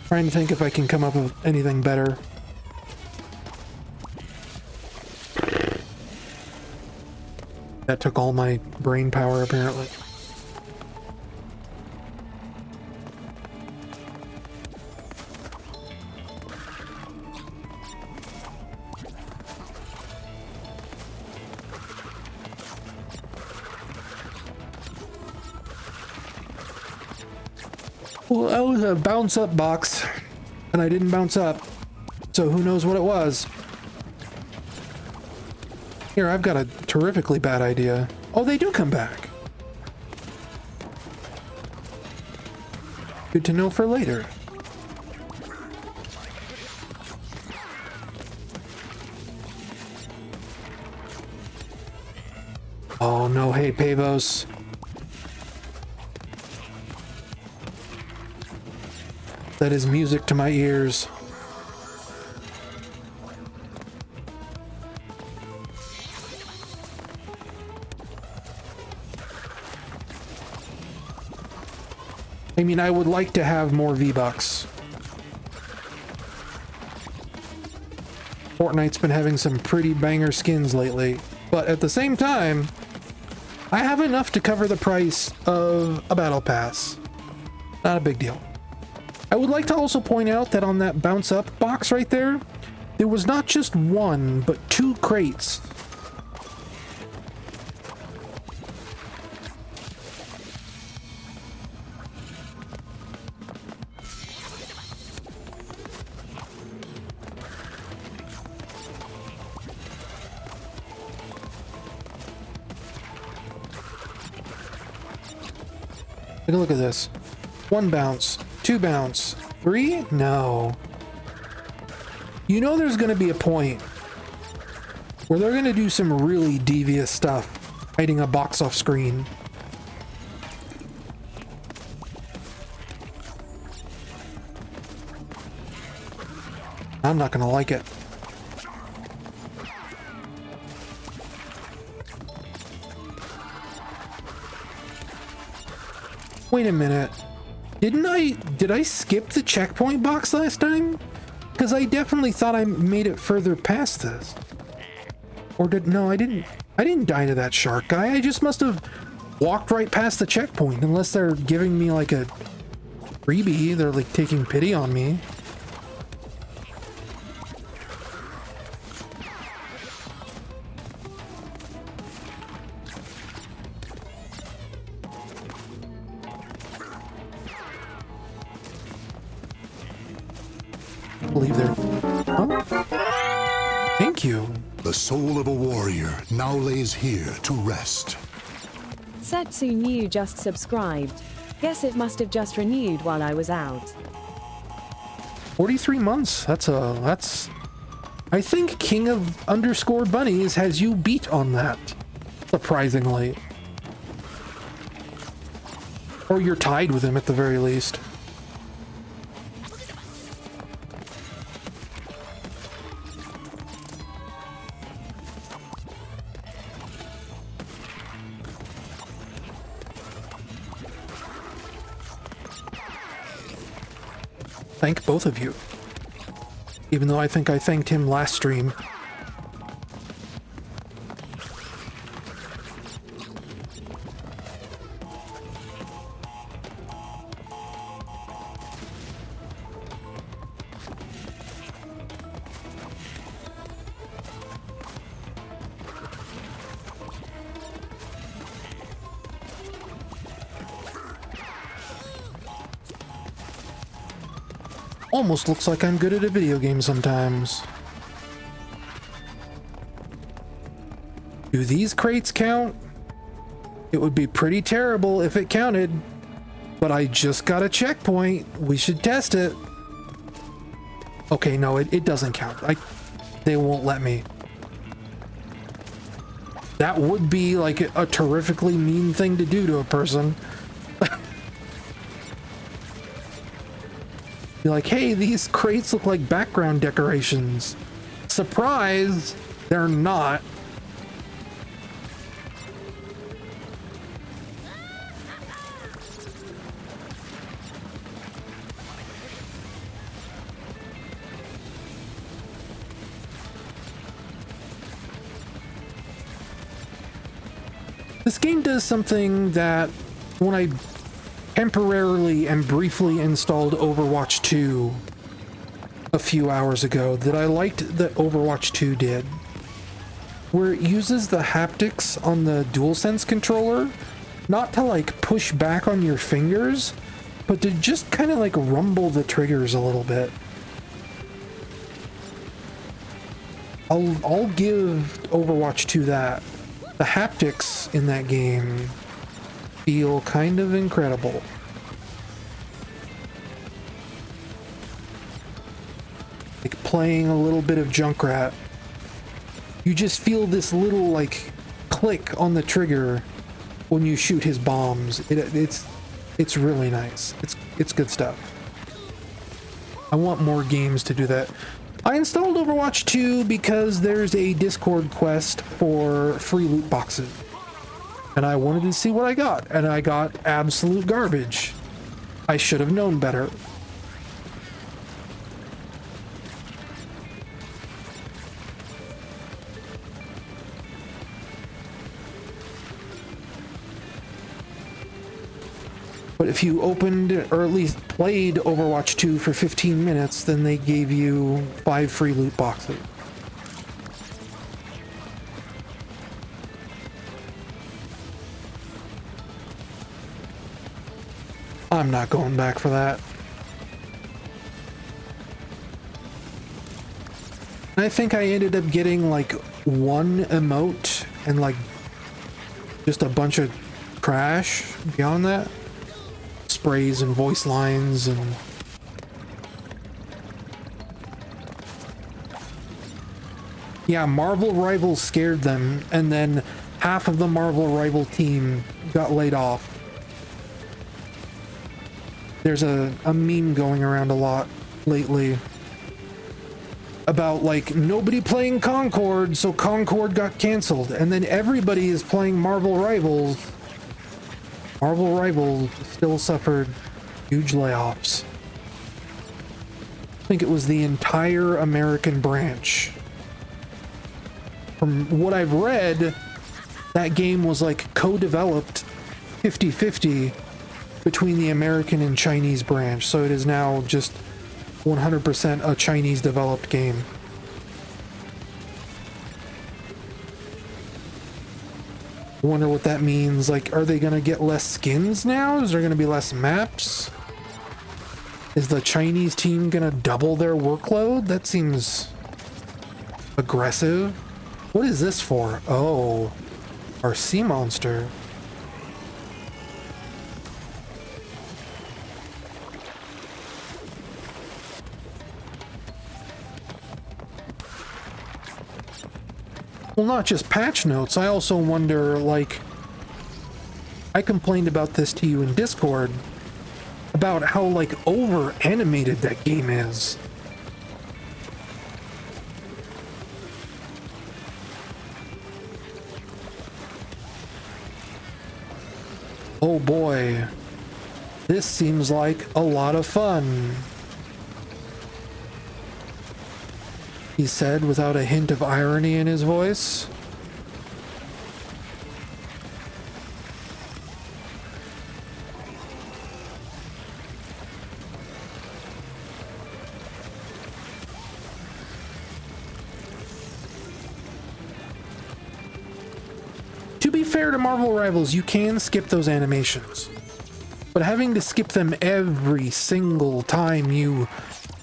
Trying to think if I can come up with anything better. That took all my brain power, apparently. Well, that was a bounce up box, and I didn't bounce up, so who knows what it was. Here, I've got a terrifically bad idea. Oh, they do come back. Good to know for later. Oh no, hey Pavos. That is music to my ears. I mean, I would like to have more V-Bucks. Fortnite's been having some pretty banger skins lately, but at the same time, I have enough to cover the price of a battle pass. Not a big deal. I would like to also point out that on that bounce up box right there, there was not just 1, but 2 crates. Take a look at this. 1 bounce, 2 bounce, 3? No. You know there's going to be a point where they're going to do some really devious stuff, hiding a box off screen. I'm not going to like it. Wait a minute. Did I skip the checkpoint box last time? Because I definitely thought I made it further past this. Or no, I didn't die to that shark guy. I just must have walked right past the checkpoint, unless they're giving me like a freebie. They're like taking pity on me. Believe there. Huh? Thank you. The soul of a warrior now lays here to rest. Setsu New just subscribed. Guess it must have just renewed while I was out. 43 months. That's. I think King of Underscore Bunnies has you beat on that. Surprisingly. Or you're tied with him at the very least. thank both of you. Even though I think I thanked him last stream. Almost looks like I'm good at a video game sometimes. Do these crates count? It would be pretty terrible if it counted, but I just got a checkpoint. We should test it. Okay, no, it doesn't count. They won't let me. That would be like a terrifically mean thing to do to a person. Be like, hey, these crates look like background decorations. Surprise! They're not. This game does something that when I temporarily and briefly installed Overwatch 2 a few hours ago that I liked that Overwatch 2 did, where it uses the haptics on the DualSense controller not to like push back on your fingers, but to just kind of like rumble the triggers a little bit. I'll give Overwatch 2 that. The haptics in that game feel kind of incredible. Like playing a little bit of Junkrat. You just feel this little like click on the trigger when you shoot his bombs. It's really nice. It's good stuff. I want more games to do that. I installed Overwatch 2 because there's a Discord quest for free loot boxes. And I wanted to see what I got, and I got absolute garbage. I should have known better. But if you opened, or at least played Overwatch 2 for 15 minutes, then they gave you 5 free loot boxes. I'm not going back for that. I think I ended up getting like one emote and like just a bunch of trash beyond that. Sprays and voice lines and yeah, Marvel Rivals scared them, and then half of the Marvel Rival team got laid off. There's a meme going around a lot lately about like nobody playing Concord, so Concord got canceled, and then everybody is playing Marvel Rivals. Marvel Rivals still suffered huge layoffs. I think it was the entire American branch. From what I've read, that game was like co-developed 50-50 between the American and Chinese branch, so it is now just 100% a Chinese developed game. I wonder what that means. Like, are they gonna get less skins now? Is there gonna be less maps? Is the Chinese team gonna double their workload? That seems aggressive. What is this for? Oh, our sea monster. Well, not just patch notes, I also wonder, like, I complained about this to you in Discord, about how, like, over-animated that game is. Oh boy, this seems like a lot of fun. he said without a hint of irony in his voice. To be fair to Marvel Rivals, you can skip those animations. But having to skip them every single time you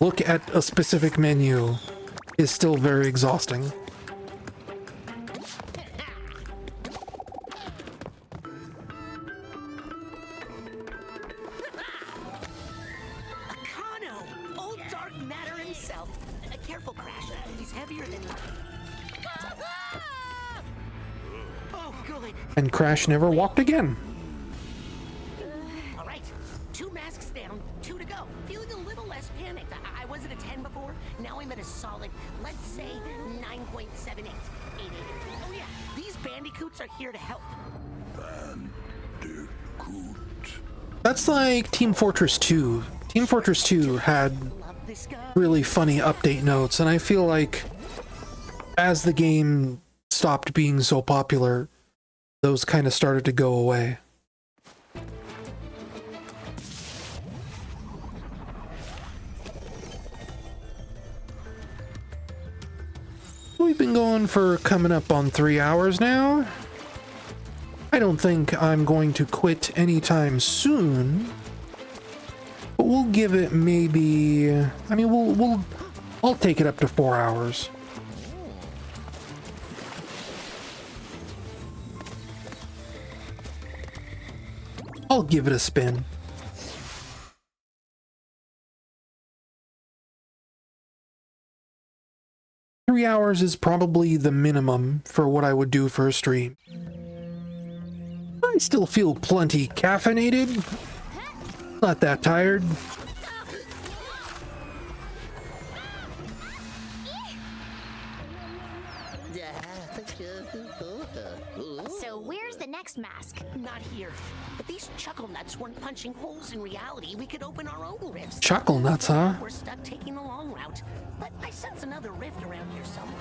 look at a specific menu is still very exhausting. Akano! Old dark matter himself. Careful, Crash. He's heavier than... Oh, good. And Crash never walked again. All right, 2 masks down, 2 to go. Feeling a little less panicked. I was at a 10 before. Now I'm at a solid, let's say, 9.78. 88. Oh yeah, these bandicoots are here to help. Bandicoot. That's like Team Fortress 2. Team Fortress 2 had really funny update notes, and I feel like as the game stopped being so popular, those kind of started to go away. We've been going for coming up on 3 hours now. I don't think I'm going to quit anytime soon, but we'll give it maybe, I mean, I'll take it up to 4 hours. I'll give it a spin. Three hours is probably the minimum for what I would do for a stream. I still feel plenty caffeinated. Not that tired. So where's the next mask? Not here. If these chuckle nuts weren't punching holes in reality, we could open our own rifts. Chuckle nuts, huh? We're stuck taking the long route. But I sense another rift around here somewhere.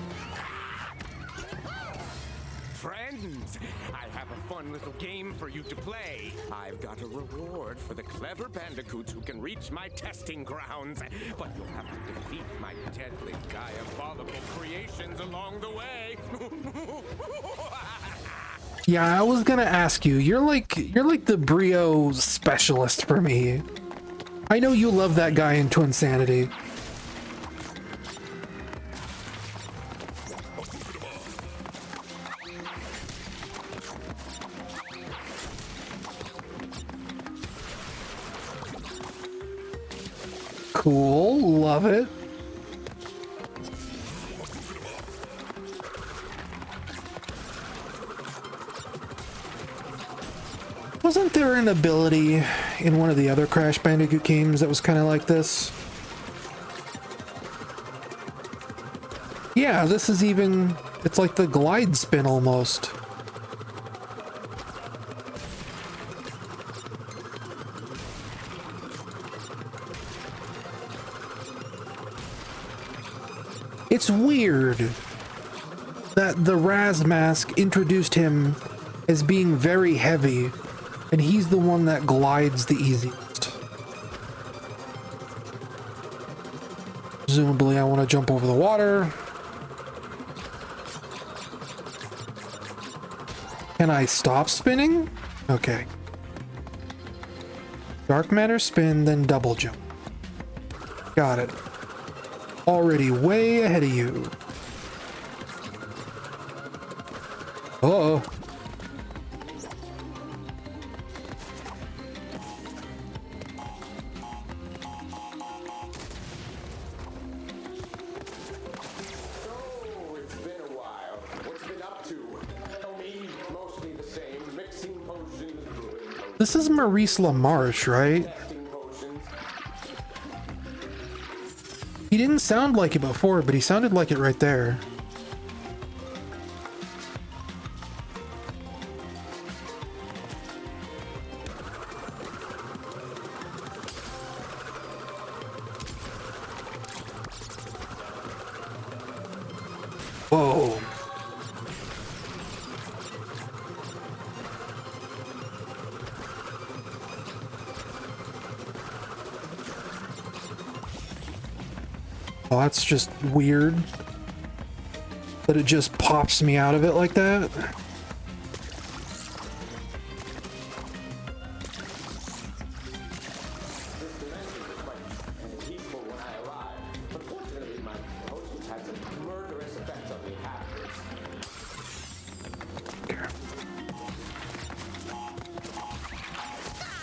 Friends, I have a fun little game for you to play. I've got a reward for the clever bandicoots who can reach my testing grounds. But you'll have to defeat my deadly, diabolical creations along the way. Yeah, I was gonna ask you. You're like the Brio specialist for me. I know you love that guy in Twinsanity. Cool, love it. Wasn't there an ability in one of the other Crash Bandicoot games that was kind of like this? Yeah, this is even... it's like the glide spin almost. It's weird that the Raz mask introduced him as being very heavy, and he's the one that glides the easiest. Presumably I want to jump over the water. Can I stop spinning? Okay. Dark matter spin, then double jump. Got it. Already way ahead of you. Uh-oh. This is Maurice LaMarche, right? He didn't sound like it before, but he sounded like it right there. Whoa. Oh, that's just weird. That it just pops me out of it like that.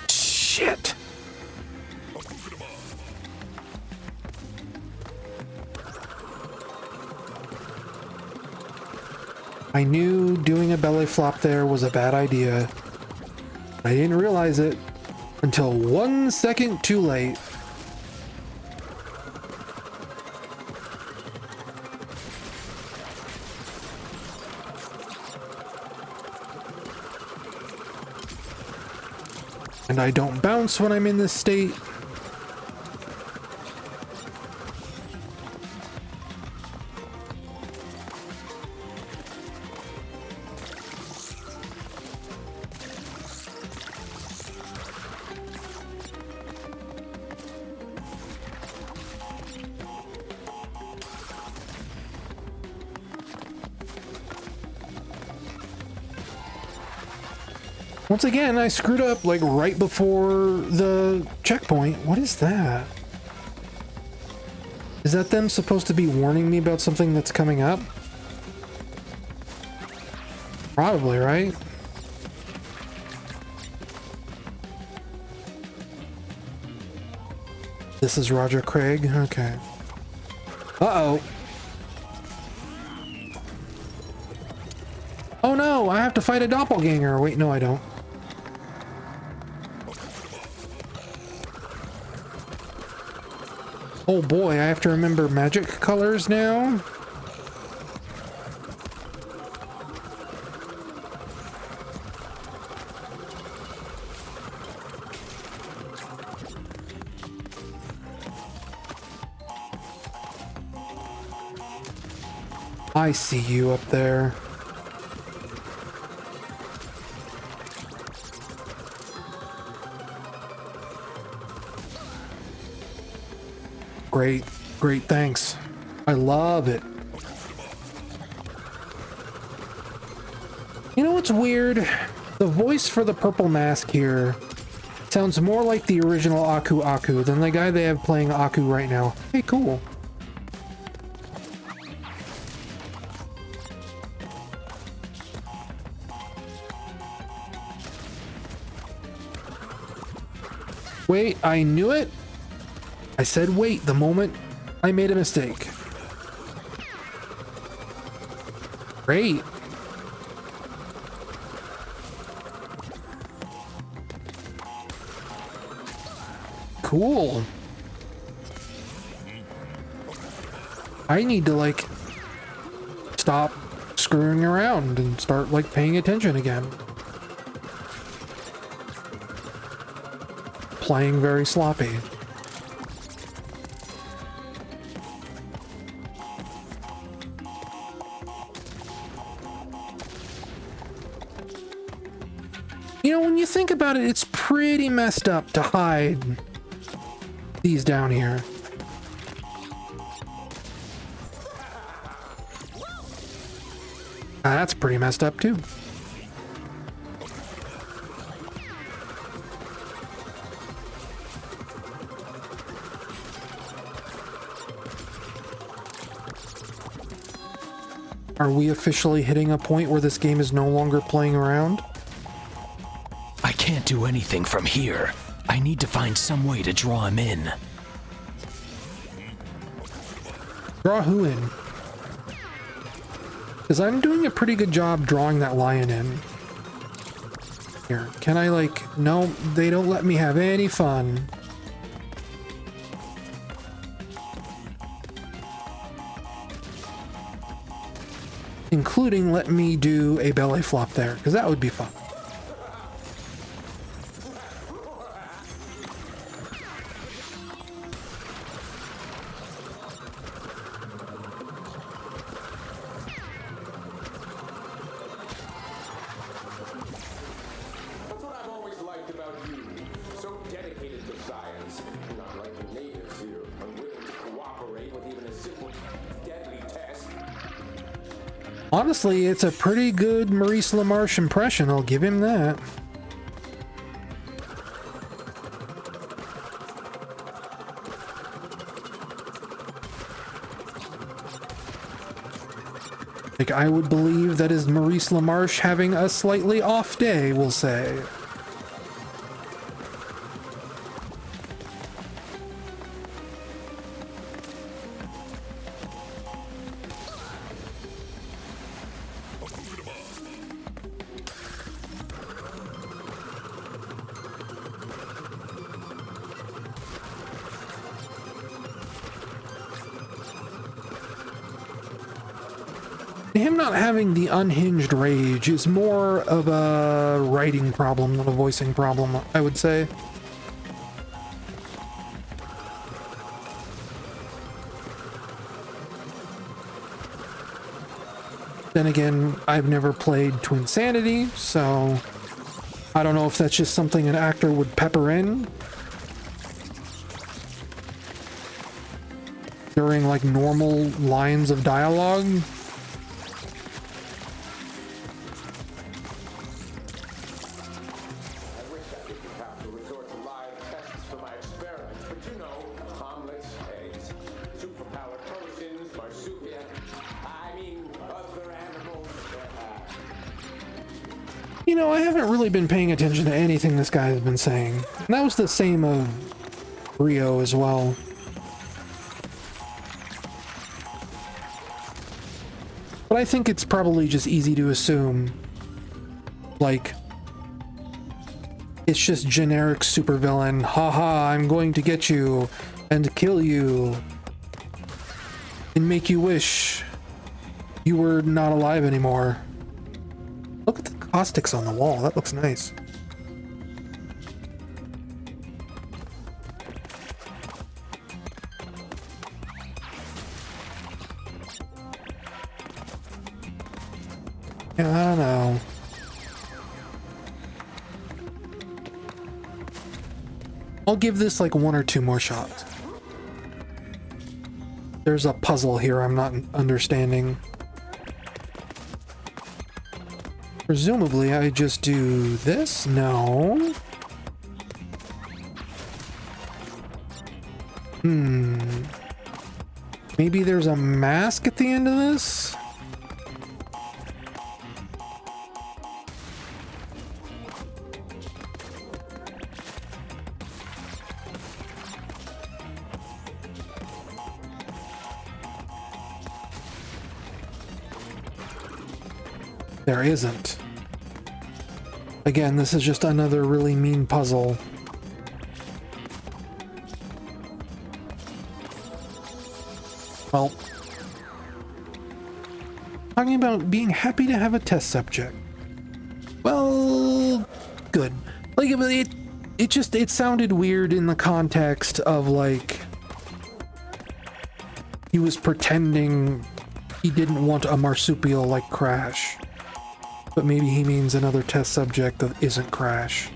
Shit. I knew doing a belly flop there was a bad idea. I didn't realize it until 1 second too late. And I don't bounce when I'm in this state. Once again, I screwed up like right before the checkpoint. What is that? Is that them supposed to be warning me about something that's coming up? Probably, right? This is Roger Craig? Okay. Uh-oh. Oh no, I have to fight a doppelganger. Wait, no, I don't. Oh boy, I have to remember magic colors now. I see you up there. Great, great, thanks. I love it. You know what's weird? The voice for the purple mask here sounds more like the original Aku Aku than the guy they have playing Aku right now. Hey, cool. Wait, I knew it? I said wait the moment I made a mistake. Great. Cool. I need to like stop screwing around and start like paying attention again. Playing very sloppy. You know, when you think about it, it's pretty messed up to hide these down here. That's pretty messed up too. Are we officially hitting a point where this game is no longer playing around? I can't do anything from here. I need to find some way to draw him in. Draw who in? Because I'm doing a pretty good job drawing that lion in. Here, can I like... No, they don't let me have any fun. Including let me do a belly flop there, because that would be fun. Honestly, it's a pretty good Maurice LaMarche impression, I'll give him that. Like, I would believe that is Maurice LaMarche having a slightly off day, we'll say. Him not having the unhinged rage is more of a writing problem than a voicing problem, I would say. Then again, I've never played Twinsanity, so I don't know if that's just something an actor would pepper in during like normal lines of dialogue. You know, I haven't really been paying attention to anything this guy has been saying. And that was the same of Rio as well. But I think it's probably just easy to assume, like, it's just generic supervillain. Haha, I'm going to get you and kill you and make you wish you were not alive anymore. Look at the caustics on the wall. That looks nice. Yeah, I don't know. I'll give this like 1 or 2 more shots. There's a puzzle here I'm not understanding. Presumably, I just do this? No. Maybe there's a mask at the end of this? There isn't. Again, this is just another really mean puzzle. Well, talking about being happy to have a test subject. Well, good. Like, it sounded weird in the context of, like, he was pretending he didn't want a marsupial like Crash. But maybe he means another test subject that isn't Crash.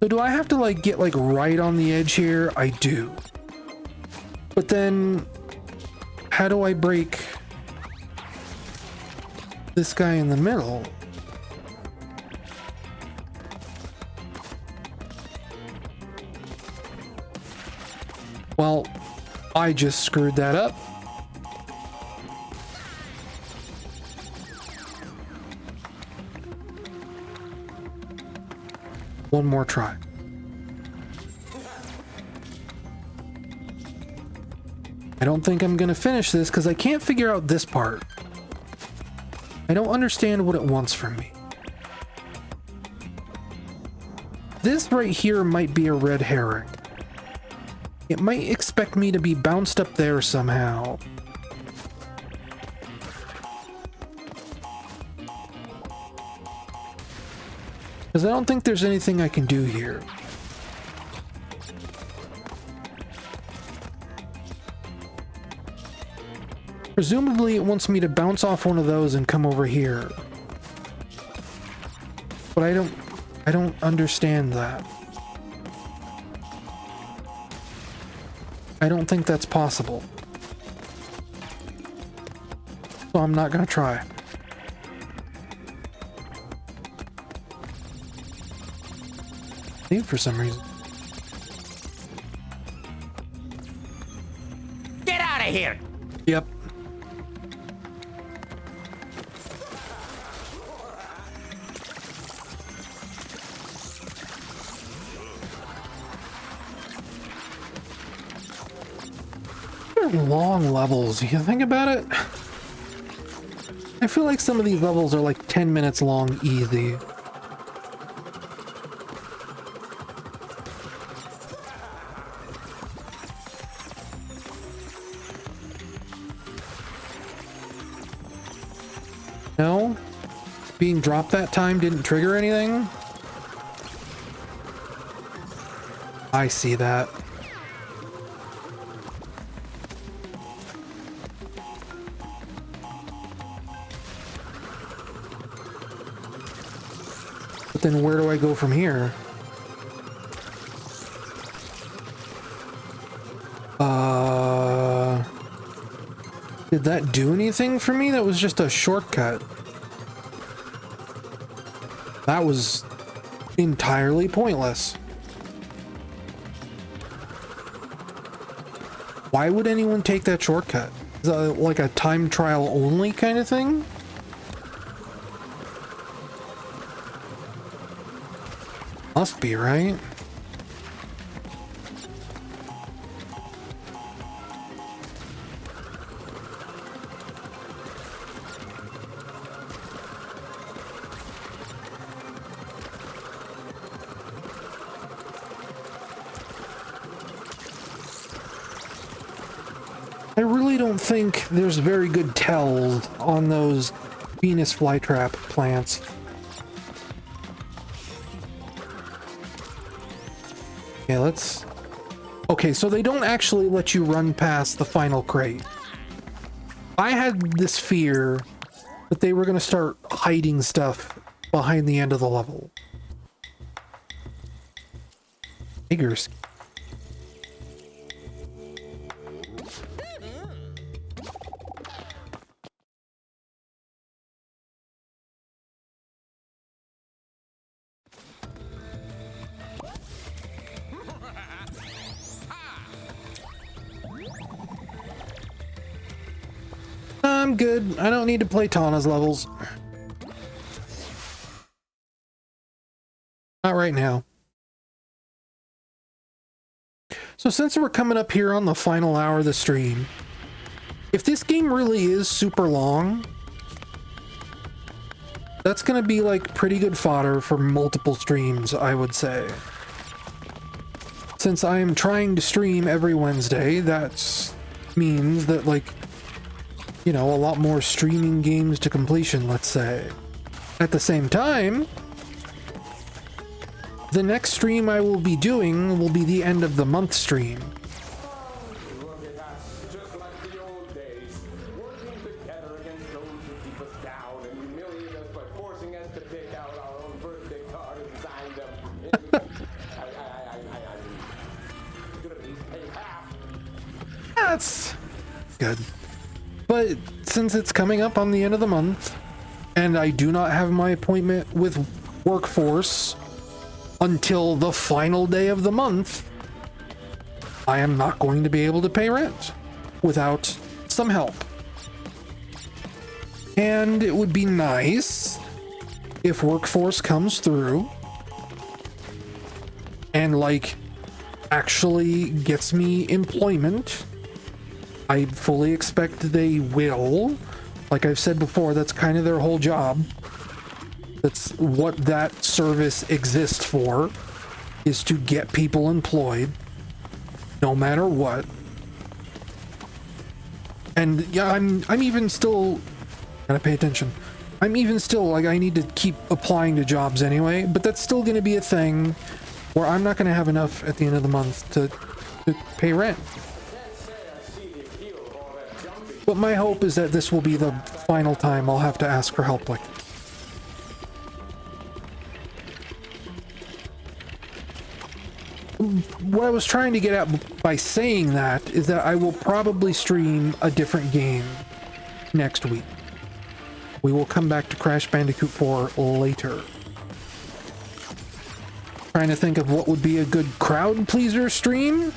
So do I have to like get like right on the edge here? I do. But then how do I break this guy in the middle? Well, I just screwed that up. One more try. I don't think I'm gonna finish this because I can't figure out this part. I don't understand what it wants from me. This right here might be a red herring. It might expect me to be bounced up there somehow. Because I don't think there's anything I can do here. Presumably it wants me to bounce off one of those and come over here. But I don't understand that. I don't think that's possible. So I'm not gonna try. Save for some reason. Get out of here! Yep. They're long levels, you think about it? I feel like some of these levels are like 10 minutes long easy. No? Being dropped that time didn't trigger anything? I see that. But then where do I go from here? Did that do anything for me? That was just a shortcut. That was entirely pointless. Why would anyone take that shortcut? Is that like a time trial only kind of thing? Must be, right? I really don't think there's very good tells on those Venus flytrap plants. Okay, let's... Okay, so they don't actually let you run past the final crate. I had this fear that they were going to start hiding stuff behind the end of the level. Figures. I'm good. I don't need to play Tana's levels. Not right now. So since we're coming up here on the final hour of the stream, if this game really is super long, that's gonna be like pretty good fodder for multiple streams, I would say. Since I am trying to stream every Wednesday, that means that, like, you know, a lot more streaming games to completion, let's say. At the same time, the next stream I will be doing will be the end of the month stream. Look at us, just like the old days, working together against those who keep us down and humiliate us by forcing us to pick out our own birthday card and sign them. I'm gonna at least pay half. That's good. But since it's coming up on the end of the month, and I do not have my appointment with Workforce until the final day of the month, I am not going to be able to pay rent without some help. And it would be nice if Workforce comes through and, like, actually gets me employment. I fully expect they will. Like I've said before, that's kind of their whole job. That's what that service exists for, is to get people employed, no matter what. And yeah, I'm even still, gotta pay attention. I'm even still, like, I need to keep applying to jobs anyway, but that's still gonna be a thing where I'm not gonna have enough at the end of the month to pay rent. But my hope is that this will be the final time I'll have to ask for help like this. What I was trying to get at by saying that is that I will probably stream a different game next week. We will come back to Crash Bandicoot 4 later. Trying to think of what would be a good crowd pleaser stream.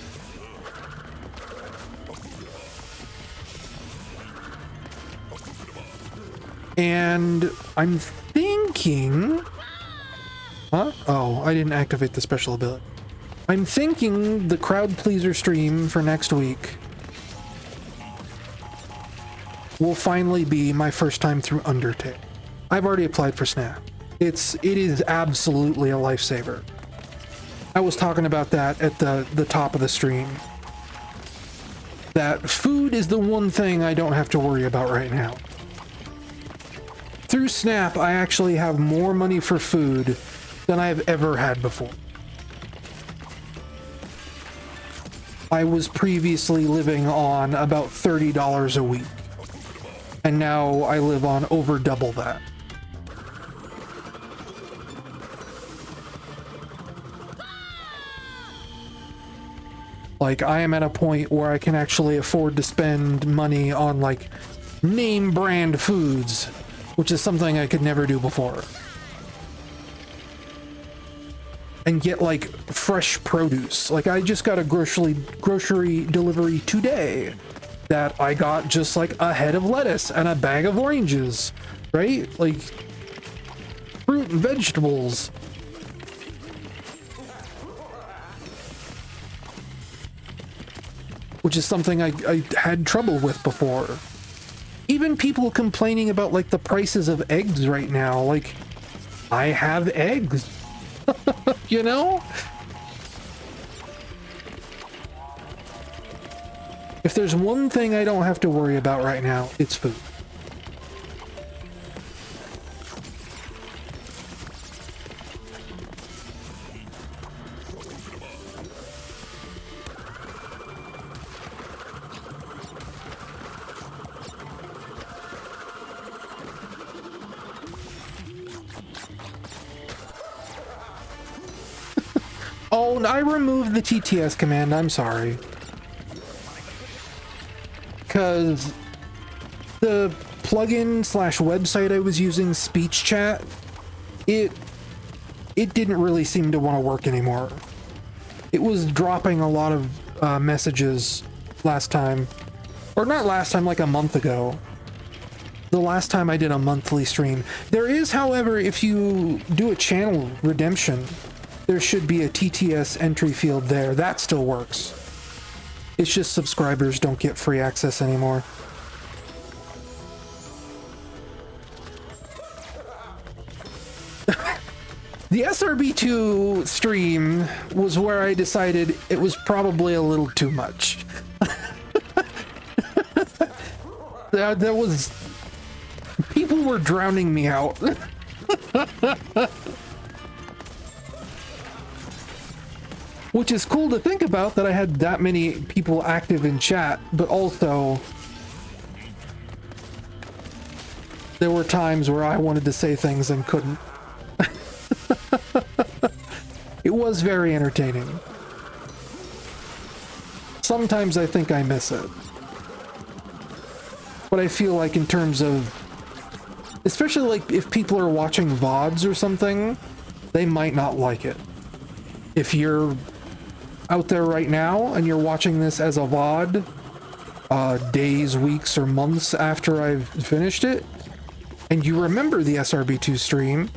And I'm thinking... Huh? Oh, I didn't activate the special ability. I'm thinking the crowd pleaser stream for next week will finally be my first time through Undertale. I've already applied for Snap. It is absolutely a lifesaver. I was talking about that at the top of the stream. That food is the one thing I don't have to worry about right now. Through Snap, I actually have more money for food than I've ever had before. I was previously living on about $30 a week, and now I live on over double that. Like, I am at a point where I can actually afford to spend money on, like, name brand foods, which is something I could never do before. And get, like, fresh produce. Like, I just got a grocery delivery today that I got just, like, a head of lettuce and a bag of oranges, right? Like, fruit and vegetables. Which is something I had trouble with before. Even people complaining about, like, the prices of eggs right now. Like, I have eggs. You know? If there's one thing I don't have to worry about right now, it's food. Oh, and I removed the TTS command, I'm sorry. Because the plugin slash website I was using, speech chat, it didn't really seem to want to work anymore. It was dropping a lot of messages last time. Or not last time, like a month ago. The last time I did a monthly stream. There is, however, if you do a channel redemption, there should be a TTS entry field there. That still works. It's just subscribers don't get free access anymore. The SRB2 stream was where I decided it was probably a little too much. There was... People were drowning me out. Which is cool to think about, that I had that many people active in chat, but also there were times where I wanted to say things and couldn't. It was very entertaining. Sometimes I think I miss it. But I feel like in terms of, especially like if people are watching VODs or something, they might not like it. If you're out there right now and you're watching this as a VOD, days, weeks, or months after I've finished it, and you remember the SRB2 stream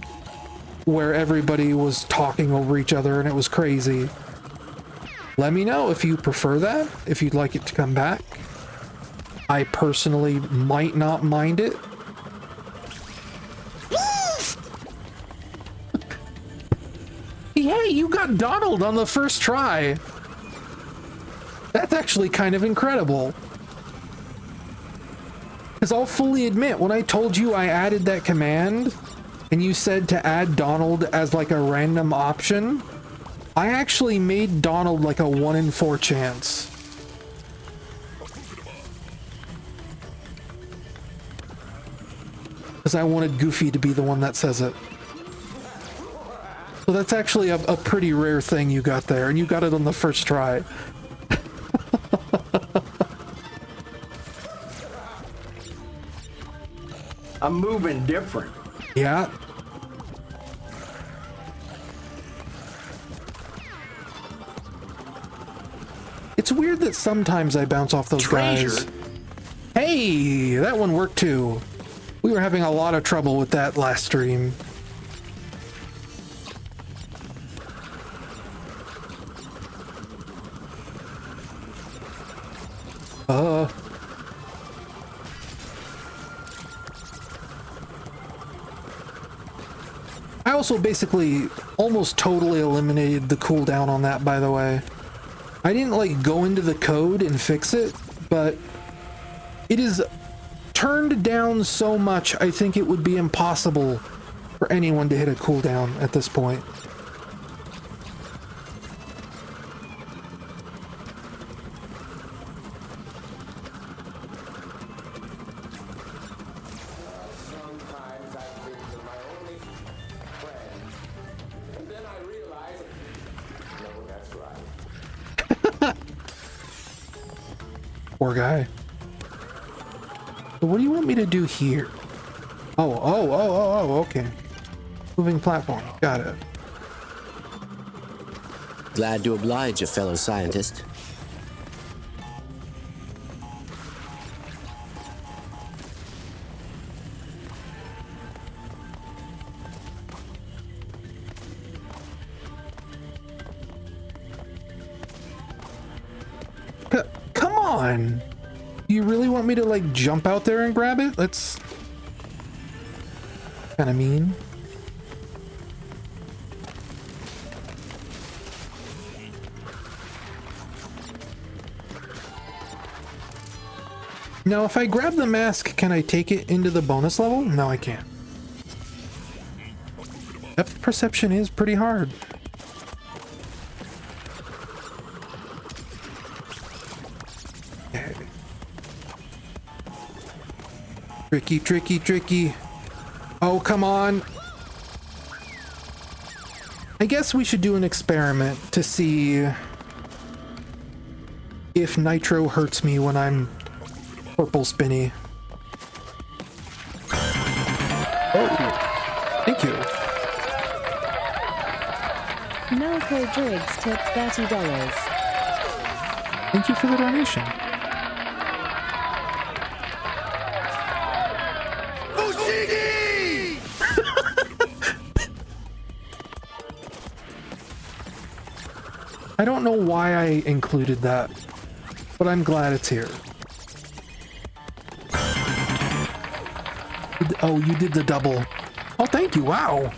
where everybody was talking over each other and it was crazy, let me know if you prefer that, if you'd like it to come back. I personally might not mind it. Hey, you got Donald on the first try. That's actually kind of incredible. Because I'll fully admit, when I told you I added that command, and you said to add Donald as like a random option, I actually made Donald like a 1 in 4 chance. Because I wanted Goofy to be the one that says it. So that's actually a pretty rare thing you got there, and you got it on the first try. I'm moving different. Yeah. It's weird that sometimes I bounce off those guys. Hey, that one worked too. We were having a lot of trouble with that last stream. I also basically almost totally eliminated the cooldown on that, by the way. I didn't like go into the code and fix it, but it is turned down so much I think it would be impossible for anyone to hit a cooldown at this point. Poor guy. So what do you want me to do here? Oh, okay. Moving platform. Got it. Glad to oblige a fellow scientist. Come on! You really want me to like jump out there and grab it? That's kind of mean. Now, if I grab the mask, can I take it into the bonus level? No, I can't. Depth perception is pretty hard. Okay. Tricky, tricky, tricky. Oh, come on. I guess we should do an experiment to see if nitro hurts me when I'm purple spinny. Oh, thank you. Melco Driggs tipped $30. Thank you for the donation. I don't know why I included that, but I'm glad it's here. Oh, you did the double. Oh, thank you. Wow.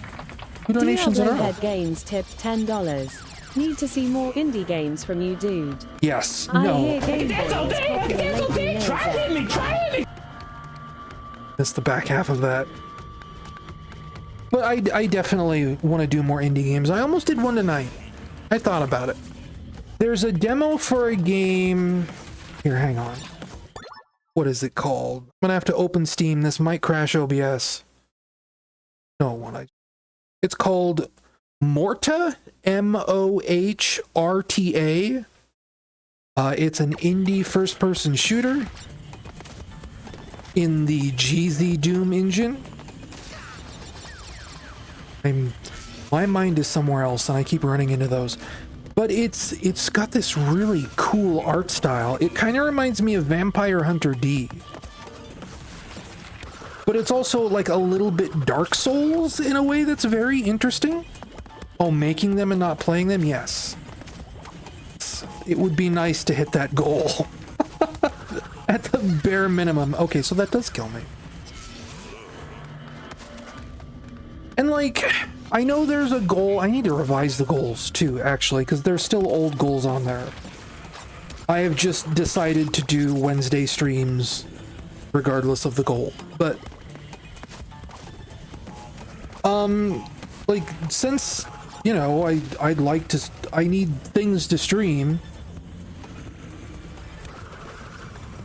2 donations in a row. Head Games tipped $10. Need to see more indie games from you, dude. Yes. I No. hear Game Boy is popular lately. Try me. That's the back half of that. But I definitely want to do more indie games. I almost did one tonight. I thought about it. There's a demo for a game. Here, hang on. What is it called? I'm gonna have to open Steam. This might crash OBS. No, one. It's called Morta, M-O-H-R-T-A. It's an indie first-person shooter in the GZ Doom engine. My mind is somewhere else, and I keep running into those. But it's got this really cool art style. It kind of reminds me of Vampire Hunter D. But it's also like a little bit Dark Souls in a way that's very interesting. Oh, making them and not playing them? Yes. It would be nice to hit that goal. At the bare minimum. Okay, so that does kill me. And like, I know there's a goal. I need to revise the goals too, actually, because there's still old goals on there. I have just decided to do Wednesday streams regardless of the goal. But like, since, you know, I'd like to, I need things to stream.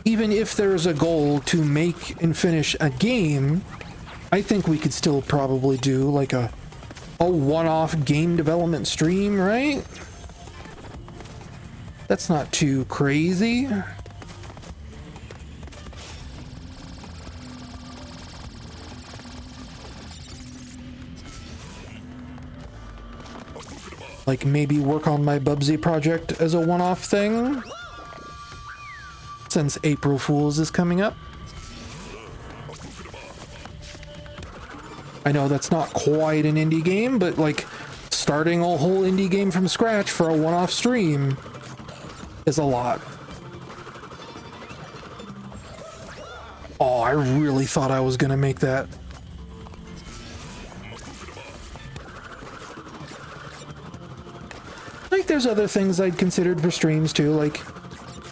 Even if there's a goal to make and finish a game, I think we could still probably do like a one-off game development stream, right? That's not too crazy. like maybe work on my Bubsy project as a one-off thing, since April Fool's is coming up. I know that's not quite an indie game, but like starting a whole indie game from scratch for a one-off stream is a lot. Oh, I really thought I was gonna make that. Like, there's other things I'd considered for streams too, like,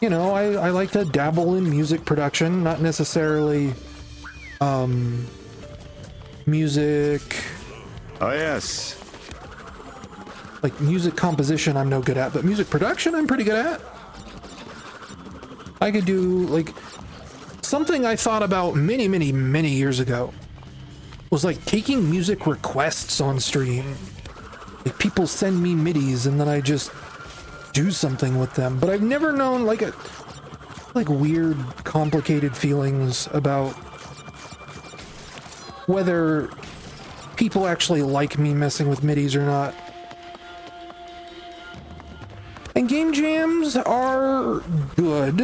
you know, I like to dabble in music production, not necessarily, music. Oh, yes. Like, music composition I'm no good at, but music production I'm pretty good at. I could do, like, something I thought about many, many, many years ago was, like, taking music requests on stream. Like, people send me MIDIs and then I just do something with them. But I've never known, like, weird, complicated feelings about whether people actually like me messing with MIDIs or not. And game jams are good.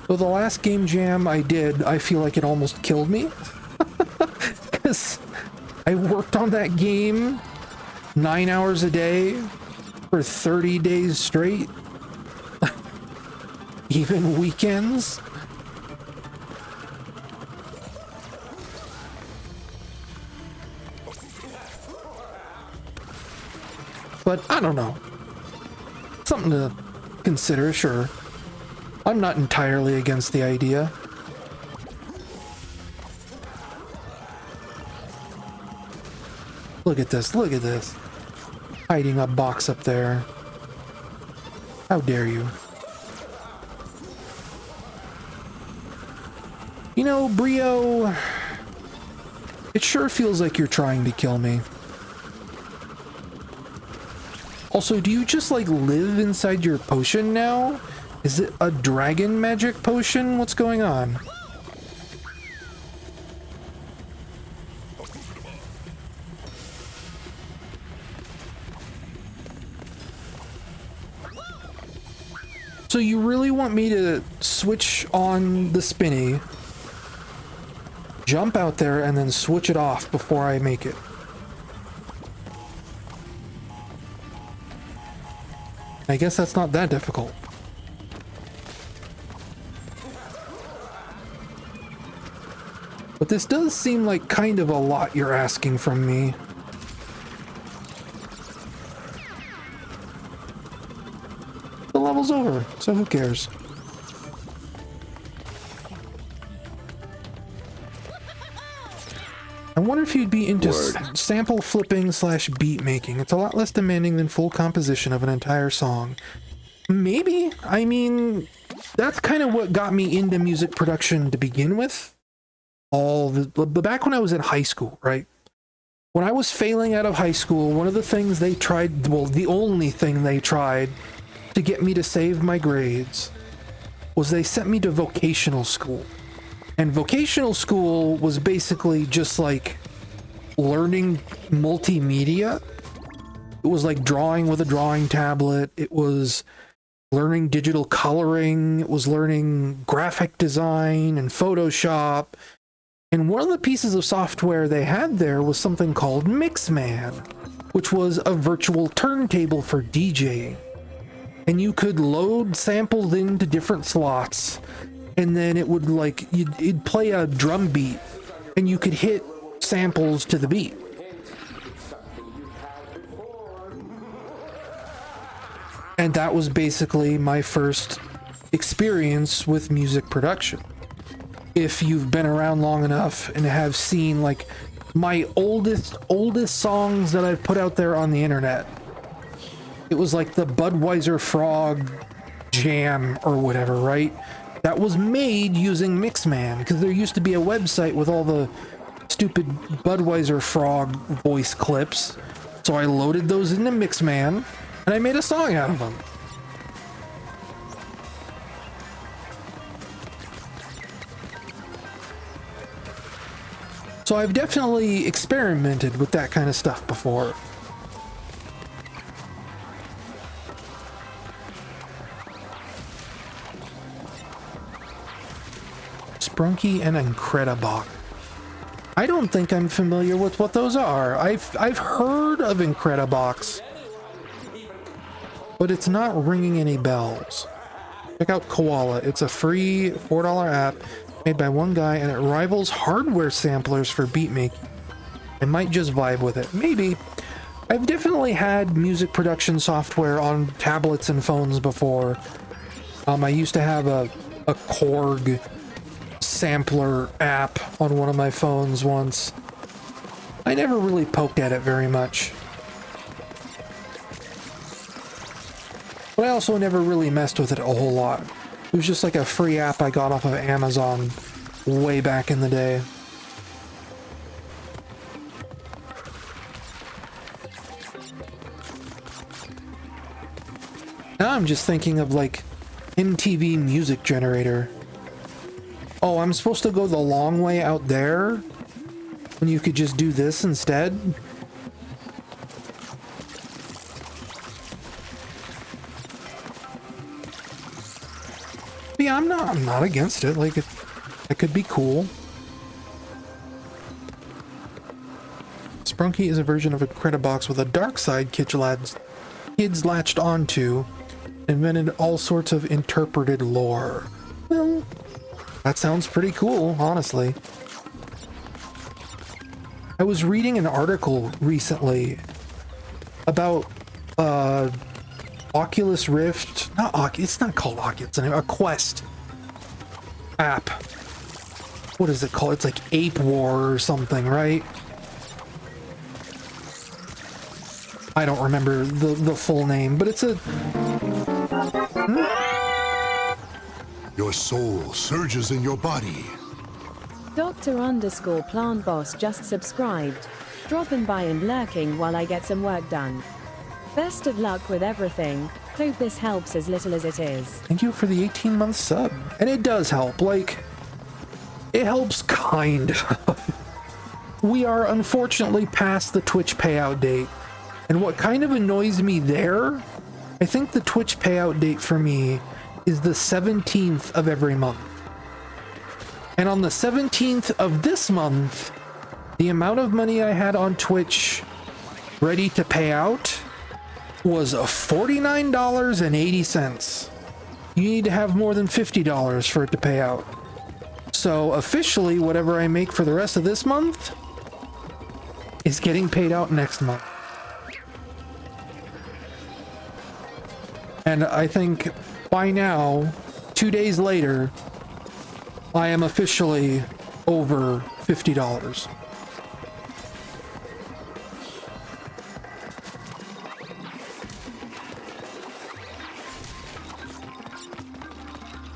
Though the last game jam I did, I feel like it almost killed me. Because I worked on that game 9 hours a day for 30 days straight. Even weekends. But I don't know. Something to consider, sure. I'm not entirely against the idea. Look at this, look at this. Hiding a box up there. How dare you? You know, Brio, it sure feels like you're trying to kill me. Also, do you just, like, live inside your potion now? Is it a dragon magic potion? What's going on? So you really want me to switch on the spinny, jump out there, and then switch it off before I make it? I guess that's not that difficult. But this does seem like kind of a lot you're asking from me. The level's over, so who cares? I wonder if you'd be into sample flipping / beat making. It's a lot less demanding than full composition of an entire song. Maybe. I mean, that's kind of what got me into music production to begin with. Back when I was in high school, right? When I was failing out of high school, one of the things they tried, well, the only thing they tried to get me to save my grades was they sent me to vocational school. And vocational school was basically just like learning multimedia. It was like drawing with a drawing tablet. It was learning digital coloring. It was learning graphic design and Photoshop. And one of the pieces of software they had there was something called Mixman, which was a virtual turntable for DJing. And you could load samples into different slots, and then it would, like, it'd play a drum beat, and you could hit samples to the beat. And that was basically my first experience with music production. If you've been around long enough and have seen, like, my oldest songs that I've put out there on the internet, it was like the Budweiser Frog Jam or whatever, right? That was made using Mixman, because there used to be a website with all the stupid Budweiser Frog voice clips. So I loaded those into Mixman, and I made a song out of them. So I've definitely experimented with that kind of stuff before. Sprunky and Incredibox. I don't think I'm familiar with what those are. I've heard of Incredibox, but it's not ringing any bells. Check out Koala. It's a free $4 app made by one guy, and it rivals hardware samplers for beatmaking. I might just vibe with it. Maybe. I've definitely had music production software on tablets and phones before. I used to have a Korg sampler app on one of my phones once. I never really poked at it very much. But I also never really messed with it a whole lot. It was just like a free app I got off of Amazon way back in the day. Now I'm just thinking of like MTV Music Generator. Oh, I'm supposed to go the long way out there when you could just do this instead? Yeah, I'm not against it. Like, it could be cool. Sprunky is a version of a Incredibox with a dark side kids latched onto, invented all sorts of interpreted lore. Well, that sounds pretty cool, honestly. I was reading an article recently about Oculus Rift, it's not called Oculus anymore, a Quest app. What is it called? It's like Ape War or something, right? I don't remember the full name, but it's a... Your soul surges in your body. Dr_Plant Boss just subscribed. Dropping by and lurking while I get some work done. Best of luck with everything. Hope this helps as little as it is. Thank you for the 18-month sub. And it does help. Like, it helps kind of. We are unfortunately past the Twitch payout date. And what kind of annoys me there, I think the Twitch payout date for me is the 17th of every month. And on the 17th of this month, the amount of money I had on Twitch ready to pay out was $49.80. You need to have more than $50 for it to pay out. So officially, whatever I make for the rest of this month is getting paid out next month. And I think by now, 2 days later, I am officially over $50.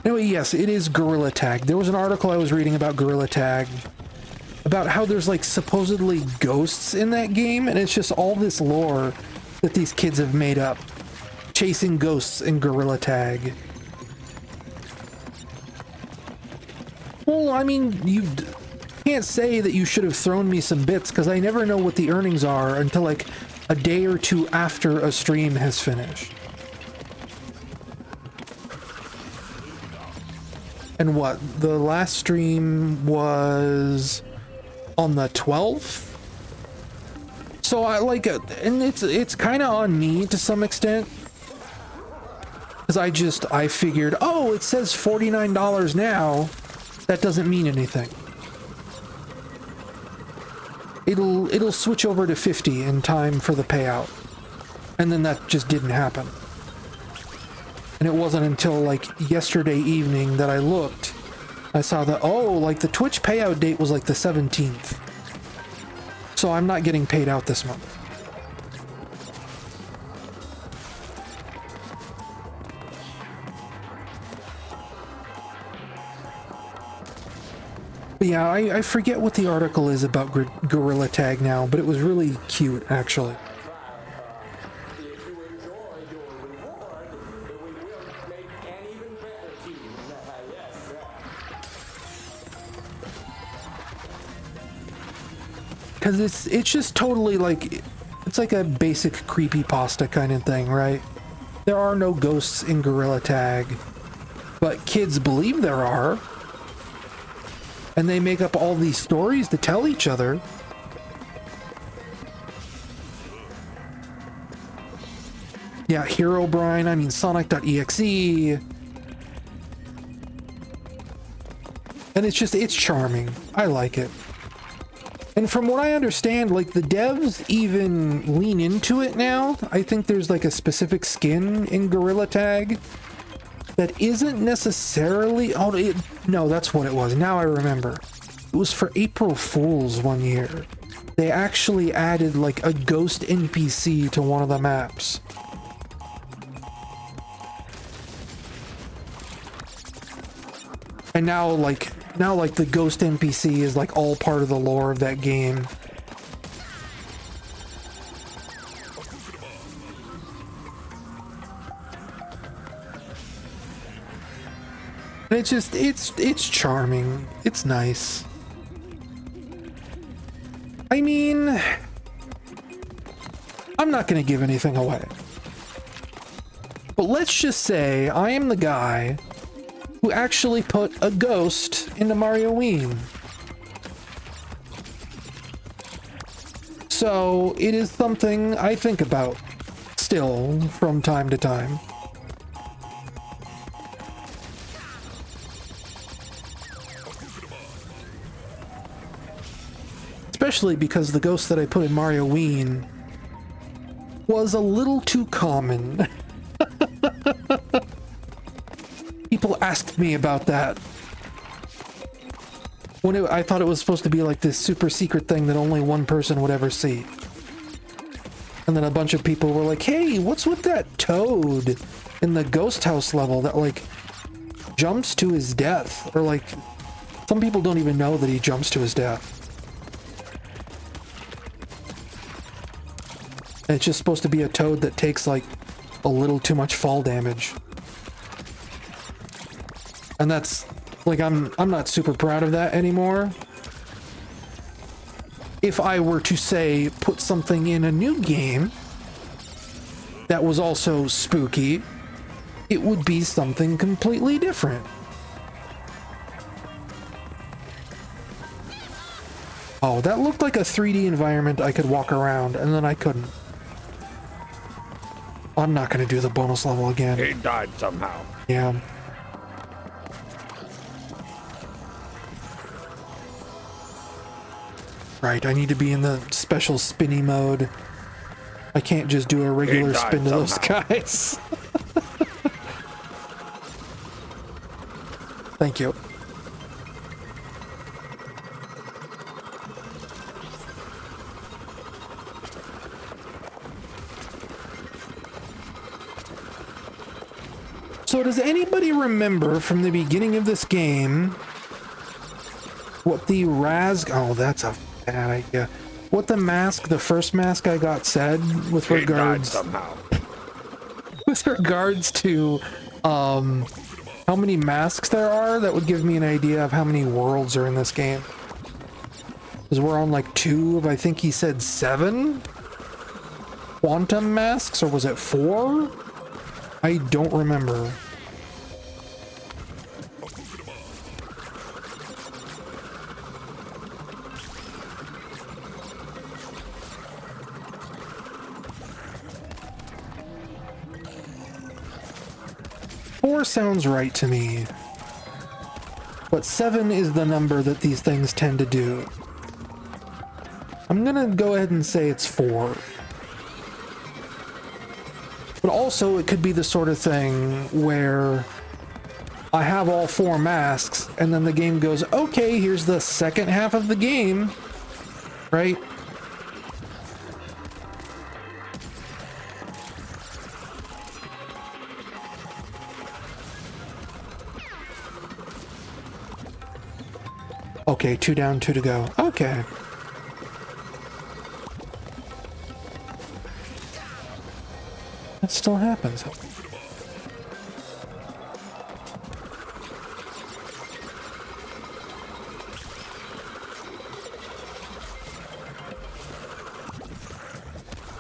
Anyway, yes, it is Gorilla Tag. There was an article I was reading about Gorilla Tag, about how there's like supposedly ghosts in that game, and it's just all this lore that these kids have made up. Chasing ghosts in Gorilla Tag. Well, I mean, you can't say that you should have thrown me some bits, because I never know what the earnings are until like a day or two after a stream has finished. And what? The last stream was on the 12th? So I like it, and it's kind of on me to some extent. Because I figured, oh, it says $49 now. That doesn't mean anything. It'll switch over to 50 in time for the payout. And then that just didn't happen. And it wasn't until like yesterday evening that I looked. I saw that, oh, like the Twitch payout date was like the 17th. So I'm not getting paid out this month. But yeah, I forget what the article is about Gorilla Tag now, but it was really cute, actually. Because it's just totally like, it's like a basic creepypasta kind of thing, right? There are no ghosts in Gorilla Tag, but kids believe there are. And they make up all these stories to tell each other. Yeah, Herobrine, I mean Sonic.exe. And it's charming. I like it. And from what I understand, like, the devs even lean into it now. I think there's like a specific skin in Gorilla Tag that isn't necessarily... Oh, no, that's what it was. Now I remember. It was for April Fools one year. They actually added like a ghost NPC to one of the maps. And now like the ghost NPC is like all part of the lore of that game. And it's charming. It's nice. I mean, I'm not going to give anything away. But let's just say I am the guy who actually put a ghost into Mario Ween. So it is something I think about still from time to time. Especially because the ghost that I put in Mario Ween was a little too common. People asked me about that. I thought it was supposed to be like this super secret thing that only one person would ever see. And then a bunch of people were like, hey, what's with that toad in the ghost house level that like jumps to his death? Or like, some people don't even know that he jumps to his death. And it's just supposed to be a toad that takes like a little too much fall damage. And that's like, I'm not super proud of that anymore. If I were to say put something in a new game that was also spooky, it would be something completely different. Oh, that looked like a 3D environment I could walk around, and then I couldn't. I'm not going to do the bonus level again. He died somehow. Yeah. Right, I need to be in the special spinny mode. I can't just do a regular spin to those guys. Thank you. So does anybody remember from the beginning of this game what the oh, that's a bad idea. What the first mask I got said with regards with regards to how many masks there are? That would give me an idea of how many worlds are in this game. Because we're on like 2 of, I think he said 7 quantum masks, or was it 4? I don't remember. Four sounds right to me, but 7 is the number that these things tend to do. I'm gonna go ahead and say it's 4. But also, it could be the sort of thing where I have all 4 masks, and then the game goes, okay, here's the second half of the game, right? Okay, 2 down, 2 to go. Okay. That still happens.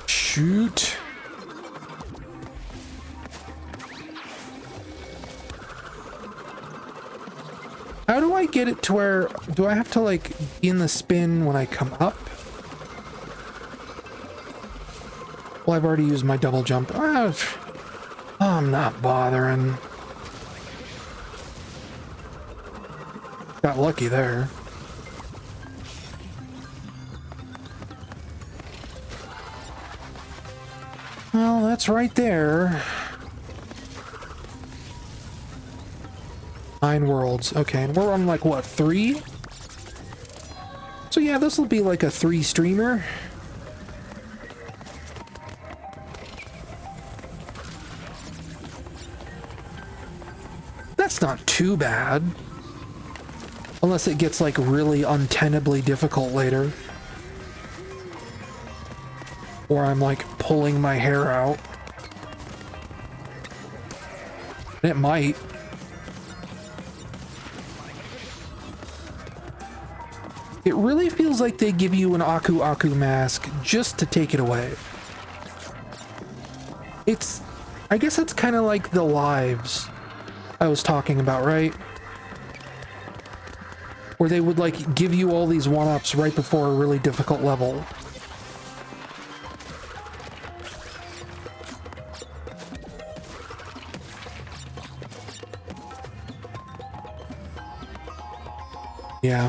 Shoot. How do I get it to where... Do I have to, like, be in the spin when I come up? Well, I've already used my double jump. I'm not bothering. Got lucky there. Well, that's right there. 9 worlds. Okay, and we're on like, what, 3? So yeah, this will be like a 3 streamer. That's not too bad. Unless it gets like really untenably difficult later. Or I'm like pulling my hair out. It might. It really feels like they give you an Aku Aku mask just to take it away. It's... I guess it's kind of like the lives I was talking about, right? Where they would like give you all these one-ups right before a really difficult level. Yeah.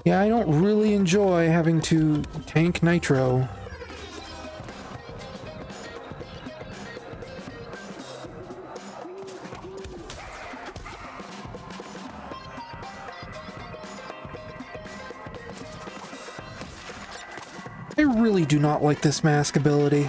Yeah, I don't really enjoy having to tank nitro. I really do not like this mask ability.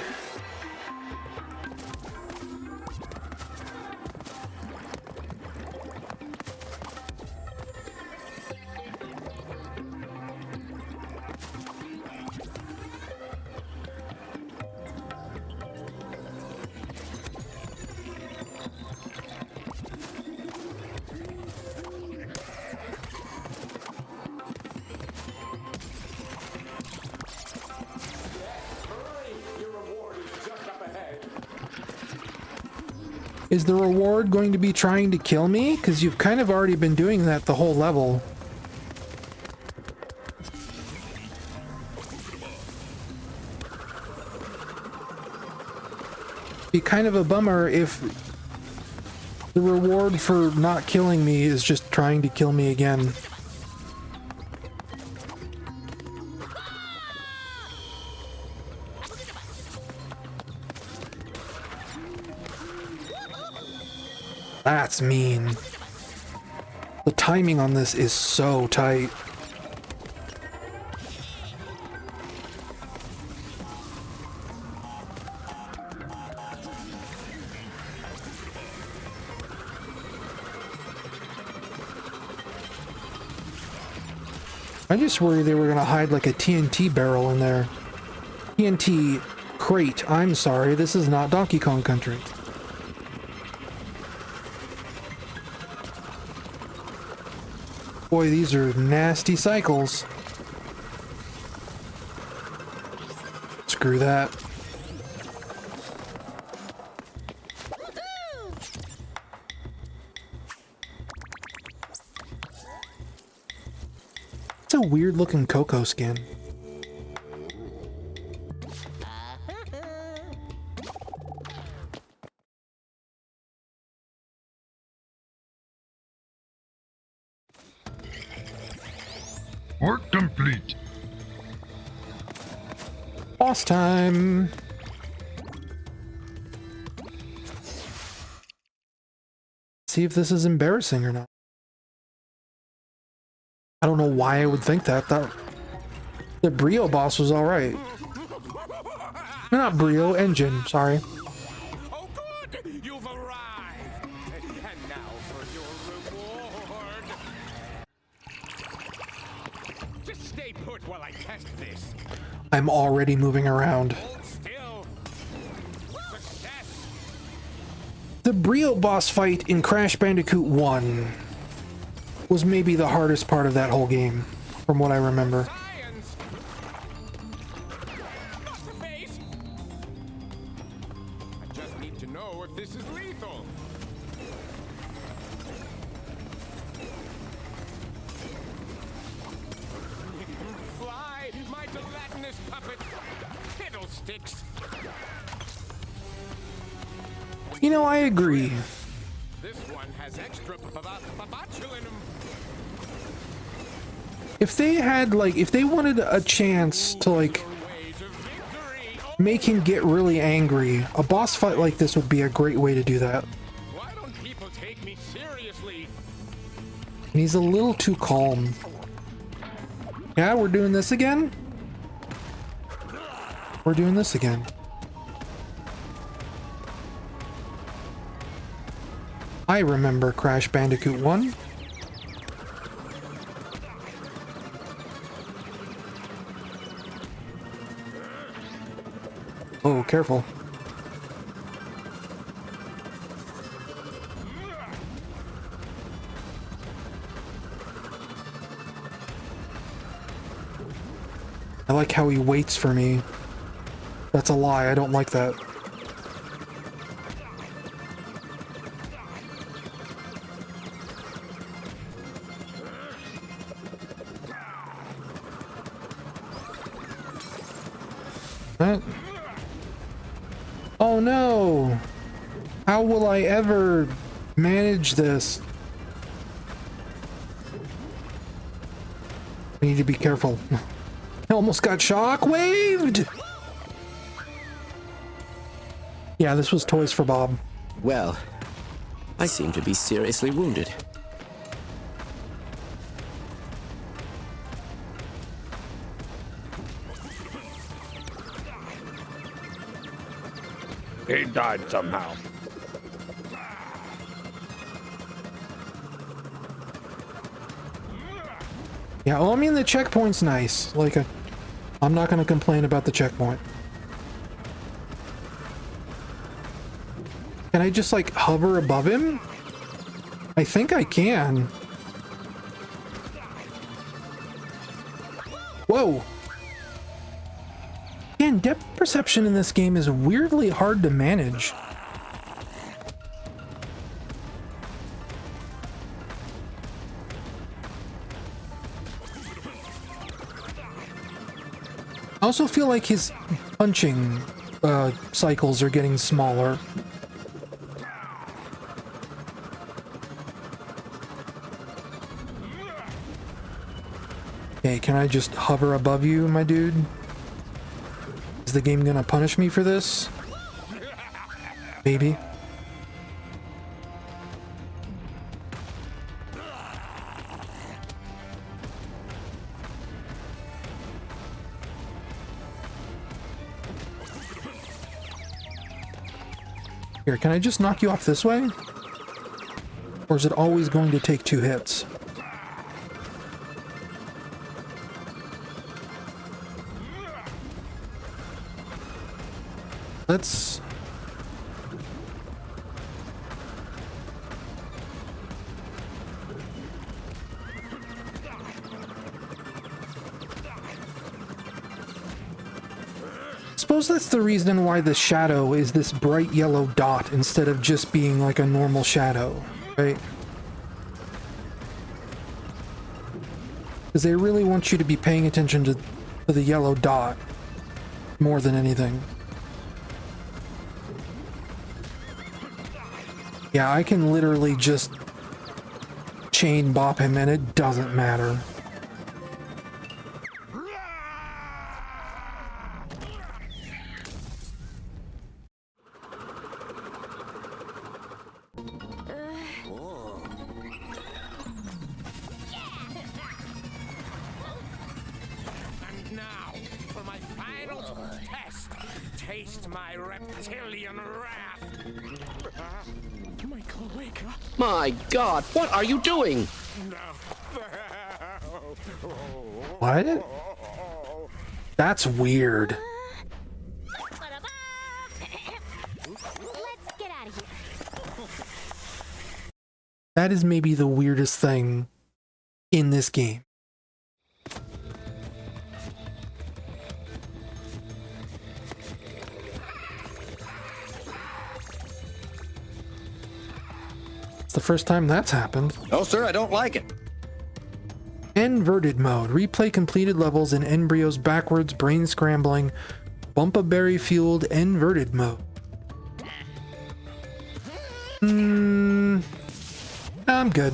Is the reward going to be trying to kill me? Because you've kind of already been doing that the whole level. Be kind of a bummer if the reward for not killing me is just trying to kill me again. That's mean. The timing on this is so tight. I just worry they were gonna hide like a TNT barrel in there. TNT crate. I'm sorry, this is not Donkey Kong Country. Boy, these are nasty cycles. Screw that. It's a weird looking Coco skin. Work complete. Boss time. See if this is embarrassing or not. I don't know why I would think that. The Brio boss was alright. Not Brio, Engine, sorry. Oh, good! You've arrived! And now for your reward. Just stay put while I test this. I'm already moving around. Hold still. Success. The Brio boss fight in Crash Bandicoot 1 was maybe the hardest part of that whole game, from what I remember. I just need to know if this is lethal. my gelatinous puppet, Fiddlesticks. You know, I agree. This one has extra botulinum. If they had, like, if they wanted a chance to, like, make him get really angry, a boss fight like this would be a great way to do that. Why don't people take me seriously? And he's a little too calm. Yeah, we're doing this again? We're doing this again. I remember Crash Bandicoot 1. Oh, careful. I like how he waits for me. That's a lie, I don't like that. What? Oh no! How will I ever manage this? I need to be careful. I almost got shockwaved! Yeah, this was Toys for Bob. Well, I seem to be seriously wounded. He died somehow. Yeah, well, I mean, the checkpoint's nice. Like, I'm not gonna complain about the checkpoint. Can I just, like, hover above him? I think I can. Whoa! Again, depth perception in this game is weirdly hard to manage. I also feel like his punching cycles are getting smaller. Okay, can I just hover above you, my dude? Is the game gonna punish me for this? Maybe. Here, can I just knock you off this way? Or is it always going to take 2 hits? Let's... suppose that's the reason why the shadow is this bright yellow dot instead of just being like a normal shadow, right? Because they really want you to be paying attention to the yellow dot more than anything. Yeah, I can literally just chain bop him and it doesn't matter. And now, for my final test, taste my reptilian wrath. My cloaca. My God, what are you doing? What? That's weird. Let's get out of here. That is maybe the weirdest thing in this game. It's the first time that's happened. No, sir, I don't like it. Inverted mode. Replay completed levels in Embryo's backwards, brain scrambling, Bumpa-berry fueled inverted mode. I'm good.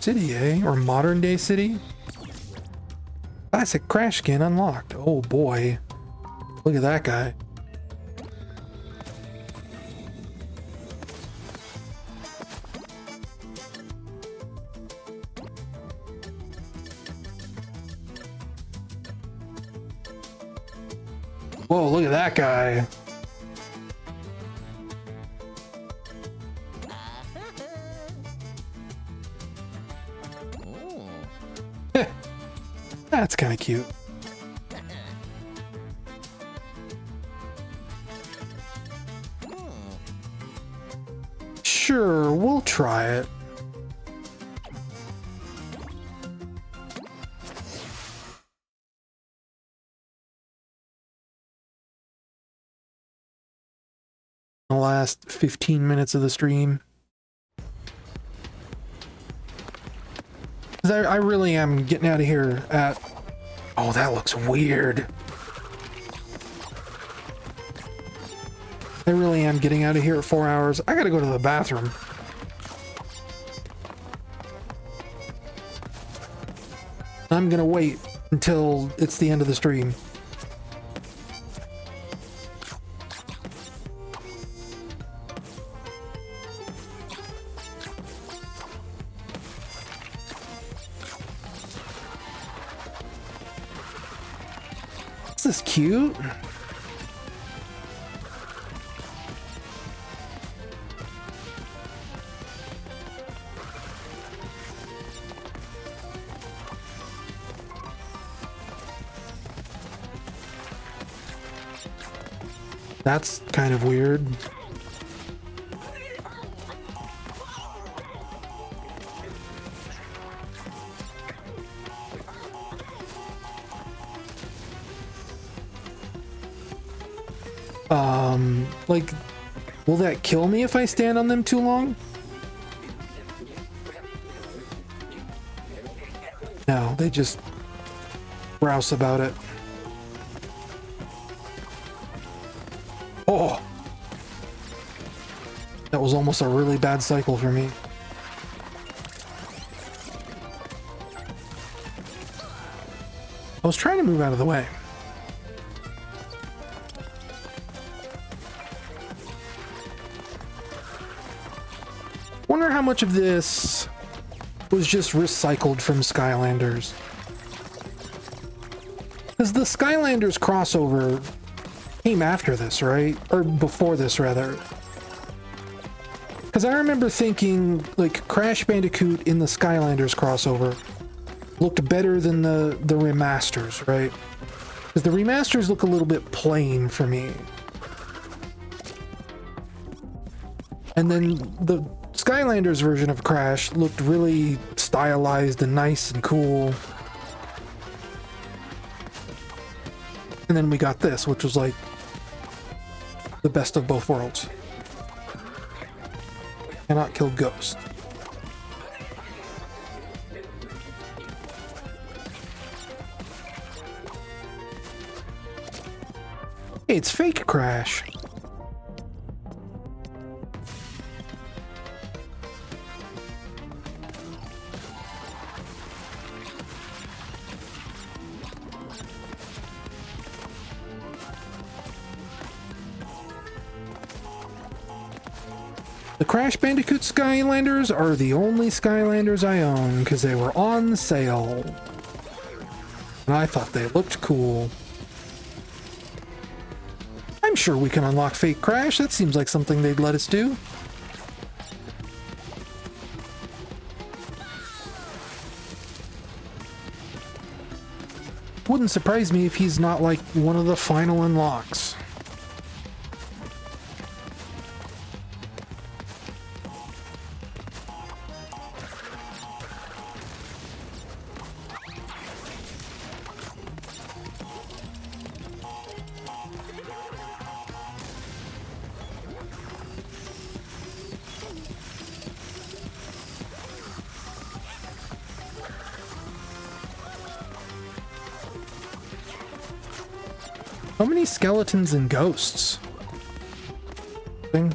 City, eh? Or modern day city? Classic Crash skin unlocked. Oh boy. Look at that guy. Whoa, look at that guy. That's kind of cute. Sure, we'll try it. The last 15 minutes of the stream. I really am getting out of here at... Oh, that looks weird. I really am getting out of here at 4 hours. I gotta go to the bathroom. I'm gonna wait until it's the end of the stream. This is cute. That's kind of weird. Like, will that kill me if I stand on them too long? No, they just grouse about it. Oh! That was almost a really bad cycle for me. I was trying to move out of the way. Wonder how much of this was just recycled from Skylanders. Because the Skylanders crossover came after this, right? Or before this, rather. Because I remember thinking, like, Crash Bandicoot in the Skylanders crossover looked better than the remasters, right? Because the remasters look a little bit plain for me. And then the Skylanders version of Crash looked really stylized and nice and cool. And then we got this, which was like the best of both worlds. Cannot kill Ghost. Hey, it's fake Crash. The Crash Bandicoot Skylanders are the only Skylanders I own because they were on sale. And I thought they looked cool. I'm sure we can unlock fake Crash. That seems like something they'd let us do. Wouldn't surprise me if he's not like one of the final unlocks. So many skeletons and ghosts. Thing.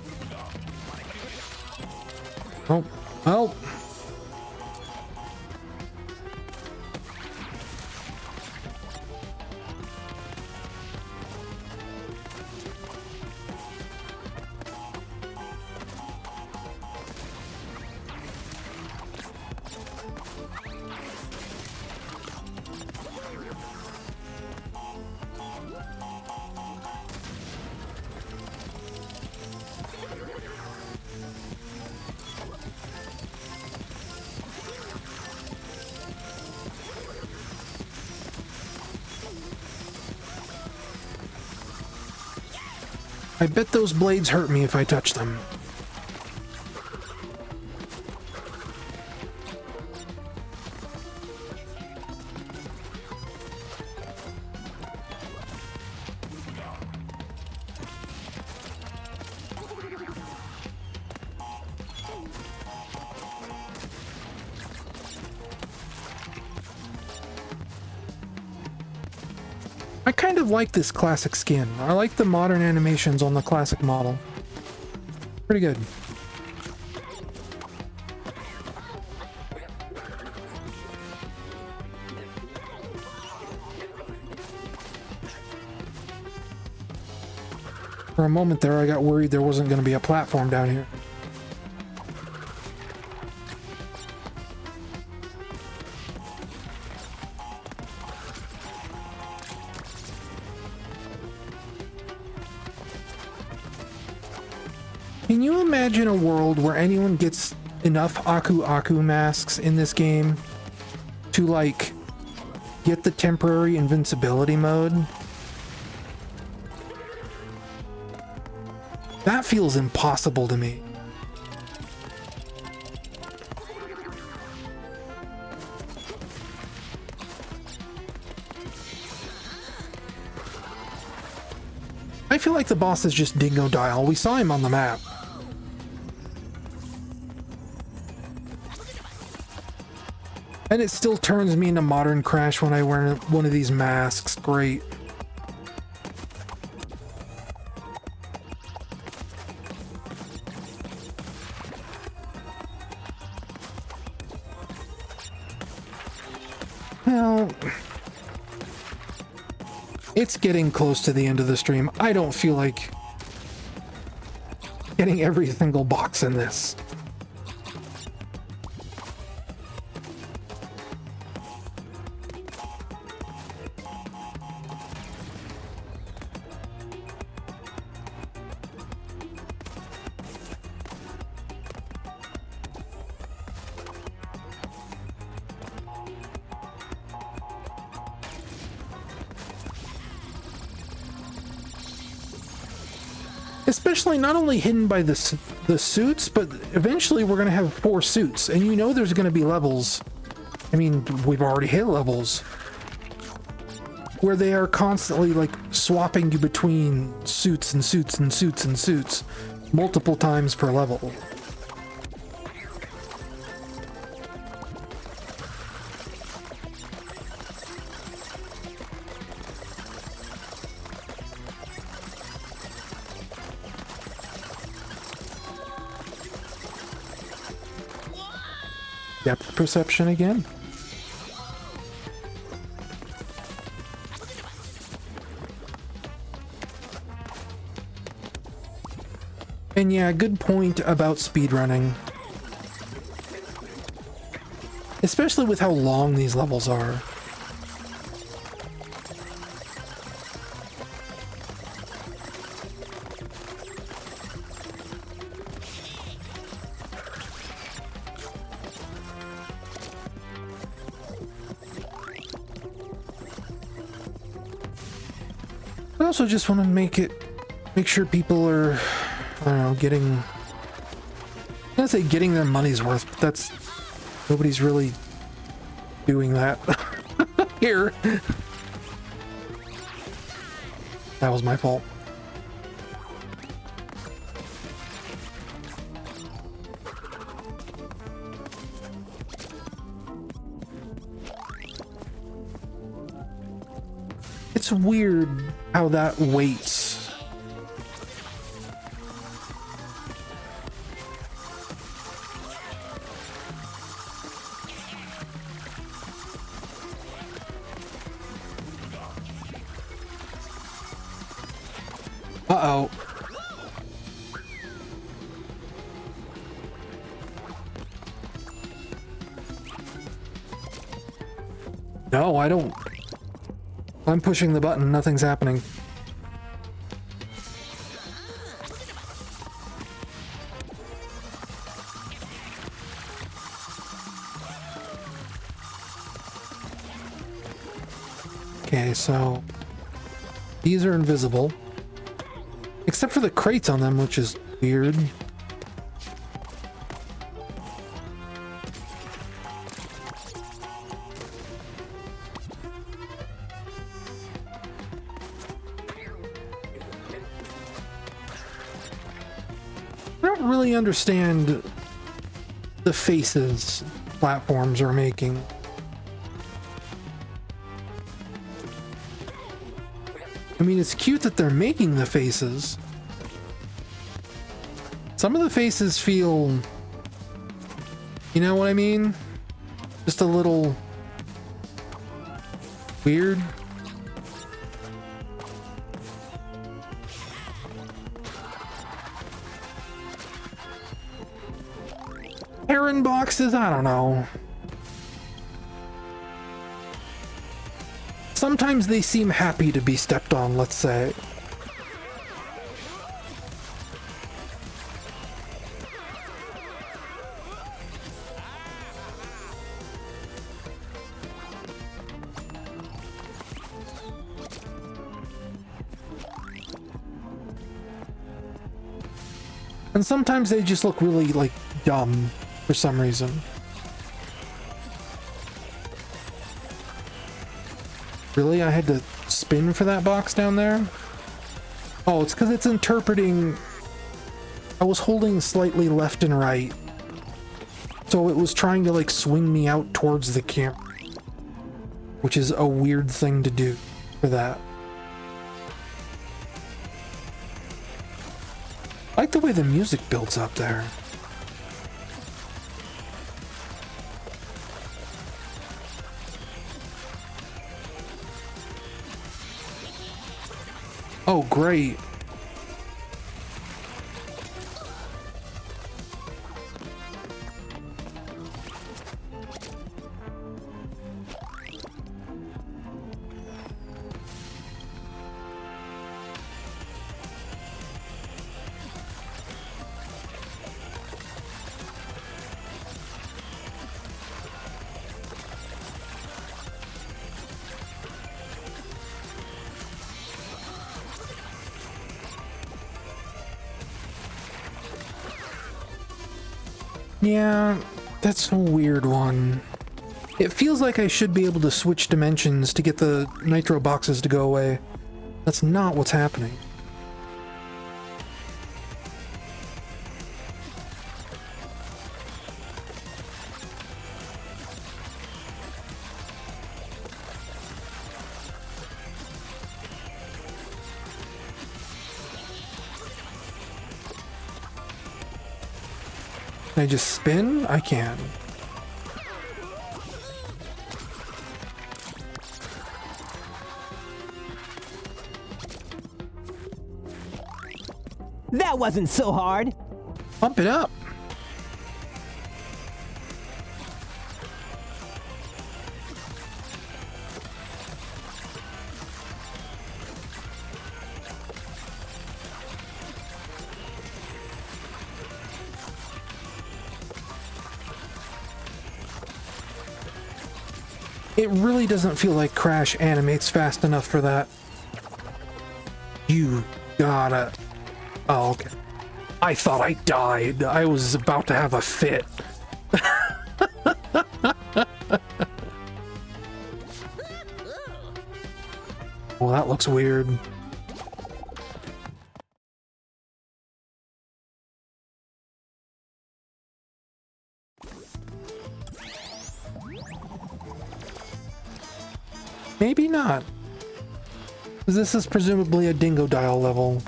Oh, oh. I bet those blades hurt me if I touch them. I kind of like this classic skin. I like the modern animations on the classic model. Pretty good. For a moment there, I got worried there wasn't going to be a platform down here. Can you imagine a world where anyone gets enough Aku Aku masks in this game to, like, get the temporary invincibility mode? That feels impossible to me. I feel like the boss is just Dingo Dial. We saw him on the map. And it still turns me into Modern Crash when I wear one of these masks. Great. Well, it's getting close to the end of the stream. I don't feel like getting every single box in this. Especially not only hidden by the suits, but eventually we're going to have 4 suits. And you know there's going to be levels. I mean, we've already hit levels where they are constantly, like, swapping you between suits and suits and suits and suits multiple times per level. Depth perception again. And yeah, good point about speedrunning. Especially with how long these levels are. I also just want to make sure people are, I don't know, getting, I'm gonna say getting their money's worth, but that's, nobody's really doing that here. That was my fault. It's weird how that waits. Uh-oh. No, I don't. I'm pushing the button, nothing's happening. Okay, so these are invisible. Except for the crates on them, which is weird. I don't really understand the faces platforms are making. I mean, it's cute that they're making the faces. Some of the faces feel... You know what I mean? Just a little... weird. Heron boxes? I don't know. Sometimes they seem happy to be stepped on, let's say. And sometimes they just look really, like, dumb for some reason. Really? I had to spin for that box down there? Oh, it's because it's interpreting... I was holding slightly left and right. So it was trying to, like, swing me out towards the camera. Which is a weird thing to do for that. I like the way the music builds up there. Oh, great. Yeah, that's a weird one. It feels like I should be able to switch dimensions to get the nitro boxes to go away. That's not what's happening. Can I just spin? I can. That wasn't so hard. Pump it up. It really doesn't feel like Crash animates fast enough for that. You gotta... Oh, okay. I thought I died. I was about to have a fit. Well, that looks weird. Maybe not. This is presumably a Dingodile level.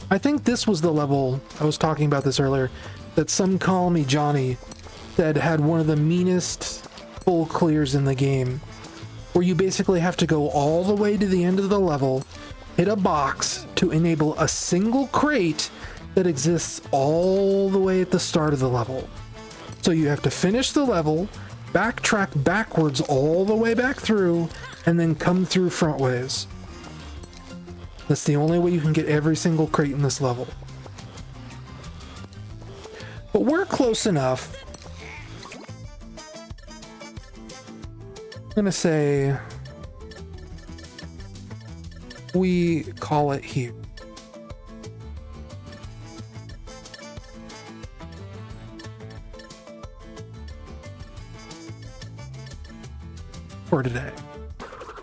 I think this was the level, I was talking about this earlier, that some Call Me Johnny said had one of the meanest full clears in the game, where you basically have to go all the way to the end of the level, hit a box to enable a single crate that exists all the way at the start of the level. So you have to finish the level, backtrack backwards all the way back through, and then come through frontways. That's the only way you can get every single crate in this level. But we're close enough. I'm gonna say we call it here. For today.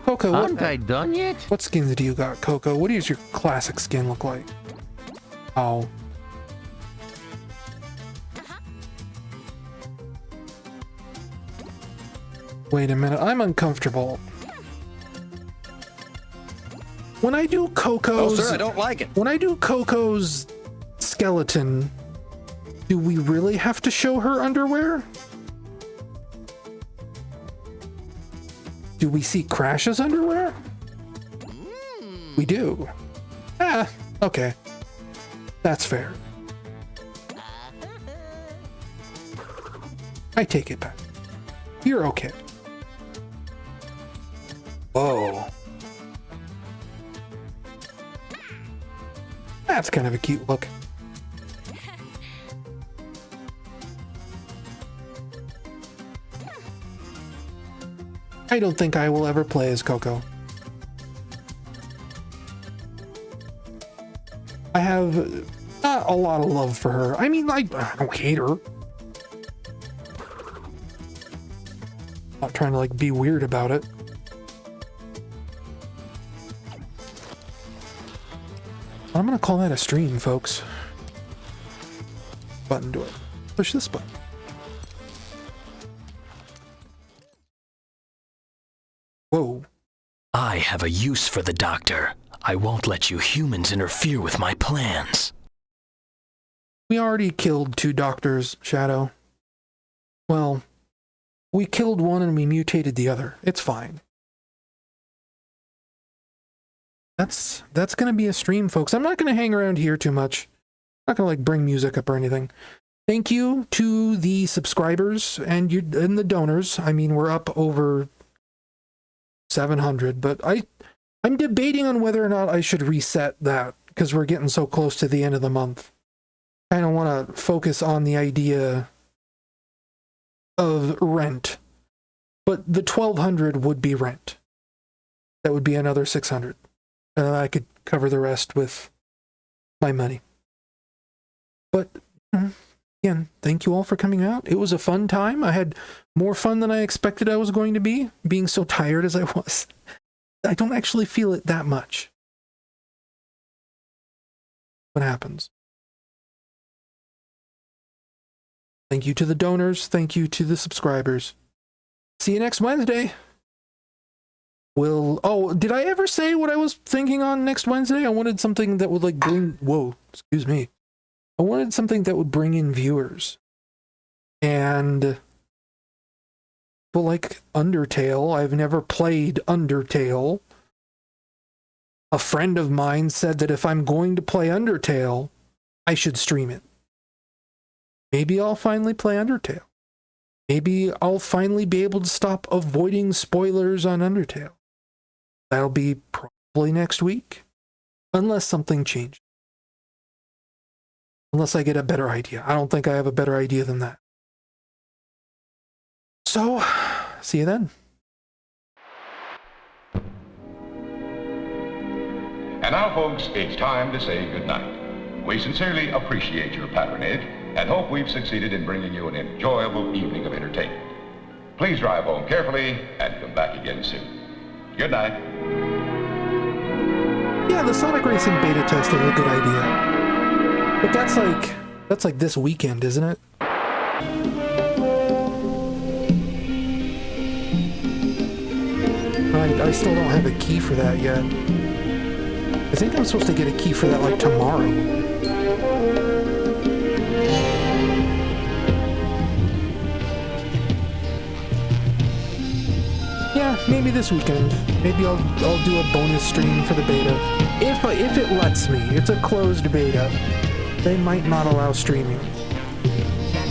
Coco, Aren't I done yet? What skins do you got, Coco? What does your classic skin look like? Oh. Wait a minute, I'm uncomfortable. When I do Coco's... Oh, sir, I don't like it. When I do Coco's skeleton, do we really have to show her underwear? Do we see Crash's underwear? We do. Ah, okay. That's fair. I take it back. You're okay. Whoa. That's kind of a cute look. I don't think I will ever play as Coco. I have not a lot of love for her. I mean, I don't hate her. Not trying to like be weird about it. I'm gonna call that a stream, folks. Button to it. Push this button. Whoa. I have a use for the doctor. I won't let you humans interfere with my plans. We already killed 2 doctors, Shadow. Well, we killed one and we mutated the other. It's fine. That's gonna be a stream, folks. I'm not gonna hang around here too much. I'm not gonna like bring music up or anything. Thank you to the subscribers and the donors. I mean, we're up over 700, but I'm debating on whether or not I should reset that because we're getting so close to the end of the month. I don't want to focus on the idea of rent, but the 1,200 would be rent. That would be another 600. And I could cover the rest with my money. But again, thank you all for coming out. It was a fun time. I had more fun than I expected I was going to be, being so tired as I was. I don't actually feel it that much. What happens? Thank you to the donors. Thank you to the subscribers. See you next Wednesday. Oh, did I ever say what I was thinking on next Wednesday? I wanted something that would like bring, whoa, excuse me. I wanted something that would bring in viewers. And, well, like Undertale, I've never played Undertale. A friend of mine said that if I'm going to play Undertale, I should stream it. Maybe I'll finally play Undertale. Maybe I'll finally be able to stop avoiding spoilers on Undertale. That'll be probably next week. Unless something changes. Unless I get a better idea. I don't think I have a better idea than that. So, see you then. And now, folks, it's time to say goodnight. We sincerely appreciate your patronage and hope we've succeeded in bringing you an enjoyable evening of entertainment. Please drive home carefully and come back again soon. Good night. Yeah, the Sonic Racing beta test is a good idea. But that's like this weekend, isn't it? I still don't have a key for that yet. I think I'm supposed to get a key for that like tomorrow. Yeah, maybe this weekend. Maybe I'll do a bonus stream for the beta. If it lets me. It's a closed beta. They might not allow streaming.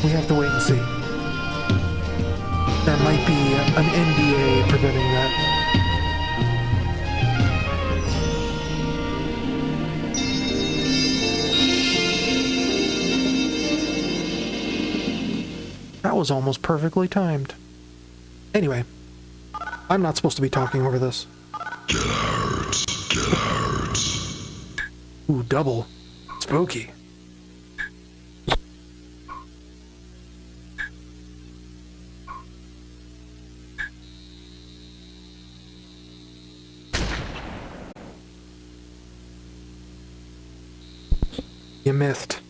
We have to wait and see. There might be an NDA preventing that. That was almost perfectly timed. Anyway, I'm not supposed to be talking over this. Get out. Get out. Ooh, double. Spooky. You missed.